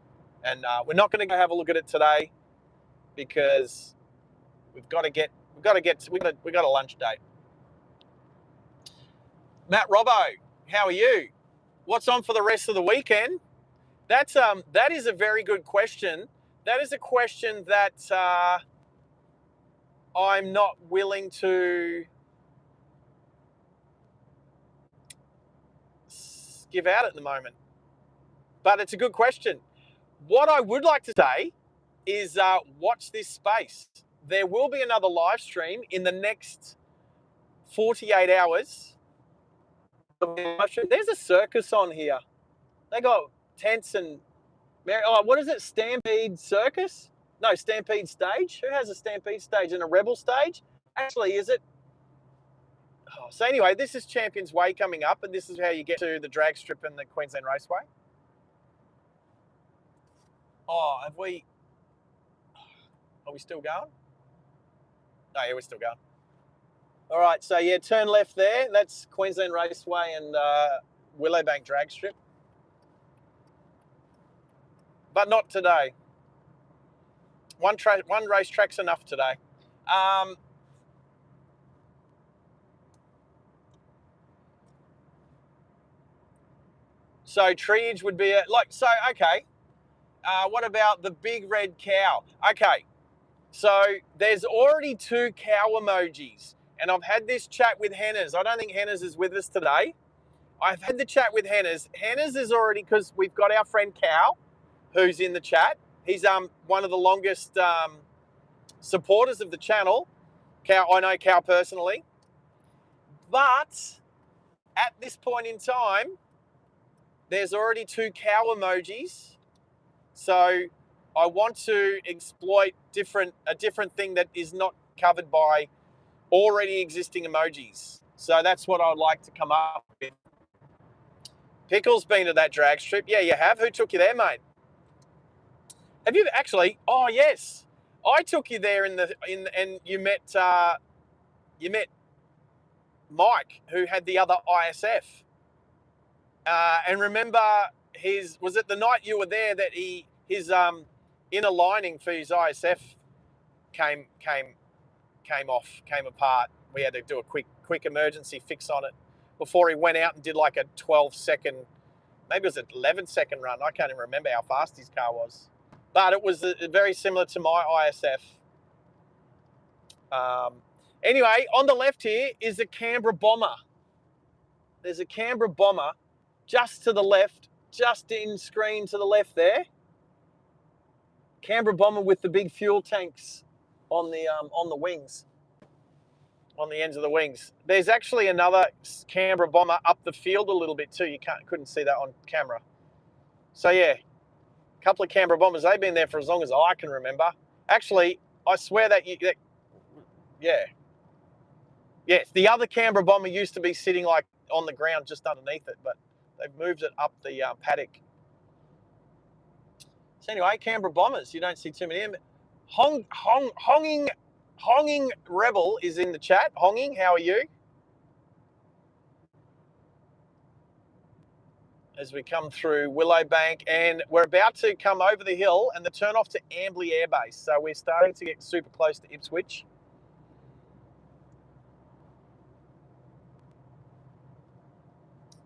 [SPEAKER 1] And we're not going to go have a look at it today because we've got a lunch date. Matt Robbo, how are you? What's on for the rest of the weekend? That is a very good question. That is a question that I'm not willing to give out at the moment. But it's a good question. What I would like to say is watch this space. There will be another live stream in the next 48 hours. There's a circus on here. They got tents and... what is it? Stampede Circus? No, Stampede Stage. Who has a Stampede Stage and a Rebel Stage? Actually, is it? Oh, so anyway, this is Champions Way coming up, and this is how you get to the drag strip and the Queensland Raceway. Oh, are we still going? No, yeah, we're still going. All right, so yeah, turn left there. That's Queensland Raceway and Willowbank drag strip. But not today. One racetrack's enough today. So treeage would be okay. What about the big red cow? Okay, so there's already 2 cow emojis, and I've had this chat with Henners. I don't think Henners is with us today. I've had the chat with Henners. Henners is already, because we've got our friend Cow, who's in the chat. He's one of the longest supporters of the channel. Cow, I know Cow personally. But at this point in time, there's already 2 cow emojis. So I want to exploit a different thing that is not covered by already existing emojis. So that's what I'd like to come up with. Pickle's been to that drag strip. Yeah, you have. Who took you there, mate? Have you actually? Oh, yes. I took you there and you met Mike, who had the other ISF. And remember was it the night you were there that his inner lining for his ISF came apart. We had to do a quick emergency fix on it before he went out and did like a 12-second, maybe it was an 11-second run. I can't even remember how fast his car was. But it was very similar to my ISF. Anyway, on the left here is a Canberra Bomber. There's a Canberra Bomber just to the left, just in screen to the left there. Canberra Bomber with the big fuel tanks on the wings, on the ends of the wings. There's actually another Canberra Bomber up the field a little bit too. You couldn't see that on camera. So yeah, a couple of Canberra Bombers. They've been there for as long as I can remember. Actually, I swear yeah. Yes, the other Canberra Bomber used to be sitting like on the ground just underneath it, but they've moved it up the paddock. So anyway, Canberra Bombers, you don't see too many of them. Honging Rebel is in the chat. Honging, how are you? As we come through Willowbank, and we're about to come over the hill and the turn off to Ambley Air Base. So we're starting to get super close to Ipswich.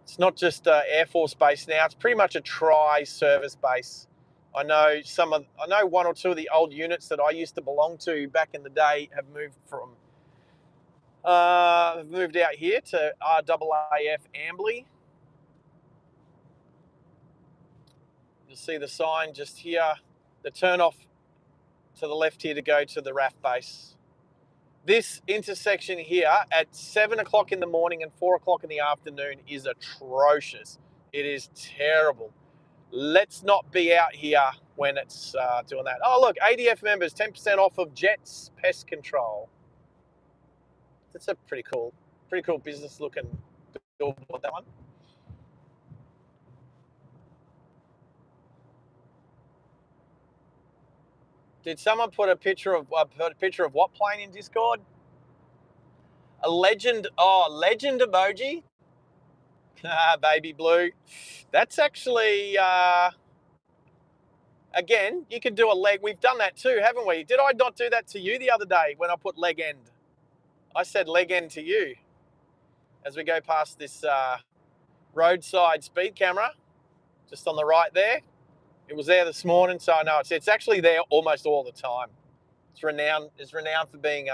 [SPEAKER 1] It's not just Air Force Base now. It's pretty much a tri-service base. I know 1 or 2 of the old units that I used to belong to back in the day have moved out here to RAAF Ambley. You'll see the sign just here. The turn off to the left here to go to the RAF base. This intersection here at 7 o'clock in the morning and 4 o'clock in the afternoon is atrocious. It is terrible. Let's not be out here when it's doing that. Oh, look, ADF members, 10% off of Jets Pest Control. That's a pretty cool business looking billboard, that one. Did someone put a picture of what plane in Discord? A legend. Oh, legend emoji. Baby blue. That's actually. Again, you can do a leg. We've done that too, haven't we? Did I not do that to you the other day when I put leg end? I said leg end to you as we go past this roadside speed camera, just on the right there. It was there this morning, so I know it's actually there almost all the time. It's renowned for being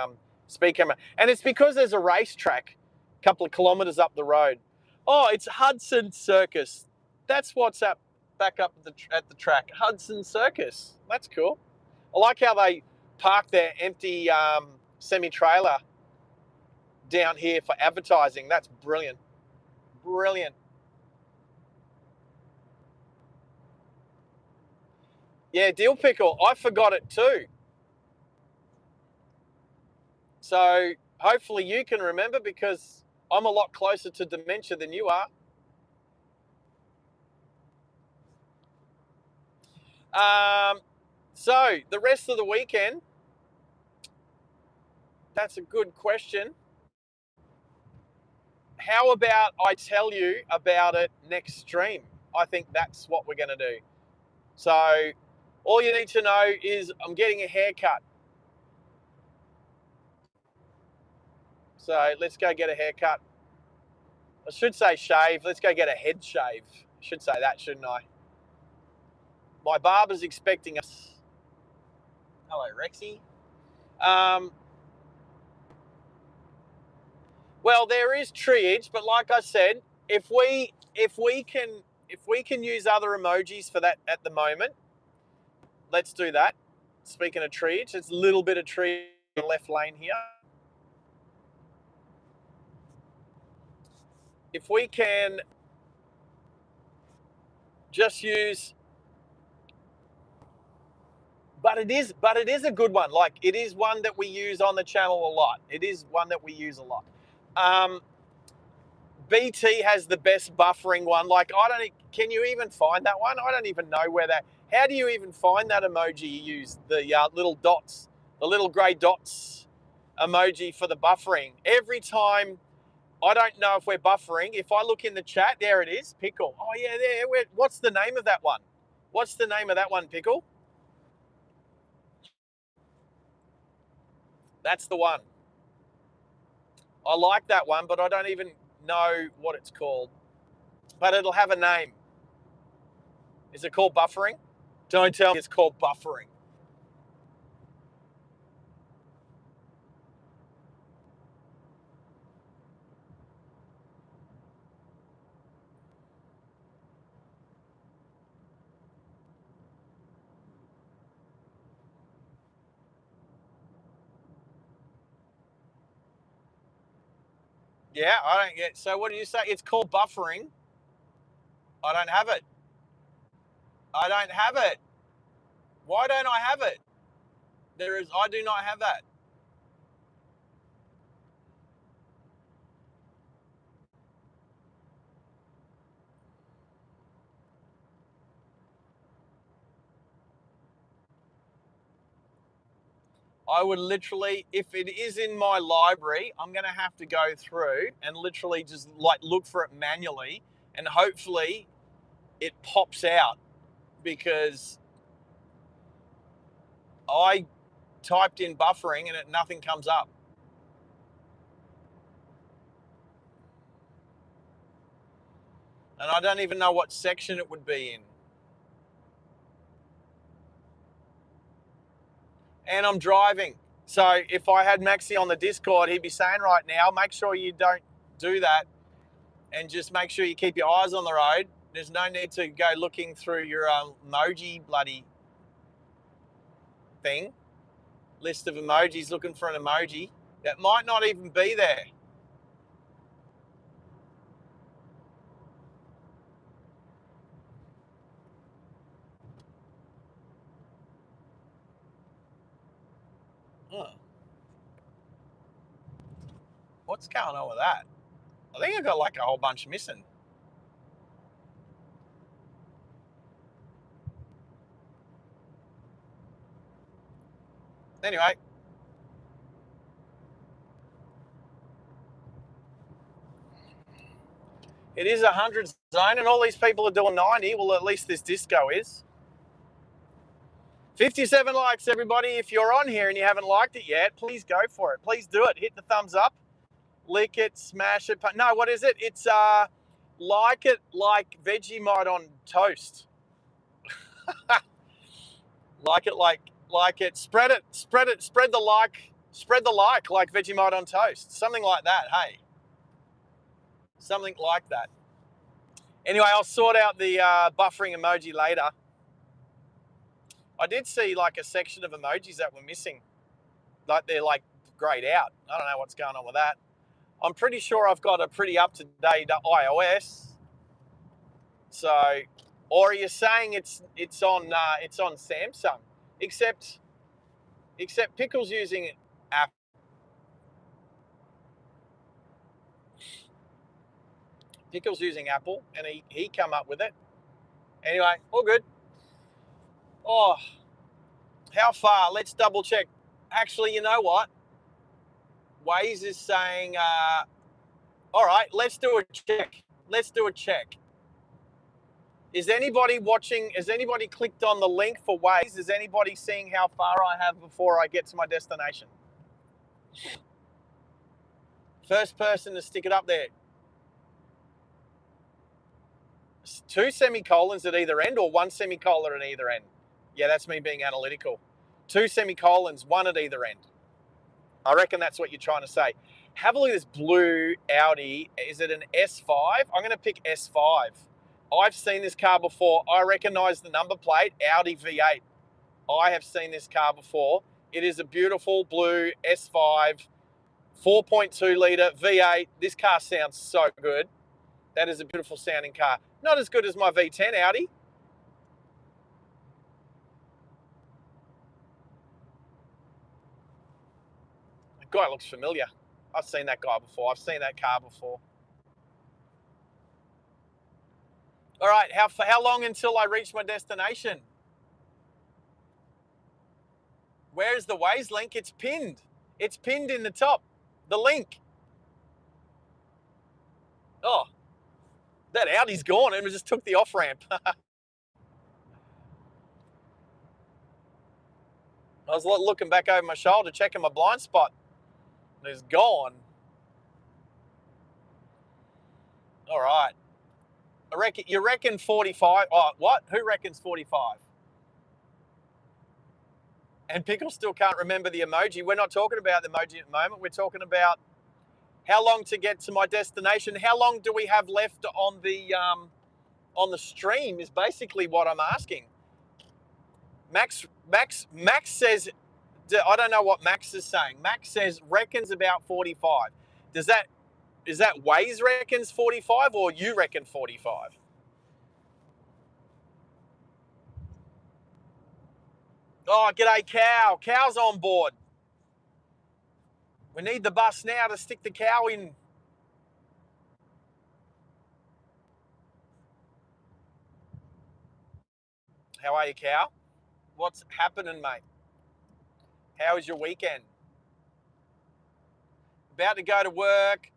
[SPEAKER 1] speed camera, and it's because there's a racetrack a couple of kilometres up the road. Oh, it's Hudson Circus. That's what's up back up at the track. Hudson Circus. That's cool. I like how they park their empty semi-trailer down here for advertising. That's brilliant. Brilliant. Yeah, Deal Pickle. I forgot it too. So hopefully you can remember, because I'm a lot closer to dementia than you are. So the rest of the weekend, that's a good question. How about I tell you about it next stream? I think that's what we're going to do. So all you need to know is I'm getting a haircut. So let's go get a haircut. I should say shave. Let's go get a head shave. I should say that, shouldn't I? My barber's expecting us. Hello, Rexy. Well, there is triage, but like I said, if we can use other emojis for that at the moment, let's do that. Speaking of triage, there's a little bit of triage in the left lane here. If we can just use, but it is a good one. Like, it is one that we use on the channel a lot. It is one that we use a lot. BT has the best buffering one. Like, can you even find that one? I don't even know where that, how do you even find that emoji you use? The little dots, the little grey dots emoji for the buffering. Every time, I don't know if we're buffering. If I look in the chat, there it is, Pickle. Oh yeah, there. What's the name of that one? What's the name of that one, Pickle? That's the one. I like that one, but I don't even know what it's called. But it'll have a name. Is it called buffering? Don't tell me it's called buffering. Yeah, I don't get. So what do you say? It's called buffering. I don't have it. I don't have it. Why don't I have it? I do not have that. I would literally, if it is in my library, I'm going to have to go through and literally just like look for it manually, and hopefully it pops out, because I typed in buffering and nothing comes up. And I don't even know what section it would be in. And I'm driving. So if I had Maxi on the Discord, he'd be saying right now, make sure you don't do that, and just make sure you keep your eyes on the road. There's no need to go looking through your emoji bloody thing, list of emojis, looking for an emoji that might not even be there. Huh. What's going on with that? I think I got like a whole bunch missing. Anyway. It is 100 zone, and all these people are doing 90. Well, at least this disco is. 57 likes, everybody. If you're on here and you haven't liked it yet, please go for it. Please do it. Hit the thumbs up. Lick it, smash it. No, what is it? It's like it like Vegemite on toast. Like it like it. Spread it. Spread the like Vegemite on toast. Something like that, hey. Something like that. Anyway, I'll sort out the buffering emoji later. I did see like a section of emojis that were missing. Like they're like grayed out. I don't know what's going on with that. I'm pretty sure I've got a pretty up-to-date iOS. So, or are you saying it's on Samsung? Except Pickle's using Apple. Pickle's using Apple, and he come up with it. Anyway, all good. Oh, how far? Let's double check. Actually, you know what? Waze is saying, all right, let's do a check. Let's do a check. Is anybody watching? Has anybody clicked on the link for Waze? Is anybody seeing how far I have before I get to my destination? First person to stick it up there. 2 semicolons at either end or 1 semicolon at either end? Yeah, that's me being analytical. 2 semicolons, 1 at either end. I reckon that's what you're trying to say. Have a look at this blue Audi. Is it an S5? I'm going to pick S5. I've seen this car before. I recognise the number plate, Audi V8. I have seen this car before. It is a beautiful blue S5, 4.2 litre V8. This car sounds so good. That is a beautiful sounding car. Not as good as my V10 Audi. The guy looks familiar. I've seen that guy before. I've seen that car before. All right, how long until I reach my destination? Where's the Waze link? It's pinned. It's pinned in the top. The link. Oh, that Audi's gone and we just took the off-ramp. I was looking back over my shoulder, checking my blind spot. And it's gone. All right. You reckon 45? Oh, what? Who reckons 45? And Pickle still can't remember the emoji. We're not talking about the emoji at the moment. We're talking about how long to get to my destination. How long do we have left on the stream is basically what I'm asking. Max says, I don't know what Max is saying. Max says reckons about 45. Is that Waze reckons 45 or you reckon 45? Oh, g'day, Cow. Cow's on board. We need the bus now to stick the cow in. How are you, Cow? What's happening, mate? How was your weekend? About to go to work.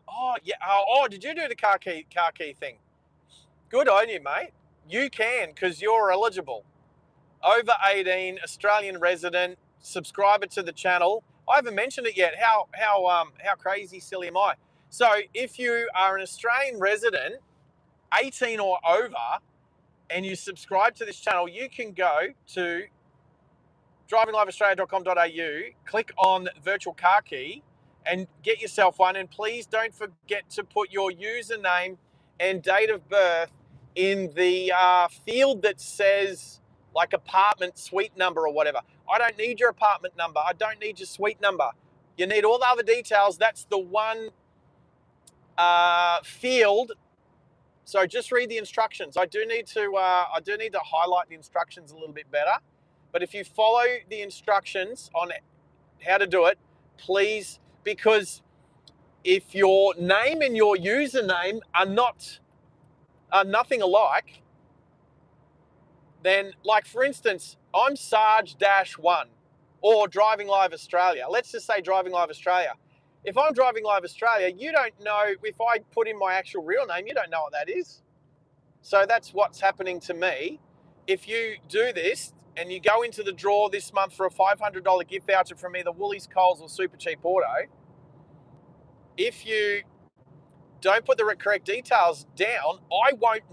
[SPEAKER 1] Oh, yeah. Oh, did you do the car key thing? Good on you, mate. You can, because you're eligible. Over 18, Australian resident, subscriber to the channel. I haven't mentioned it yet. How crazy silly am I? So if you are an Australian resident, 18 or over, and you subscribe to this channel, you can go to drivingliveaustralia.com.au, click on virtual car key and get yourself one. And please don't forget to put your username and date of birth in the field that says like apartment suite number or whatever. I don't need your apartment number. I don't need your suite number. You need all the other details. That's the one field. So just read the instructions. I do need to highlight the instructions a little bit better. But if you follow the instructions on how to do it, please, because if your name and your username are nothing alike, then like for instance, I'm Sarge-1. or Driving Live Australia. Let's just say Driving Live Australia. If I'm Driving Live Australia, you don't know, if I put in my actual real name, you don't know what that is. So that's what's happening to me. If you do this and you go into the draw this month for a $500 gift voucher from either Woolies, Coles or Super Cheap Auto, if you don't put the correct details down, I won't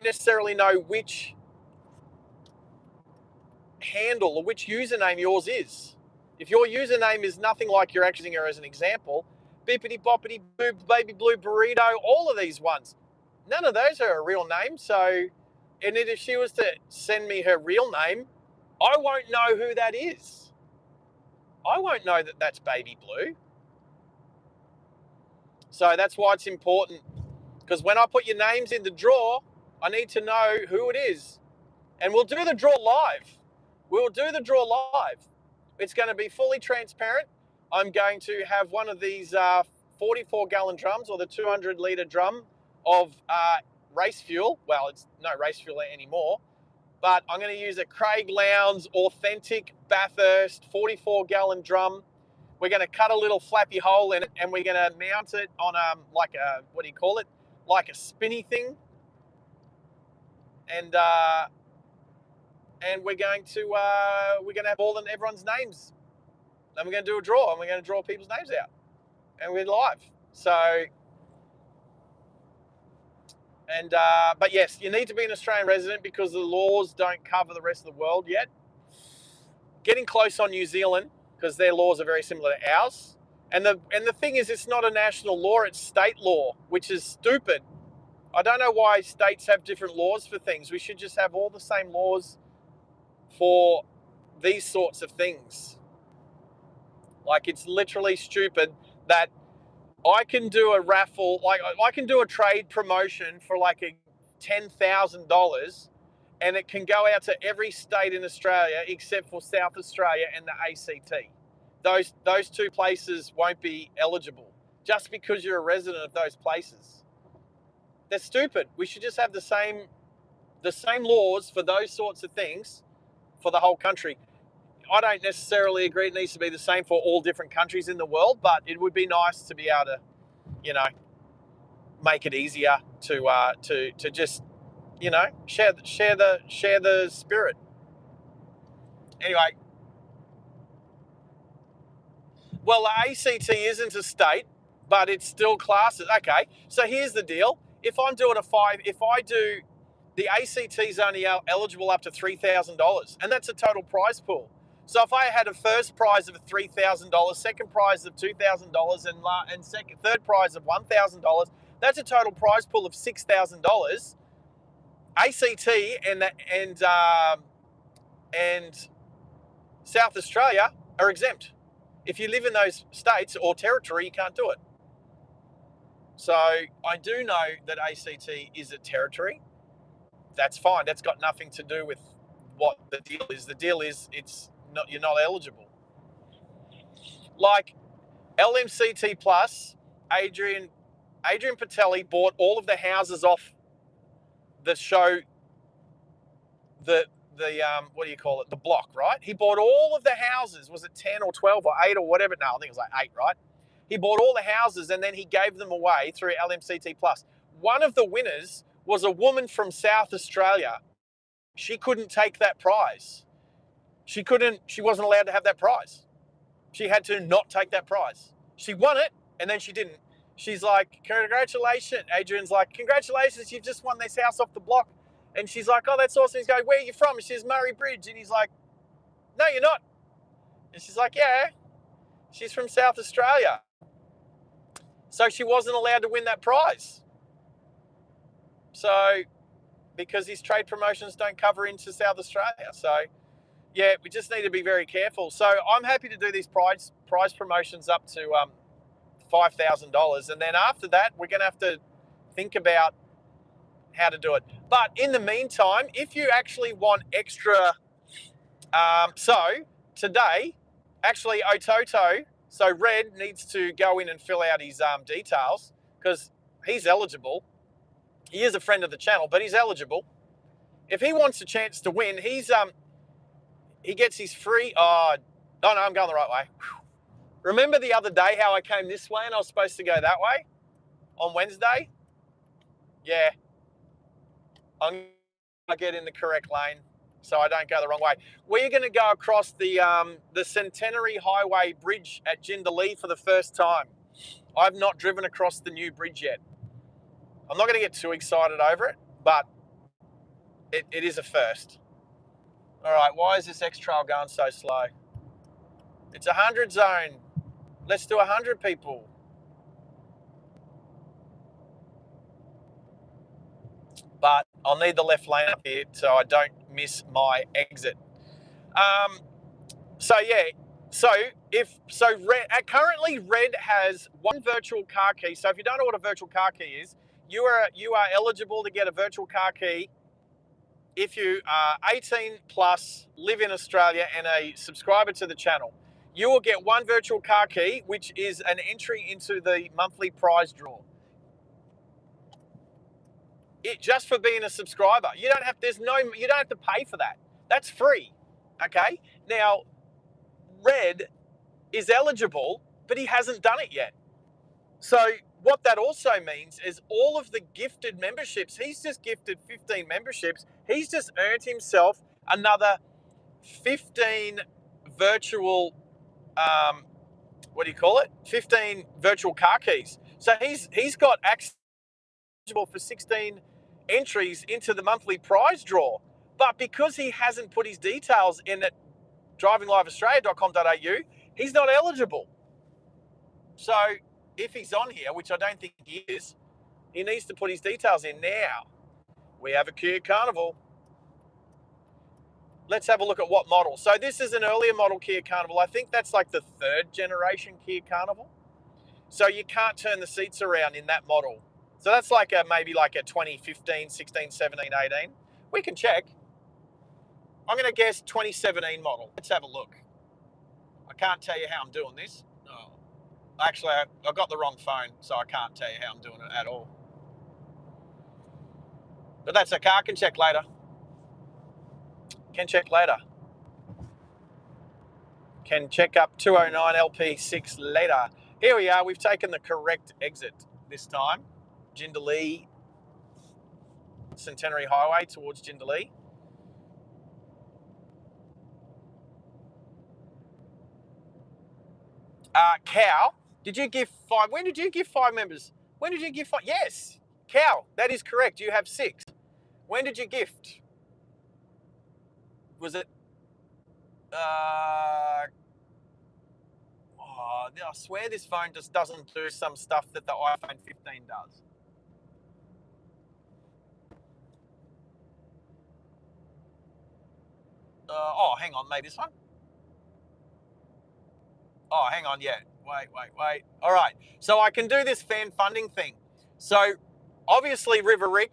[SPEAKER 1] necessarily know which handle or which username yours is. If your username is nothing like you're actually using her as an example, Bippity Boppity Blue, Baby Blue Burrito, all of these ones, none of those are a real name. So, and if she was to send me her real name, I won't know who that is. I won't know that that's Baby Blue. So that's why it's important, because when I put your names in the draw, I need to know who it is. And we'll do the draw live. We'll do the draw live. It's going to be fully transparent. I'm going to have one of these 44-gallon drums, or the 200-litre drum of race fuel. Well, it's no race fuel anymore, but I'm going to use a Craig Lowndes authentic Bathurst 44-gallon drum. We're going to cut a little flappy hole in it, and we're going to mount it on like a, what do you call it? Like a spinny thing. And we're going to have all of everyone's names. And we're going to do a draw, and we're going to draw people's names out, and we're live. So, and but yes, you need to be an Australian resident because the laws don't cover the rest of the world yet. Getting close on New Zealand, because their laws are very similar to ours. And the thing is, it's not a national law; it's state law, which is stupid. I don't know why states have different laws for things. We should just have all the same laws for these sorts of things. Like, it's literally stupid that I can do a raffle, like I can do a trade promotion for like $10,000, and it can go out to every state in Australia except for South Australia and the ACT. Those two places won't be eligible just because you're a resident of those places. They're stupid. We should just have the same laws for those sorts of things for the whole country. I don't necessarily agree it needs to be the same for all different countries in the world, but it would be nice to be able to, make it easier to just, share the spirit. Anyway, well, the ACT isn't a state, but it's still classes. Okay, so here's the deal. If I do, the ACT's only eligible up to $3,000, and that's a total prize pool. So if I had a first prize of $3,000, second prize of $2,000, and third prize of $1,000, that's a total prize pool of $6,000. ACT and South Australia are exempt. If you live in those states or territory, you can't do it. So I do know that ACT is a territory. That's fine. That's got nothing to do with what the deal is. The deal is you're not eligible. Like LMCT Plus, Adrian Patelli bought all of the houses off the show, the what do you call it? The block, right? He bought all of the houses. Was it 10 or 12 or 8 or whatever? No, I think it was like 8, right? He bought all the houses and then he gave them away through LMCT Plus. One of the winners was a woman from South Australia. She couldn't take that prize. She wasn't allowed to have that prize. She had to not take that prize. She won it and then she didn't. She's like, congratulations. Adrian's like, congratulations, you've just won this house off the block. And she's like, oh, that's awesome. He's going, where are you from? And she's Murray Bridge. And he's like, no, you're not. And she's like, yeah, she's from South Australia. So she wasn't allowed to win that prize. So, because his trade promotions don't cover into South Australia. So, yeah, we just need to be very careful. So I'm happy to do these prize promotions up to $5,000. And then after that, we're going to have to think about how to do it. But in the meantime, if you actually want extra, so today, actually Ototo, so Red needs to go in and fill out his details because he's eligible. He is a friend of the channel, but he's eligible. If he wants a chance to win, he's he gets his free. Oh no, I'm going the right way. Remember the other day how I came this way and I was supposed to go that way on Wednesday? Yeah, I'm going to get in the correct lane so I don't go the wrong way. We're going to go across the Centenary Highway Bridge at Jindalee for the first time. I've not driven across the new bridge yet. I'm not going to get too excited over it, but it is a first. All right, why is this X-Trail going so slow? It's 100 zone. Let's do 100 people. But I'll need the left lane up here so I don't miss my exit. So yeah, currently Red has one virtual car key. So if you don't know what a virtual car key is, you are eligible to get a virtual car key if you are 18 plus, live in Australia, and a subscriber to the channel. You will get one virtual car key, which is an entry into the monthly prize draw. Just for being a subscriber. You don't have to pay for that. That's free. Okay? Now, Red is eligible, but he hasn't done it yet. So what that also means is all of the gifted memberships, he's just gifted 15 memberships. He's just earned himself another 15 virtual, 15 virtual car keys. So he's got access for 16 entries into the monthly prize draw. But because he hasn't put his details in at drivingliveaustralia.com.au, he's not eligible. So if he's on here, which I don't think he is, he needs to put his details in now. We have a Kia Carnival. Let's have a look at what model. So this is an earlier model Kia Carnival. I think that's like the 3rd generation Kia Carnival. So you can't turn the seats around in that model. So that's like maybe like a 2015, 16, 17, 18. We can check. I'm going to guess 2017 model. Let's have a look. I can't tell you how I'm doing this. Oh. Actually, I got the wrong phone, so I can't tell you how I'm doing it at all. But that's okay. I can check later. Can check up 209 LP6 later. Here we are. We've taken the correct exit this time. Jindalee, Centenary Highway towards Jindalee. Cow, did you give 5? When did you give 5 members? When did you give 5? Yes, Cow, that is correct. You have 6. When did you gift? Was it? I swear this phone just doesn't do some stuff that the iPhone 15 does. Hang on, maybe this one? Oh, hang on, yeah. Wait. All right, so I can do this fan funding thing. So obviously River Rick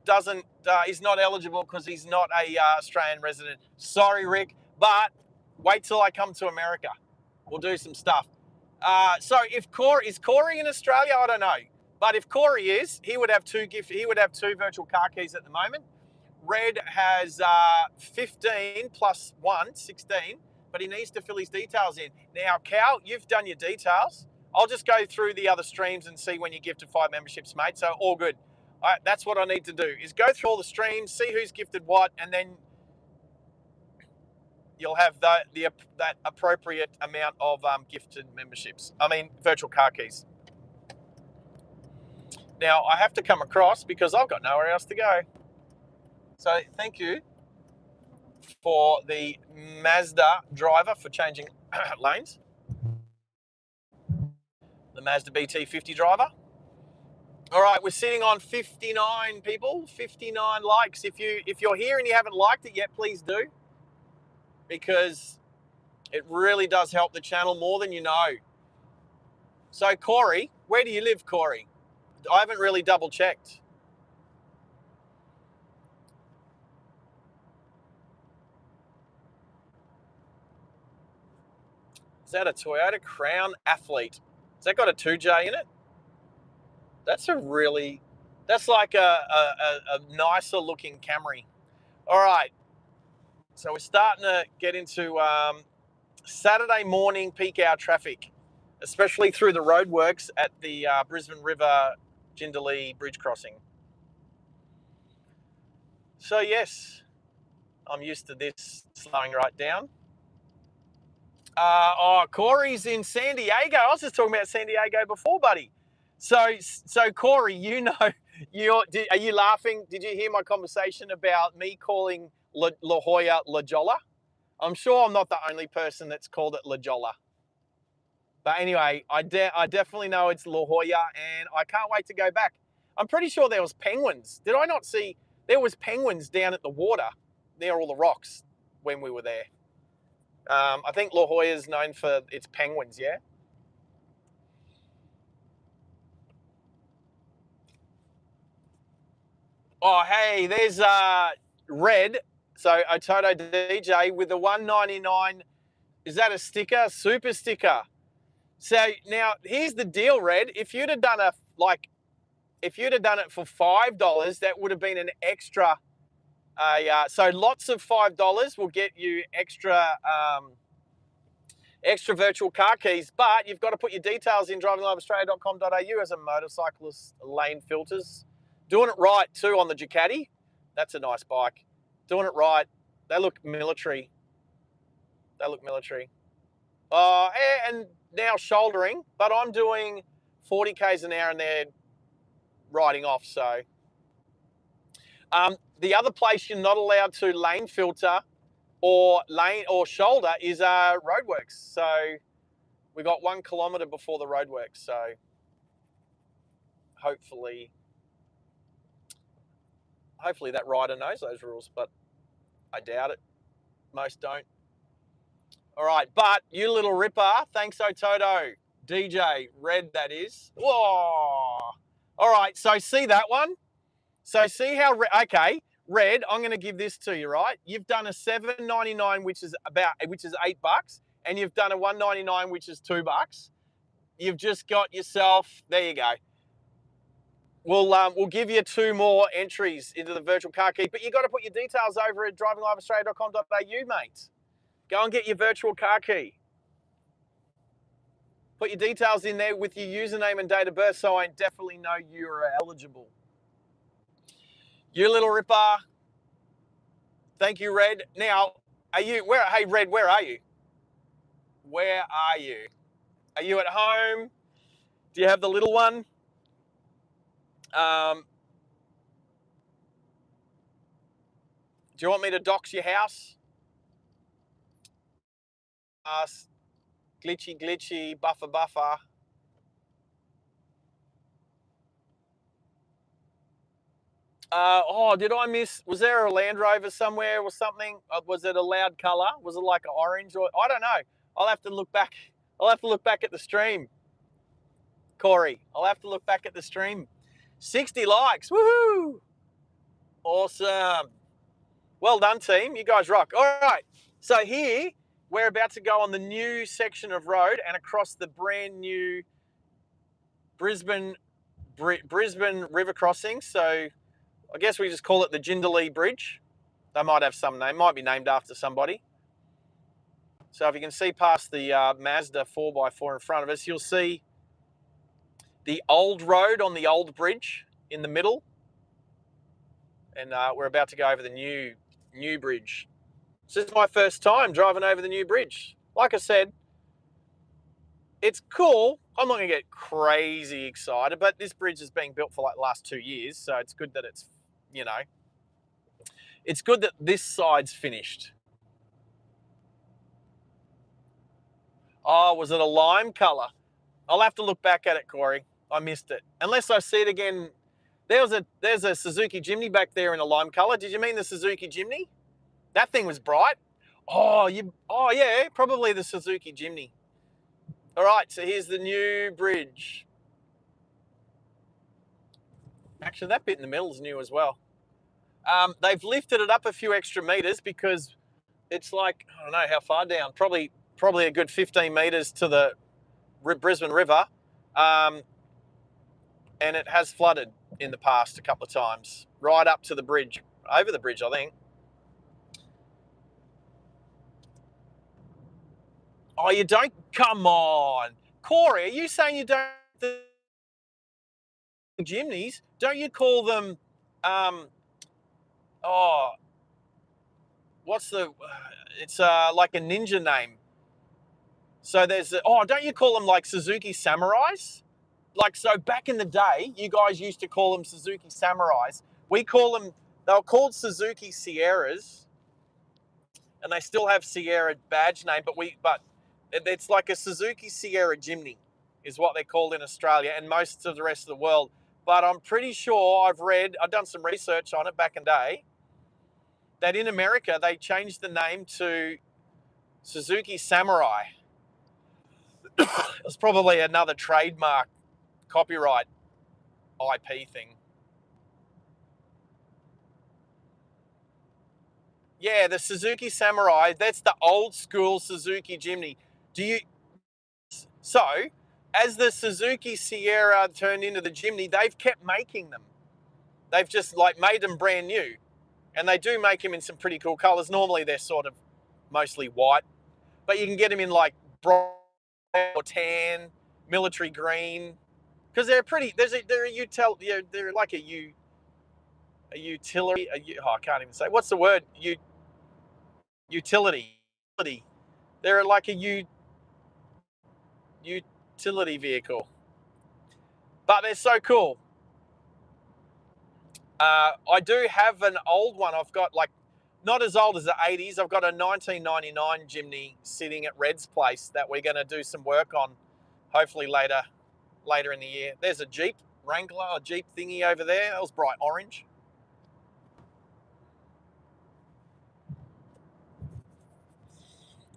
[SPEAKER 1] is not eligible because he's not a Australian resident. Sorry, Rick, but wait till I come to America. We'll do some stuff. So if is Corey in Australia? I don't know. But if Corey is, he would have 2 virtual car keys at the moment. Red has 15 plus 1, 16, but he needs to fill his details in. Now, Cal, you've done your details. I'll just go through the other streams and see when you gifted 5 memberships, mate. So all good. That's what I need to do, is go through all the streams, see who's gifted what, and then you'll have that appropriate amount of gifted memberships. Virtual car keys. Now, I have to come across because I've got nowhere else to go. So thank you for the Mazda driver for changing lanes. The Mazda BT50 driver. All right, we're sitting on 59 people, 59 likes. If you're here and you haven't liked it yet, please do, because it really does help the channel more than you know. So Corey, where do you live, Corey? I haven't really double checked. Is that a Toyota Crown Athlete? Has that got a 2J in it? That's like a nicer looking Camry. All right. So we're starting to get into Saturday morning peak hour traffic, especially through the roadworks at the Brisbane River Jindalee Bridge crossing. So yes, I'm used to this slowing right down. Corey's in San Diego. I was just talking about San Diego before, buddy. So Corey, you know, are you laughing? Did you hear my conversation about me calling La Jolla La Jolla? I'm sure I'm not the only person that's called it La Jolla. But anyway, I definitely know it's La Jolla, and I can't wait to go back. I'm pretty sure there was penguins. Did I not see? There was penguins down at the water near all the rocks when we were there. I think La Jolla is known for its penguins, yeah? Oh, hey, there's Red. So Ototo DJ with the $1.99. Is that a sticker? Super sticker. So now here's the deal, Red. If you'd have done it for $5, that would have been an extra. So lots of $5 will get you extra virtual car keys, but you've got to put your details in drivingliveaustralia.com.au as a motorcyclist lane filters. Doing it right too on the Ducati. That's a nice bike. Doing it right. They look military. And now shouldering, but I'm doing 40 k's an hour and they're riding off. So the other place you're not allowed to lane filter or shoulder is roadworks. So we got 1 kilometre before the roadworks. So hopefully that rider knows those rules, but I doubt it. Most don't. All right, but you little ripper, thanks Ototo. DJ, Red that is. Whoa. All right, so see that one? So see how, okay, Red, I'm going to give this to you, right? You've done a $7.99, which is $8, and you've done a $1.99, which is $2. You've just got yourself, there you go. We'll give you 2 more entries into the virtual car key, but you got to put your details over at drivingliveaustralia.com.au, mate. Go and get your virtual car key. Put your details in there with your username and date of birth so I definitely know you're eligible. You little ripper. Thank you, Red. Now, hey, Red, where are you? Where are you? Are you at home? Do you have the little one? Do you want me to dox your house? Glitchy, buffer. Did I miss? Was there a Land Rover somewhere or something? Was it a loud colour? Was it like an orange or I don't know. I'll have to look back. I'll have to look back at the stream. Corey, I'll have to look back at the stream. 60 likes. Woohoo! Awesome. Well done, team. You guys rock. All right. So here we're about to go on the new section of road and across the brand new Brisbane River crossing. So I guess we just call it the Jindalee Bridge. They might have some name. Might be named after somebody. So if you can see past the Mazda 4x4 in front of us, you'll see the old road on the old bridge in the middle. And we're about to go over the new bridge. This is my first time driving over the new bridge. Like I said, it's cool. I'm not going to get crazy excited, but this bridge is being built for like the last 2 years. So it's good that it's, it's good that this side's finished. Oh, was it a lime colour? I'll have to look back at it, Corey. I missed it. Unless I see it again. There's a Suzuki Jimny back there in a lime colour. Did you mean the Suzuki Jimny? That thing was bright. Oh yeah, probably the Suzuki Jimny. All right, so here's the new bridge. Actually, that bit in the middle is new as well. They've lifted it up a few extra meters because it's like, I don't know how far down, probably a good 15 meters to the Brisbane River. And it has flooded in the past a couple of times, right up to the bridge, over the bridge, I think. Oh, you don't? Come on. Corey, are you saying you don't the Jimneys? Don't you call them, um, oh, what's the, it's like a ninja name. So there's, don't you call them like Suzuki Samurais? Like, so back in the day, you guys used to call them Suzuki Samurais. We call them, they were called Suzuki Sierras, and they still have Sierra badge name, but it's like a Suzuki Sierra Jimny is what they're called in Australia and most of the rest of the world. But I'm pretty sure I've done some research on it back in the day, that in America they changed the name to Suzuki Samurai. It was probably another trademark copyright IP thing. Yeah, the Suzuki Samurai, that's the old school Suzuki Jimny. So, as the Suzuki Sierra turned into the Jimny, they've kept making them. They've just like made them brand new. And they do make them in some pretty cool colors. Normally they're sort of mostly white, but you can get them in like bright or tan, military green, because they're pretty. They're like a utility. I can't even say what's the word. Utility. They're like a utility vehicle, but they're so cool. I do have an old one. I've got like not as old as the 80s. I've got a 1999 Jimny sitting at Red's place that we're going to do some work on, hopefully later in the year. There's a Jeep Wrangler, a Jeep thingy over there. That was bright orange.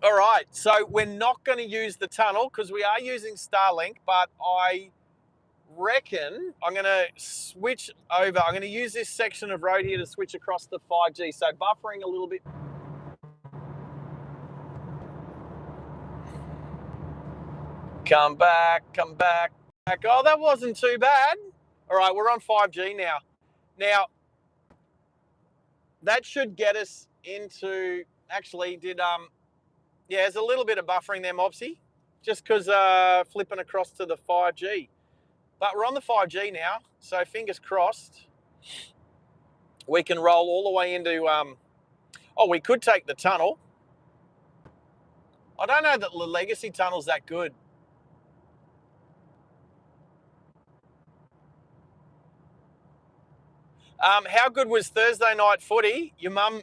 [SPEAKER 1] All right, so we're not going to use the tunnel because we are using Starlink, but I reckon I'm going to switch over. I'm going to use this section of road here to switch across to 5G. So buffering a little bit. Come back. Oh, that wasn't too bad. All right, we're on 5G now. Now, that should get us into, actually, yeah, there's a little bit of buffering there, Mopsy, just because flipping across to the 5G. But we're on the 5G now, so fingers crossed we can roll all the way into, we could take the tunnel. I don't know that the legacy tunnel's that good. How good was Thursday night footy? Your mum,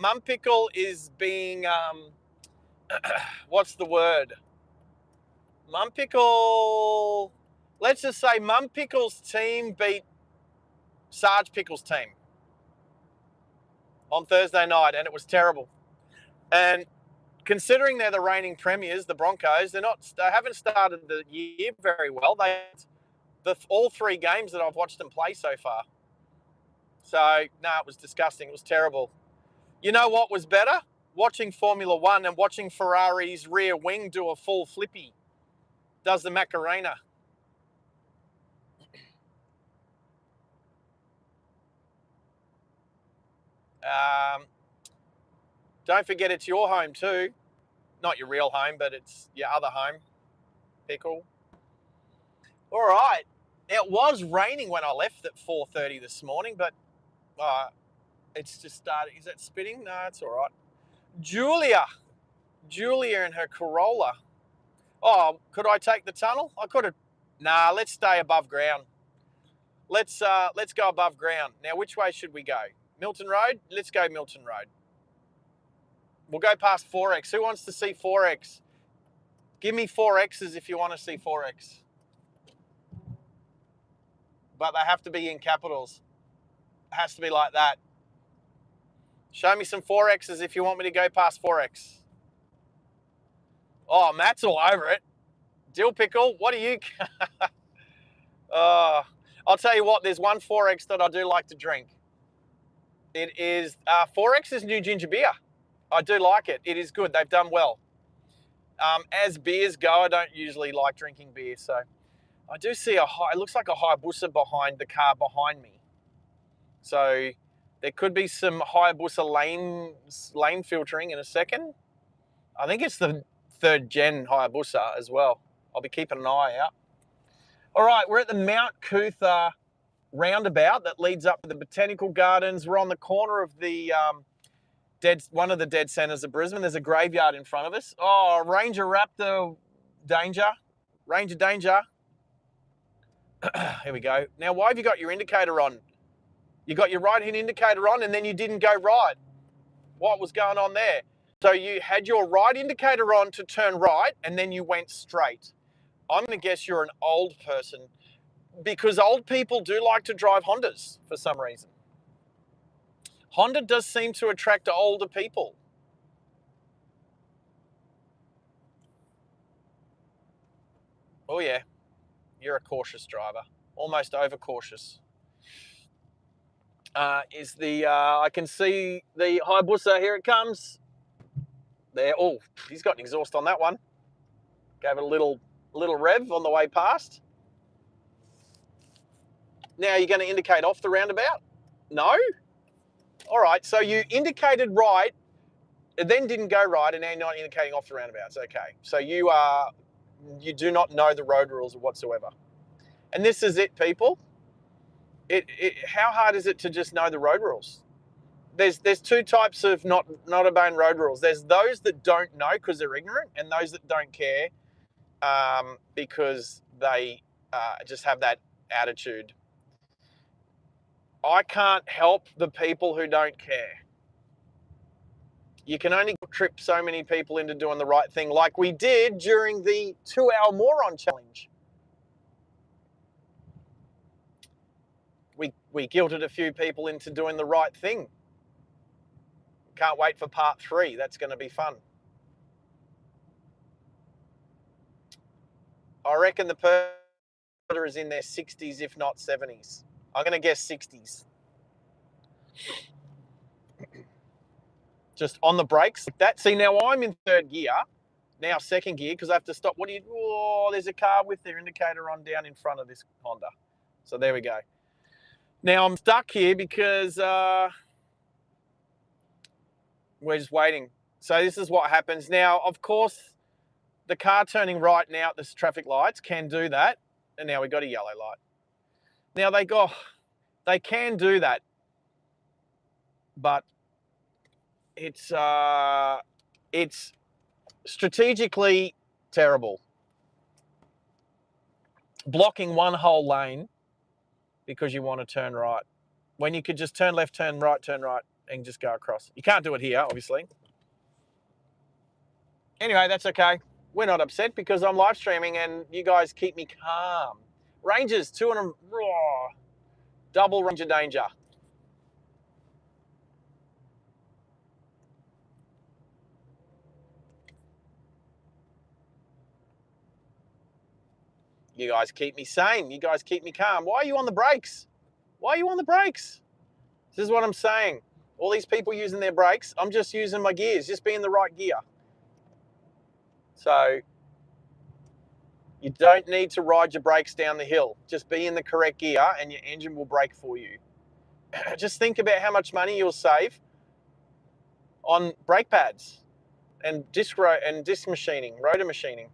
[SPEAKER 1] Mum Pickle is being, what's the word? Mum Pickle, let's just say Mum Pickle's team beat Sarge Pickle's team on Thursday night, and it was terrible. And considering they're the reigning premiers, the Broncos, they haven't started the year very well. All three games that I've watched them play so far. So, it was disgusting. It was terrible. You know what was better? Watching Formula One and watching Ferrari's rear wing do a full flippy. Does the Macarena. Don't forget it's your home too. Not your real home, but it's your other home. Pickle. All right. It was raining when I left at 4:30 this morning, but it's just started. Is that spitting? No, it's all right. Julia and her Corolla. Oh, could I take the tunnel? I could have. Nah, let's stay above ground. Let's go above ground. Now, which way should we go? Milton Road? Let's go Milton Road. We'll go past 4X. Who wants to see 4X? Give me 4Xs if you want to see 4X. But they have to be in capitals. It has to be like that. Show me some 4Xs if you want me to go past 4X. Oh, Matt's all over it. Dill Pickle, what are you? I'll tell you what, there's one 4X that I do like to drink. It is 4X is new ginger beer. I do like it. It is good. They've done well. As beers go, I don't usually like drinking beer, so I do see it looks like a Hayabusa behind the car behind me. So there could be some Hayabusa lane filtering in a second. I think it's the 3rd gen Hayabusa as well. I'll be keeping an eye out. All right, we're at the Mount Cootha roundabout that leads up to the Botanical Gardens. We're on the corner of the one of the dead centres of Brisbane. There's a graveyard in front of us. Oh, Ranger Raptor danger. Ranger danger. Here we go. Now, why have you got your indicator on? You got your right-hand indicator on and then you didn't go right. What was going on there? So you had your right indicator on to turn right and then you went straight. I'm going to guess you're an old person because old people do like to drive Hondas for some reason. Honda does seem to attract older people. Oh yeah, you're a cautious driver, almost overcautious. I can see the Hayabusa, here it comes. There, oh, he's got an exhaust on that one. Gave it a little rev on the way past. Now you're going to indicate off the roundabout? No? All right, so you indicated right, it then didn't go right, and now you're not indicating off the roundabouts. Okay, so you do not know the road rules whatsoever. And this is it, people. How hard is it to just know the road rules? There's 2 types of not obeying road rules. There's those that don't know because they're ignorant, and those that don't care because they just have that attitude. I can't help the people who don't care. You can only trip so many people into doing the right thing, like we did during the 2-hour moron challenge. We guilted a few people into doing the right thing. Can't wait for part 3. That's going to be fun. I reckon the person is in their 60s, if not 70s. I'm going to guess 60s. Just on the brakes like that. See, now I'm in 3rd gear, now 2nd gear, because I have to stop. Oh, there's a car with their indicator on down in front of this Honda. So there we go. Now I'm stuck here because we're just waiting. So this is what happens. Now, of course, the car turning right now at this traffic lights can do that. And now we got a yellow light. Now they can do that, but it's strategically terrible. Blocking one whole lane because you want to turn right, when you could just turn left, turn right, and just go across. You can't do it here, obviously. Anyway, that's okay. We're not upset because I'm live streaming and you guys keep me calm. Rangers, 200, double Ranger danger. You guys keep me sane. You guys keep me calm. Why are you on the brakes? Why are you on the brakes? This is what I'm saying. All these people using their brakes, I'm just using my gears, just be in the right gear. So you don't need to ride your brakes down the hill. Just be in the correct gear and your engine will brake for you. Just think about how much money you'll save on brake pads and disc machining, rotor machining.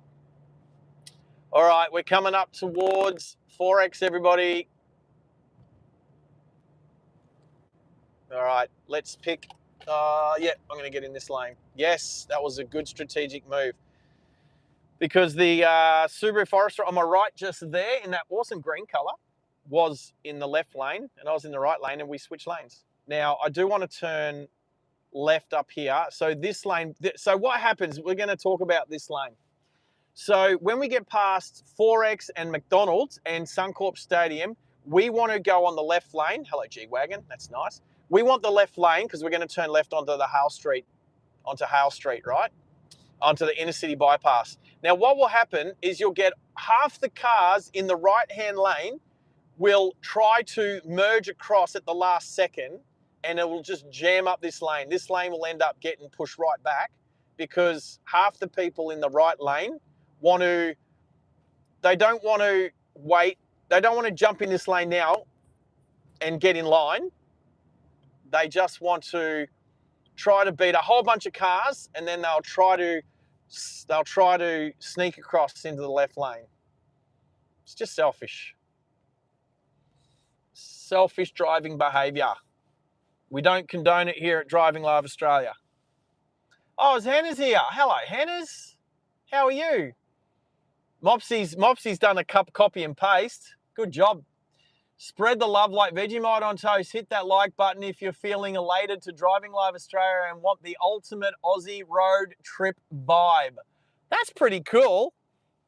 [SPEAKER 1] All right, we're coming up towards 4X, everybody. All right, let's pick. Yeah, I'm going to get in this lane. Yes, that was a good strategic move. Because the Subaru Forester on my right just there in that awesome green colour was in the left lane and I was in the right lane and we switched lanes. Now, I do want to turn left up here. So this lane, so what happens, we're going to talk about this lane. So when we get past 4X and McDonald's and Suncorp Stadium, we want to go on the left lane. Hello, G-Wagon, that's nice. We want the left lane because we're going to turn left onto Hale Street, right? Onto the inner city bypass. Now, what will happen is you'll get half the cars in the right-hand lane will try to merge across at the last second and it will just jam up this lane. This lane will end up getting pushed right back because half the people in the right lane they don't want to wait. They don't want to jump in this lane now and get in line. They just want to try to beat a whole bunch of cars and then they'll try to they'll try to sneak across into the left lane. It's just selfish. Selfish driving behaviour. We don't condone it here at Driving Live Australia. Oh, is Hannah's here? Hello, Hannah's. How are you? Mopsy's done a copy and paste. Good job. Spread the love like Vegemite on toast. Hit that like button if you're feeling elated to Driving Live Australia and want the ultimate Aussie road trip vibe. That's pretty cool.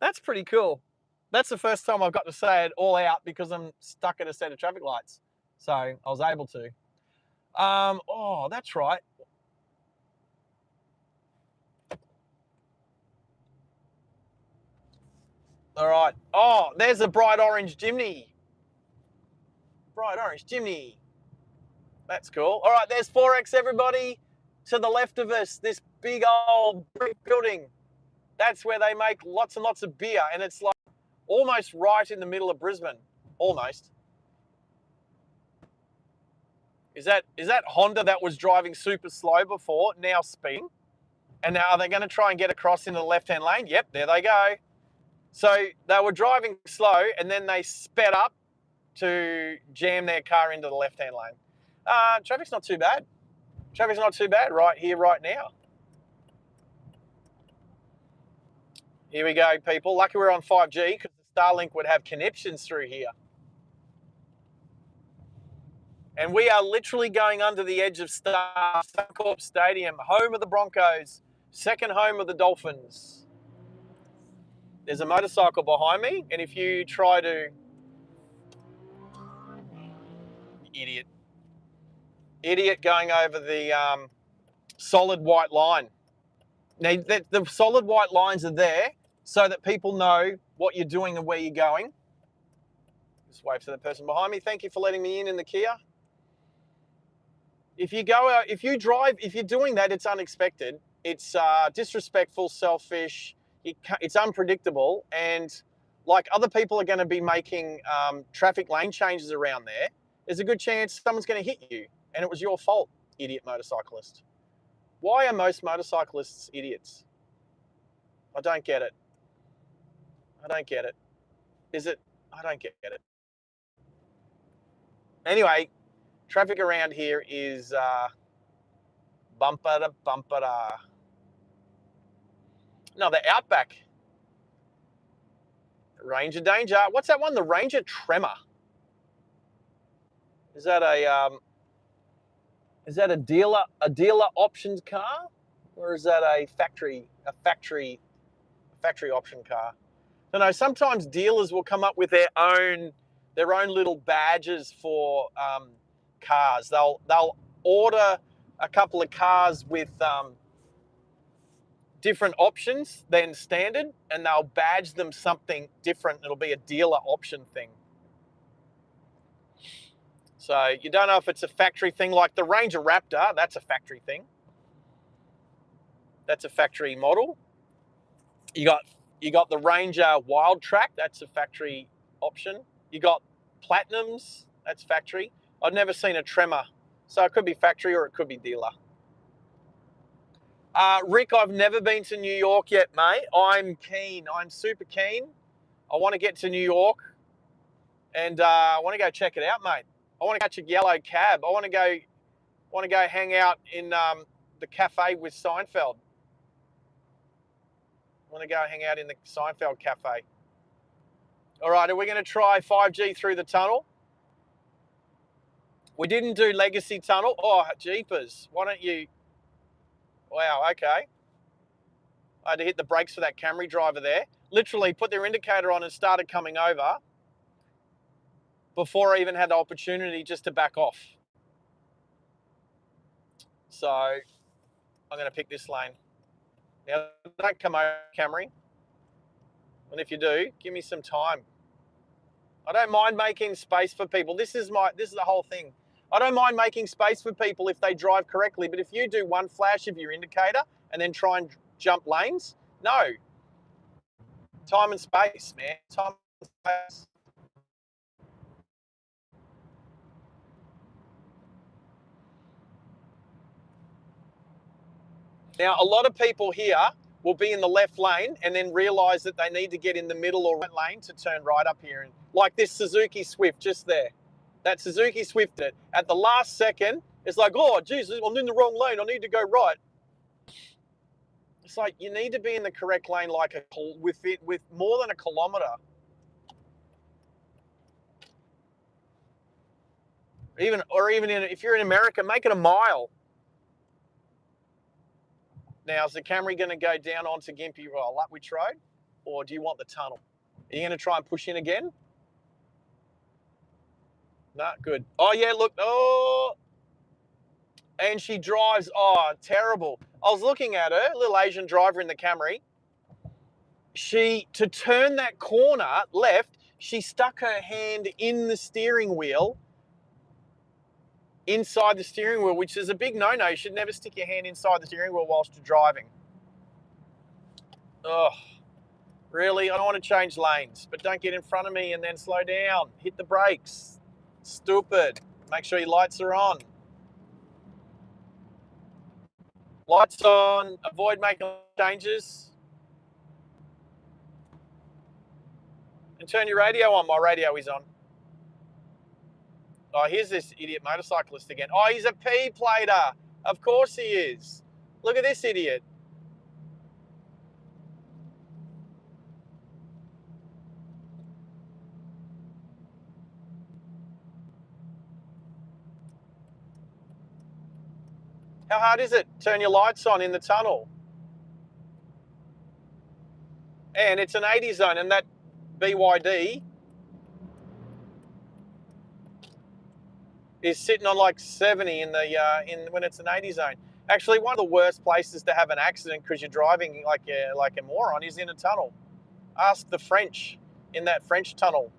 [SPEAKER 1] That's pretty cool. That's the first time I've got to say it all out because I'm stuck at a set of traffic lights. So I was able to. Oh, that's right. All right. Oh, there's a bright orange Jimny. Bright orange Jimny. That's cool. All right, there's 4X, everybody. To the left of us, this big old brick building. That's where they make lots and lots of beer. And it's like almost right in the middle of Brisbane. Almost. Is that Honda that was driving super slow before, now speeding? And now are they going to try and get across into the left-hand lane? Yep, there they go. So they were driving slow and then they sped up to jam their car into the left-hand lane. Traffic's not too bad. Traffic's not too bad right here, right now. Here we go, people. Lucky we're on 5G because the Starlink would have connections through here. And we are literally going under the edge of Suncorp Stadium, home of the Broncos, second home of the Dolphins. There's a motorcycle behind me, and if you try to... Idiot going over the solid white line. Now, the solid white lines are there so that people know what you're doing and where you're going. Just wave to the person behind me. Thank you for letting me in the Kia. If you go out, if you drive, if you're doing that, it's unexpected. It's disrespectful, selfish. It's unpredictable, and like other people are going to be making traffic lane changes around there. There's a good chance someone's going to hit you, and it was your fault, idiot motorcyclist. Why are most motorcyclists idiots? I don't get it. I don't get it. Is it? I don't get it. Anyway, traffic around here is bumper to bumper to. No, the Outback. Ranger Danger. What's that one? The Ranger Tremor. Is that a dealer options car, or is that a factory option car? I don't know. Sometimes dealers will come up with their own little badges for cars. They'll order a couple of cars with different options than standard, and they'll badge them something different. It'll be a dealer option thing. So you don't know if it's a factory thing, like the Ranger Raptor. That's a factory thing. That's a factory model. You got the Ranger Wild Track. That's a factory option. You got Platinums. That's factory. I've never seen a Tremor, so it could be factory or it could be dealer. Rick, I've never been to New York yet, mate. I'm keen. I'm super keen. I want to get to New York, and I want to go check it out, mate. I want to catch a yellow cab. I want to go hang out in the cafe with Seinfeld. I want to go hang out in the Seinfeld cafe. All right, are we going to try 5G through the tunnel? We didn't do Legacy Tunnel. Oh, jeepers. Why don't you... Wow, okay. I had to hit the brakes for that Camry driver there. Literally put their indicator on and started coming over before I even had the opportunity just to back off. So I'm going to pick this lane. Now, don't come over, Camry. And if you do, give me some time. I don't mind making space for people. This is the whole thing. I don't mind making space for people if they drive correctly, but if you do one flash of your indicator and then try and jump lanes, no. Time and space, man. Time and space. Now, a lot of people here will be in the left lane and then realise that they need to get in the middle or right lane to turn right up here. And like this Suzuki Swift just there. That Suzuki Swift at the last second, it's like, oh, Jesus, I'm in the wrong lane. I need to go right. It's like you need to be in the correct lane like with more than a kilometre. Even if you're in America, make it a mile. Now, is the Camry going to go down onto Gympie Lutwich Road, or do you want the tunnel? Are you going to try and push in again? No, good. Oh, yeah, look. Oh, and she drives. Oh, terrible. I was looking at her, little Asian driver in the Camry. To turn that corner left, she stuck her hand in the steering wheel, inside the steering wheel, which is a big no-no. You should never stick your hand inside the steering wheel whilst you're driving. Oh. Really? I don't want to change lanes, but don't get in front of me and then slow down. Hit the brakes. Stupid. Make sure your lights are on. Lights on. Avoid making changes. And turn your radio on. My radio is on. Oh, here's this idiot motorcyclist again. Oh, he's a P-plater. Of course he is. Look at this idiot. How hard is it? Turn your lights on in the tunnel. And it's an 80 zone, and that BYD is sitting on like 70 in the when it's an 80 zone. Actually, one of the worst places to have an accident because you're driving like a moron is in a tunnel. Ask the French in that French tunnel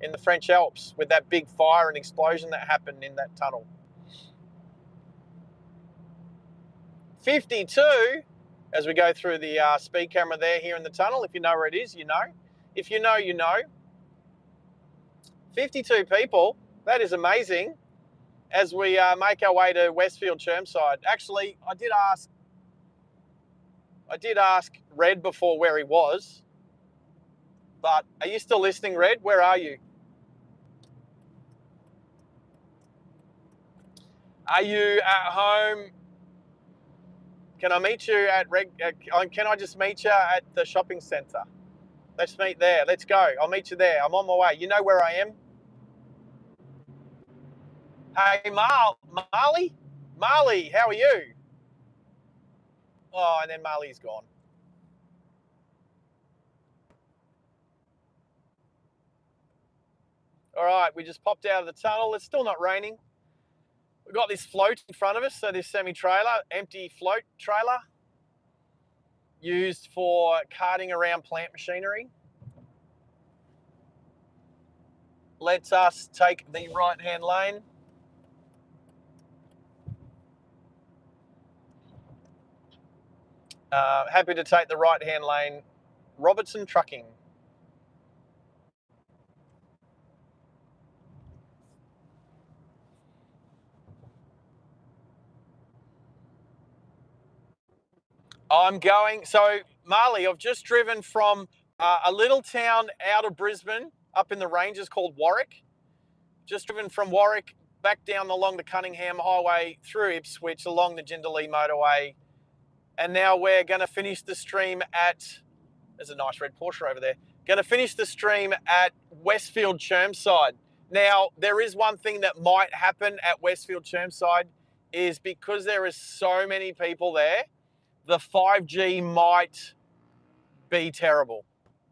[SPEAKER 1] in the French Alps with that big fire and explosion that happened in that tunnel. 52, as we go through the speed camera there here in the tunnel. If you know where it is, you know. If you know, you know. 52 people. That is amazing. As we make our way to Westfield Chermside. Actually, I did ask Red before where he was. But are you still listening, Red? Where are you? Are you at home? Can I meet you at can I just meet you at the shopping centre? Let's meet there. Let's go. I'll meet you there. I'm on my way. You know where I am? Hey, Marley? Marley, how are you? Oh, and then Marley's gone. All right, we just popped out of the tunnel. It's still not raining. We've got this float in front of us, so this semi-trailer, empty float trailer, used for carting around plant machinery. Let us take the right-hand lane. Happy to take the right-hand lane. Robertson Trucking. So Marley, I've just driven from a little town out of Brisbane, up in the ranges called Warwick. Just driven from Warwick back down along the Cunningham Highway through Ipswich, along the Jindalee Motorway. And now we're going to finish the stream there's a nice red Porsche over there. Going to finish the stream at Westfield Chermside. Now, there is one thing that might happen at Westfield Chermside is because there is so many people there, the 5G might be terrible.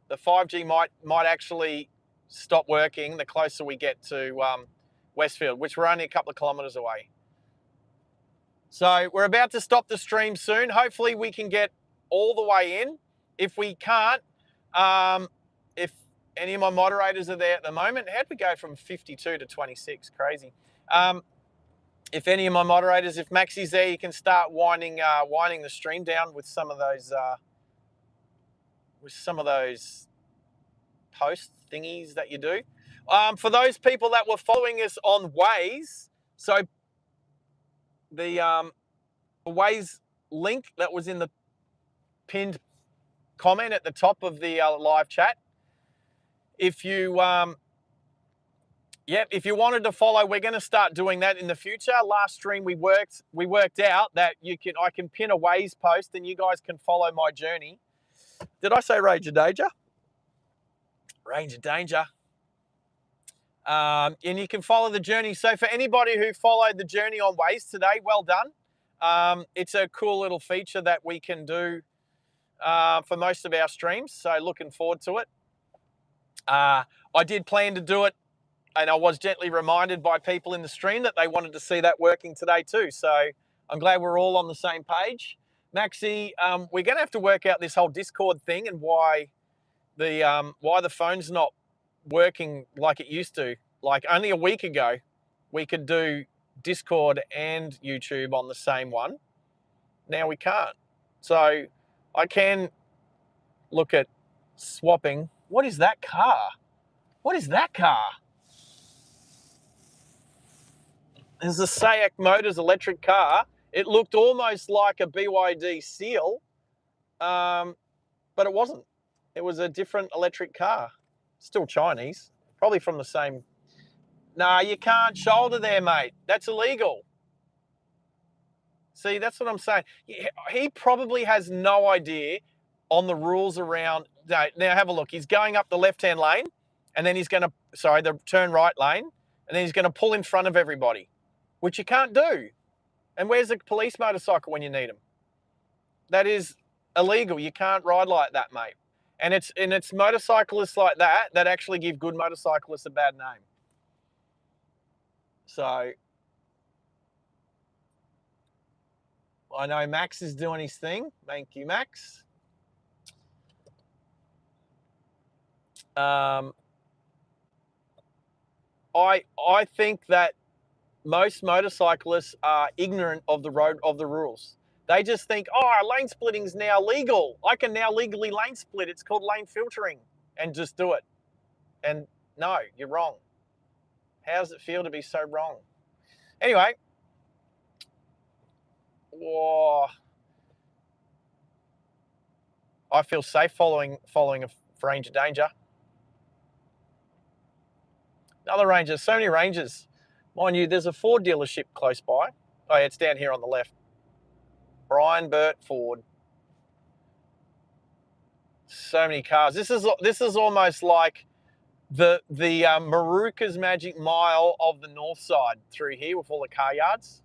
[SPEAKER 1] The 5G might actually stop working the closer we get to Westfield, which we're only a couple of kilometres away. So we're about to stop the stream soon. Hopefully we can get all the way in. If we can't, if any of my moderators are there at the moment, how'd we go from 52 to 26? Crazy. If any of my moderators, if Maxi's there, you can start winding the stream down with some of those post thingies that you do. For those people that were following us on Waze, so the Waze link that was in the pinned comment at the top of the live chat. If you if you wanted to follow, we're going to start doing that in the future. Last stream we worked out that I can pin a Waze post and you guys can follow my journey. Did I say Range of Danger? Range of Danger. And you can follow the journey. So for anybody who followed the journey on Waze today, well done. It's a cool little feature that we can do for most of our streams. So looking forward to it. I did plan to do it, and I was gently reminded by people in the stream that they wanted to see that working today too. So I'm glad we're all on the same page. Maxie, we're going to have to work out this whole Discord thing and why the phone's not working like it used to. Like only a week ago, we could do Discord and YouTube on the same one. Now we can't. So I can look at swapping. What is that car? What is that car? There's a Sayak Motors electric car. It looked almost like a BYD Seal, but it wasn't. It was a different electric car. Still Chinese, probably from the same. No, you can't shoulder there, mate. That's illegal. See, that's what I'm saying. He probably has no idea on the rules around. Now have a look. He's going up the left-hand lane, and then he's going to, the turn right lane, and then he's going to pull in front of everybody, which you can't do. And where's the police motorcycle when you need them? That is illegal. You can't ride like that, mate. And it's motorcyclists like that that actually give good motorcyclists a bad name. So I know Max is doing his thing. Thank you, Max. I think that most motorcyclists are ignorant of the rules. They just think, lane splitting is now legal. I can now legally lane split. It's called lane filtering, and just do it. And no, you're wrong. How does it feel to be so wrong? Anyway, I feel safe following a range of danger. Another Ranger. So many Rangers. Mind you, there's a Ford dealership close by. Oh, yeah, it's down here on the left. Brian Burt Ford. So many cars. This is almost like the Maruka's Magic Mile of the north side through here with all the car yards.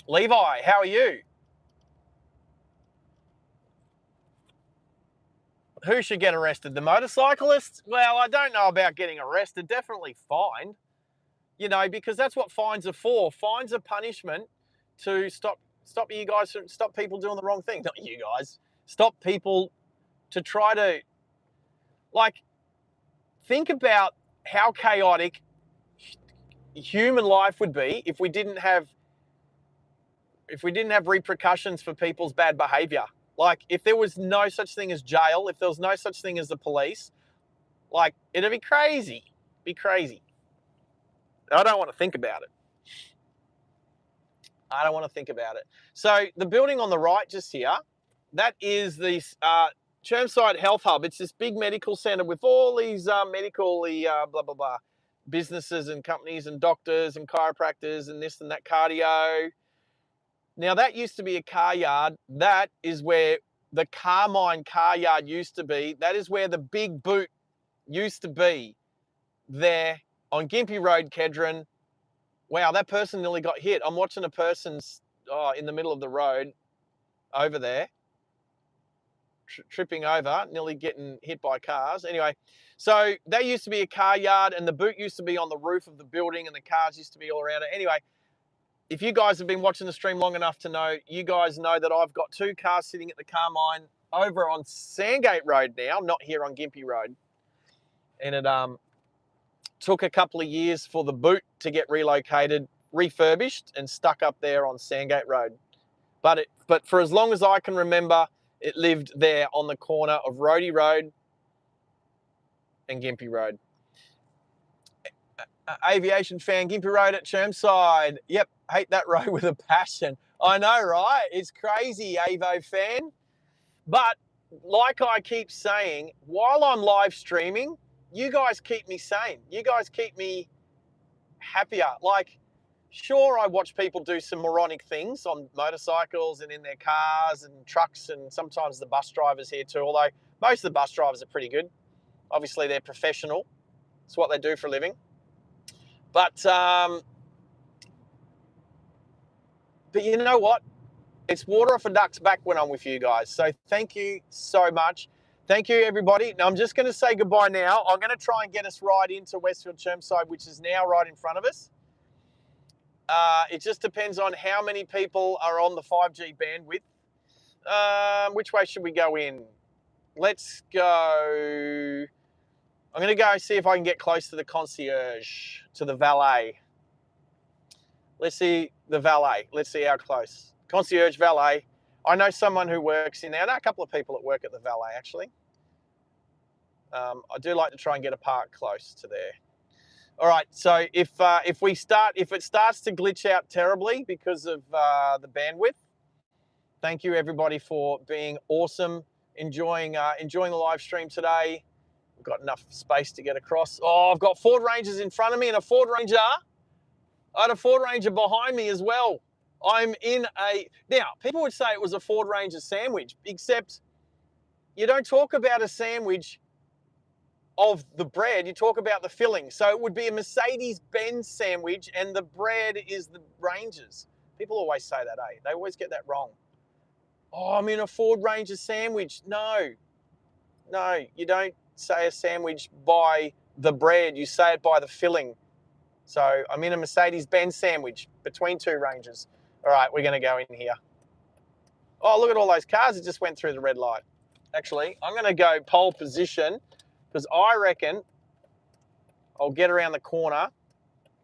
[SPEAKER 1] Levi, how are you? Who should get arrested? The motorcyclists? Well, I don't know about getting arrested. Definitely fined. You know, because that's what fines are for. Fines are punishment to stop you guys, stop people doing the wrong thing. Not you guys. Stop people to try to, like, think about how chaotic human life would be if we didn't have repercussions for people's bad behavior. Like, if there was no such thing as jail, if there was no such thing as the police, like, it'd be crazy. Be crazy. I don't want to think about it. I don't want to think about it. So the building on the right just here, that is the Chermside Health Hub. It's this big medical centre with all these medical blah, blah, blah, businesses and companies and doctors and chiropractors and this and that, cardio. Now, that used to be a car yard. That is where the Carmine car yard used to be. That is where the Big Boot used to be, there on Gympie Road, Kedron. Wow, that person nearly got hit. I'm watching a person in the middle of the road over there, tripping over, nearly getting hit by cars. Anyway, so that used to be a car yard, and the boot used to be on the roof of the building, and the cars used to be all around it. Anyway, if you guys have been watching the stream long enough to know, you guys know that I've got 2 cars sitting at the Carmine over on Sandgate Road now, not here on Gympie Road. And it took a couple of years for the boot to get relocated, refurbished, and stuck up there on Sandgate Road. But for as long as I can remember, it lived there on the corner of Roadie Road and Gympie Road. Aviation fan, Gympie Road at Chermside. Yep, Hate that road with a passion. I know, right? It's crazy, Avo fan. But like I keep saying, while I'm live streaming, you guys keep me sane. You guys keep me happier. Like, sure, I watch people do some moronic things on motorcycles and in their cars and trucks, and sometimes the bus drivers here too, although most of the bus drivers are pretty good. Obviously, they're professional. It's what they do for a living. But you know what? It's water off a duck's back when I'm with you guys. So thank you so much. Thank you, everybody. Now, I'm just going to say goodbye now. I'm going to try and get us right into Westfield Chermside, which is now right in front of us. It just depends on how many people are on the 5G bandwidth. Which way should we go in? Let's go. I'm going to go see if I can get close to the concierge, to the valet. Let's see the valet. Let's see how close. Concierge, valet. I know someone who works in there. I know a couple of people that work at the valet, actually. I do like to try and get a park close to there. All right, so if it starts to glitch out terribly because of the bandwidth, thank you everybody for being awesome, enjoying the live stream today. We've got enough space to get across. Oh, I've got Ford Rangers in front of me and a Ford Ranger. I had a Ford Ranger behind me as well. I'm in a... Now, people would say it was a Ford Ranger sandwich, except you don't talk about a sandwich of the bread, you talk about the filling. So it would be a Mercedes-Benz sandwich and the bread is the Rangers. People always say that, eh? They always get that wrong. Oh, I'm in a Ford Ranger sandwich. No, you don't say a sandwich by the bread. You say it by the filling. So I'm in a Mercedes-Benz sandwich between two Rangers. All right, we're going to go in here. Oh, look at all those cars that just went through the red light. Actually, I'm going to go pole position because I reckon I'll get around the corner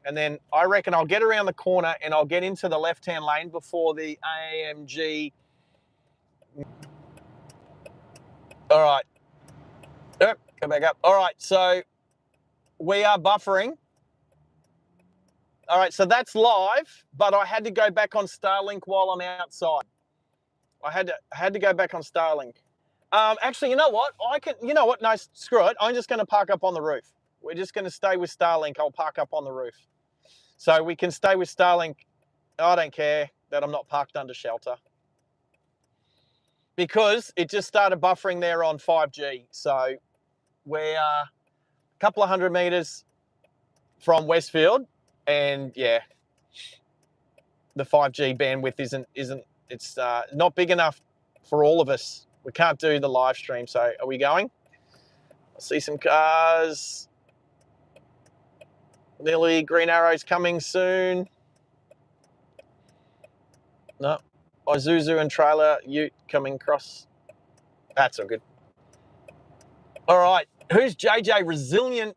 [SPEAKER 1] and then I reckon I'll get around the corner and I'll get into the left-hand lane before the AMG. All right. Yep, go back up. All right, so we are buffering. All right, so that's live, but I had to go back on Starlink while I'm outside. I had to go back on Starlink. Actually, you know what? No, screw it. I'm just going to park up on the roof. We're just going to stay with Starlink. I'll park up on the roof. So we can stay with Starlink. I don't care that I'm not parked under shelter. Because it just started buffering there on 5G. So we're a couple of 100 metres from Westfield. And yeah, the 5G bandwidth it's not big enough for all of us. We can't do the live stream. So are we going? I see some cars. Nearly green arrows coming soon. No. Isuzu and trailer ute coming across. That's all good. All right. Who's JJ Resilient?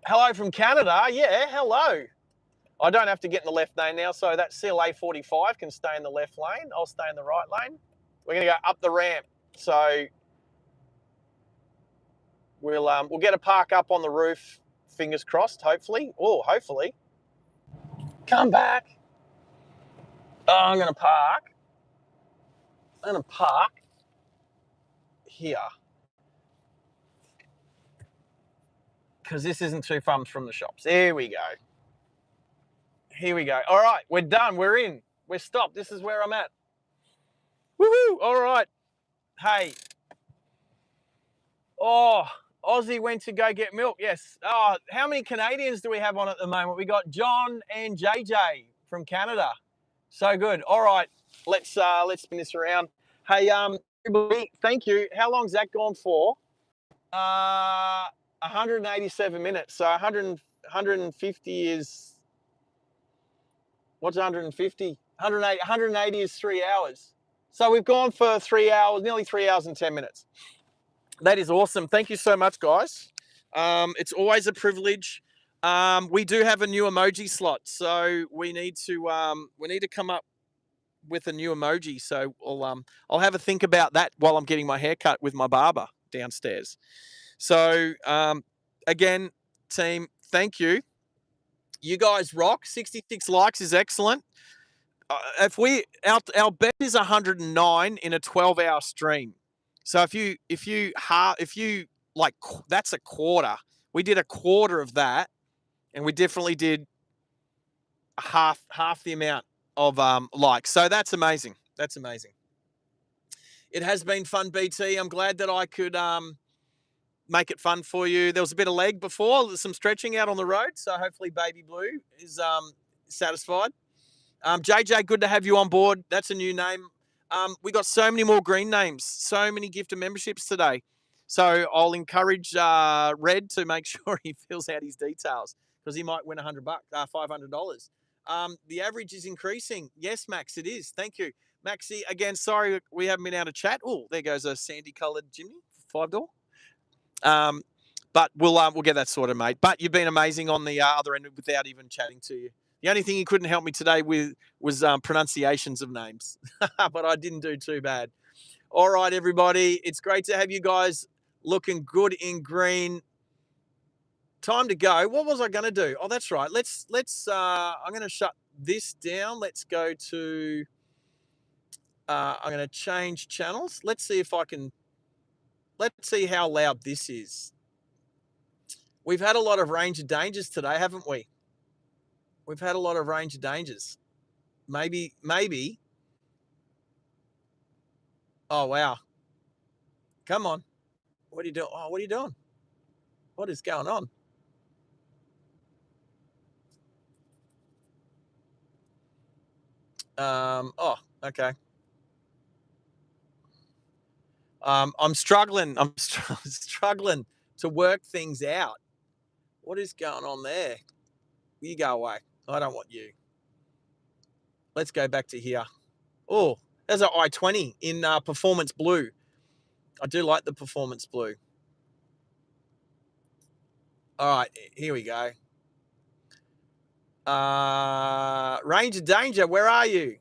[SPEAKER 1] Hello from Canada. Yeah, hello. I don't have to get in the left lane now, so that CLA 45 can stay in the left lane. I'll stay in the right lane. We're going to go up the ramp. So we'll get a park up on the roof. Fingers crossed, hopefully. Oh, hopefully. Come back. Oh, I'm going to park. I'm going to park here. Because this isn't too far from the shops. There we go. Here we go. All right, we're done. We're in. We're stopped. This is where I'm at. Woohoo! All right. Hey. Oh, Aussie went to go get milk. Yes. Oh, how many Canadians do we have on at the moment? We got John and JJ from Canada. So good. All right. Let's spin this around. Hey, everybody, thank you. How long's that gone for? 187 minutes. So 150 is... What's 150? 180 is 3 hours. So we've gone for 3 hours, nearly 3 hours and 10 minutes. That is awesome. Thank you so much, guys. It's always a privilege. We do have a new emoji slot, so we need to come up with a new emoji. So I'll have a think about that while I'm getting my hair cut with my barber downstairs. So again, team, thank you. You guys rock. 66 likes is excellent. Our bet is 109 in a 12-hour stream. So if you like, that's a quarter. We did a quarter of that, and we definitely did half the amount of likes. So that's amazing. That's amazing. It has been fun, BT. I'm glad that I could make it fun for you. There was a bit of leg before, there's some stretching out on the road. So hopefully Baby Blue is satisfied. JJ, good to have you on board. That's a new name. We got so many more green names, so many gifted memberships today. So I'll encourage Red to make sure he fills out his details because he might win $100, $500. The average is increasing. Yes, Max, it is. Thank you, Maxie. Again, sorry we haven't been able to chat. Oh, there goes a sandy-coloured Jimmy, 5-door. But we'll get that sorted, mate. But you've been amazing on the other end without even chatting to you. The only thing you couldn't help me today with was pronunciations of names, but I didn't do too bad. All right, everybody, it's great to have you guys looking good in green. Time to go. What was I going to do? Oh, that's right. Let's. I'm going to shut this down. Let's go to. I'm going to change channels. Let's see if I can. Let's see how loud this is. We've had a lot of range of dangers today, haven't we? We've had a lot of range of dangers. Maybe. Oh, wow. Come on. What are you doing? Oh, what are you doing? What is going on? Oh, okay. I'm struggling. I'm struggling to work things out. What is going on there? You go away. I don't want you. Let's go back to here. Oh, there's an I-20 in performance blue. I do like the performance blue. All right, here we go. Range of danger, where are you?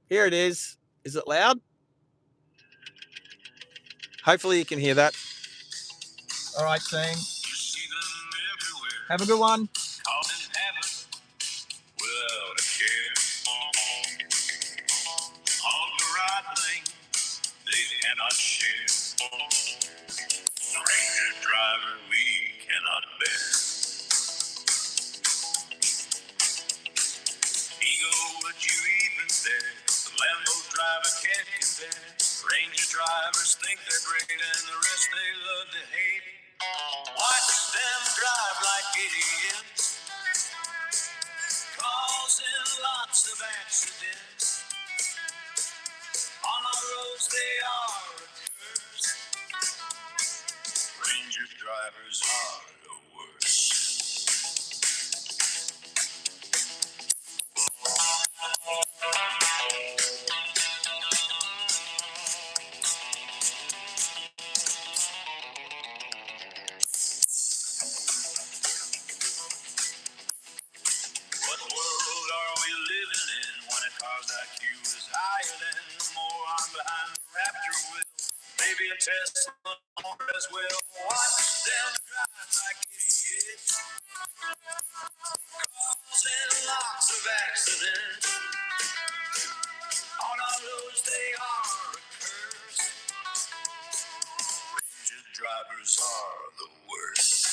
[SPEAKER 1] Here it is. Is it loud? Hopefully you can hear that. All right, team. Have a good one. Driver we cannot bear. Ego, would you even dare? The Lambo driver can't compare. Ranger drivers think they're great and the rest they love to hate. Watch them drive like idiots, causing lots of accidents. On our roads they are a curse. Ranger drivers are the worst. What world are we living in when a car's IQ is higher than the more I'm behind the Raptor wheel? Maybe a Tesla as well. Watch them drive like idiots, causing lots of accidents. On our roads they are a curse. Ranger drivers are the worst.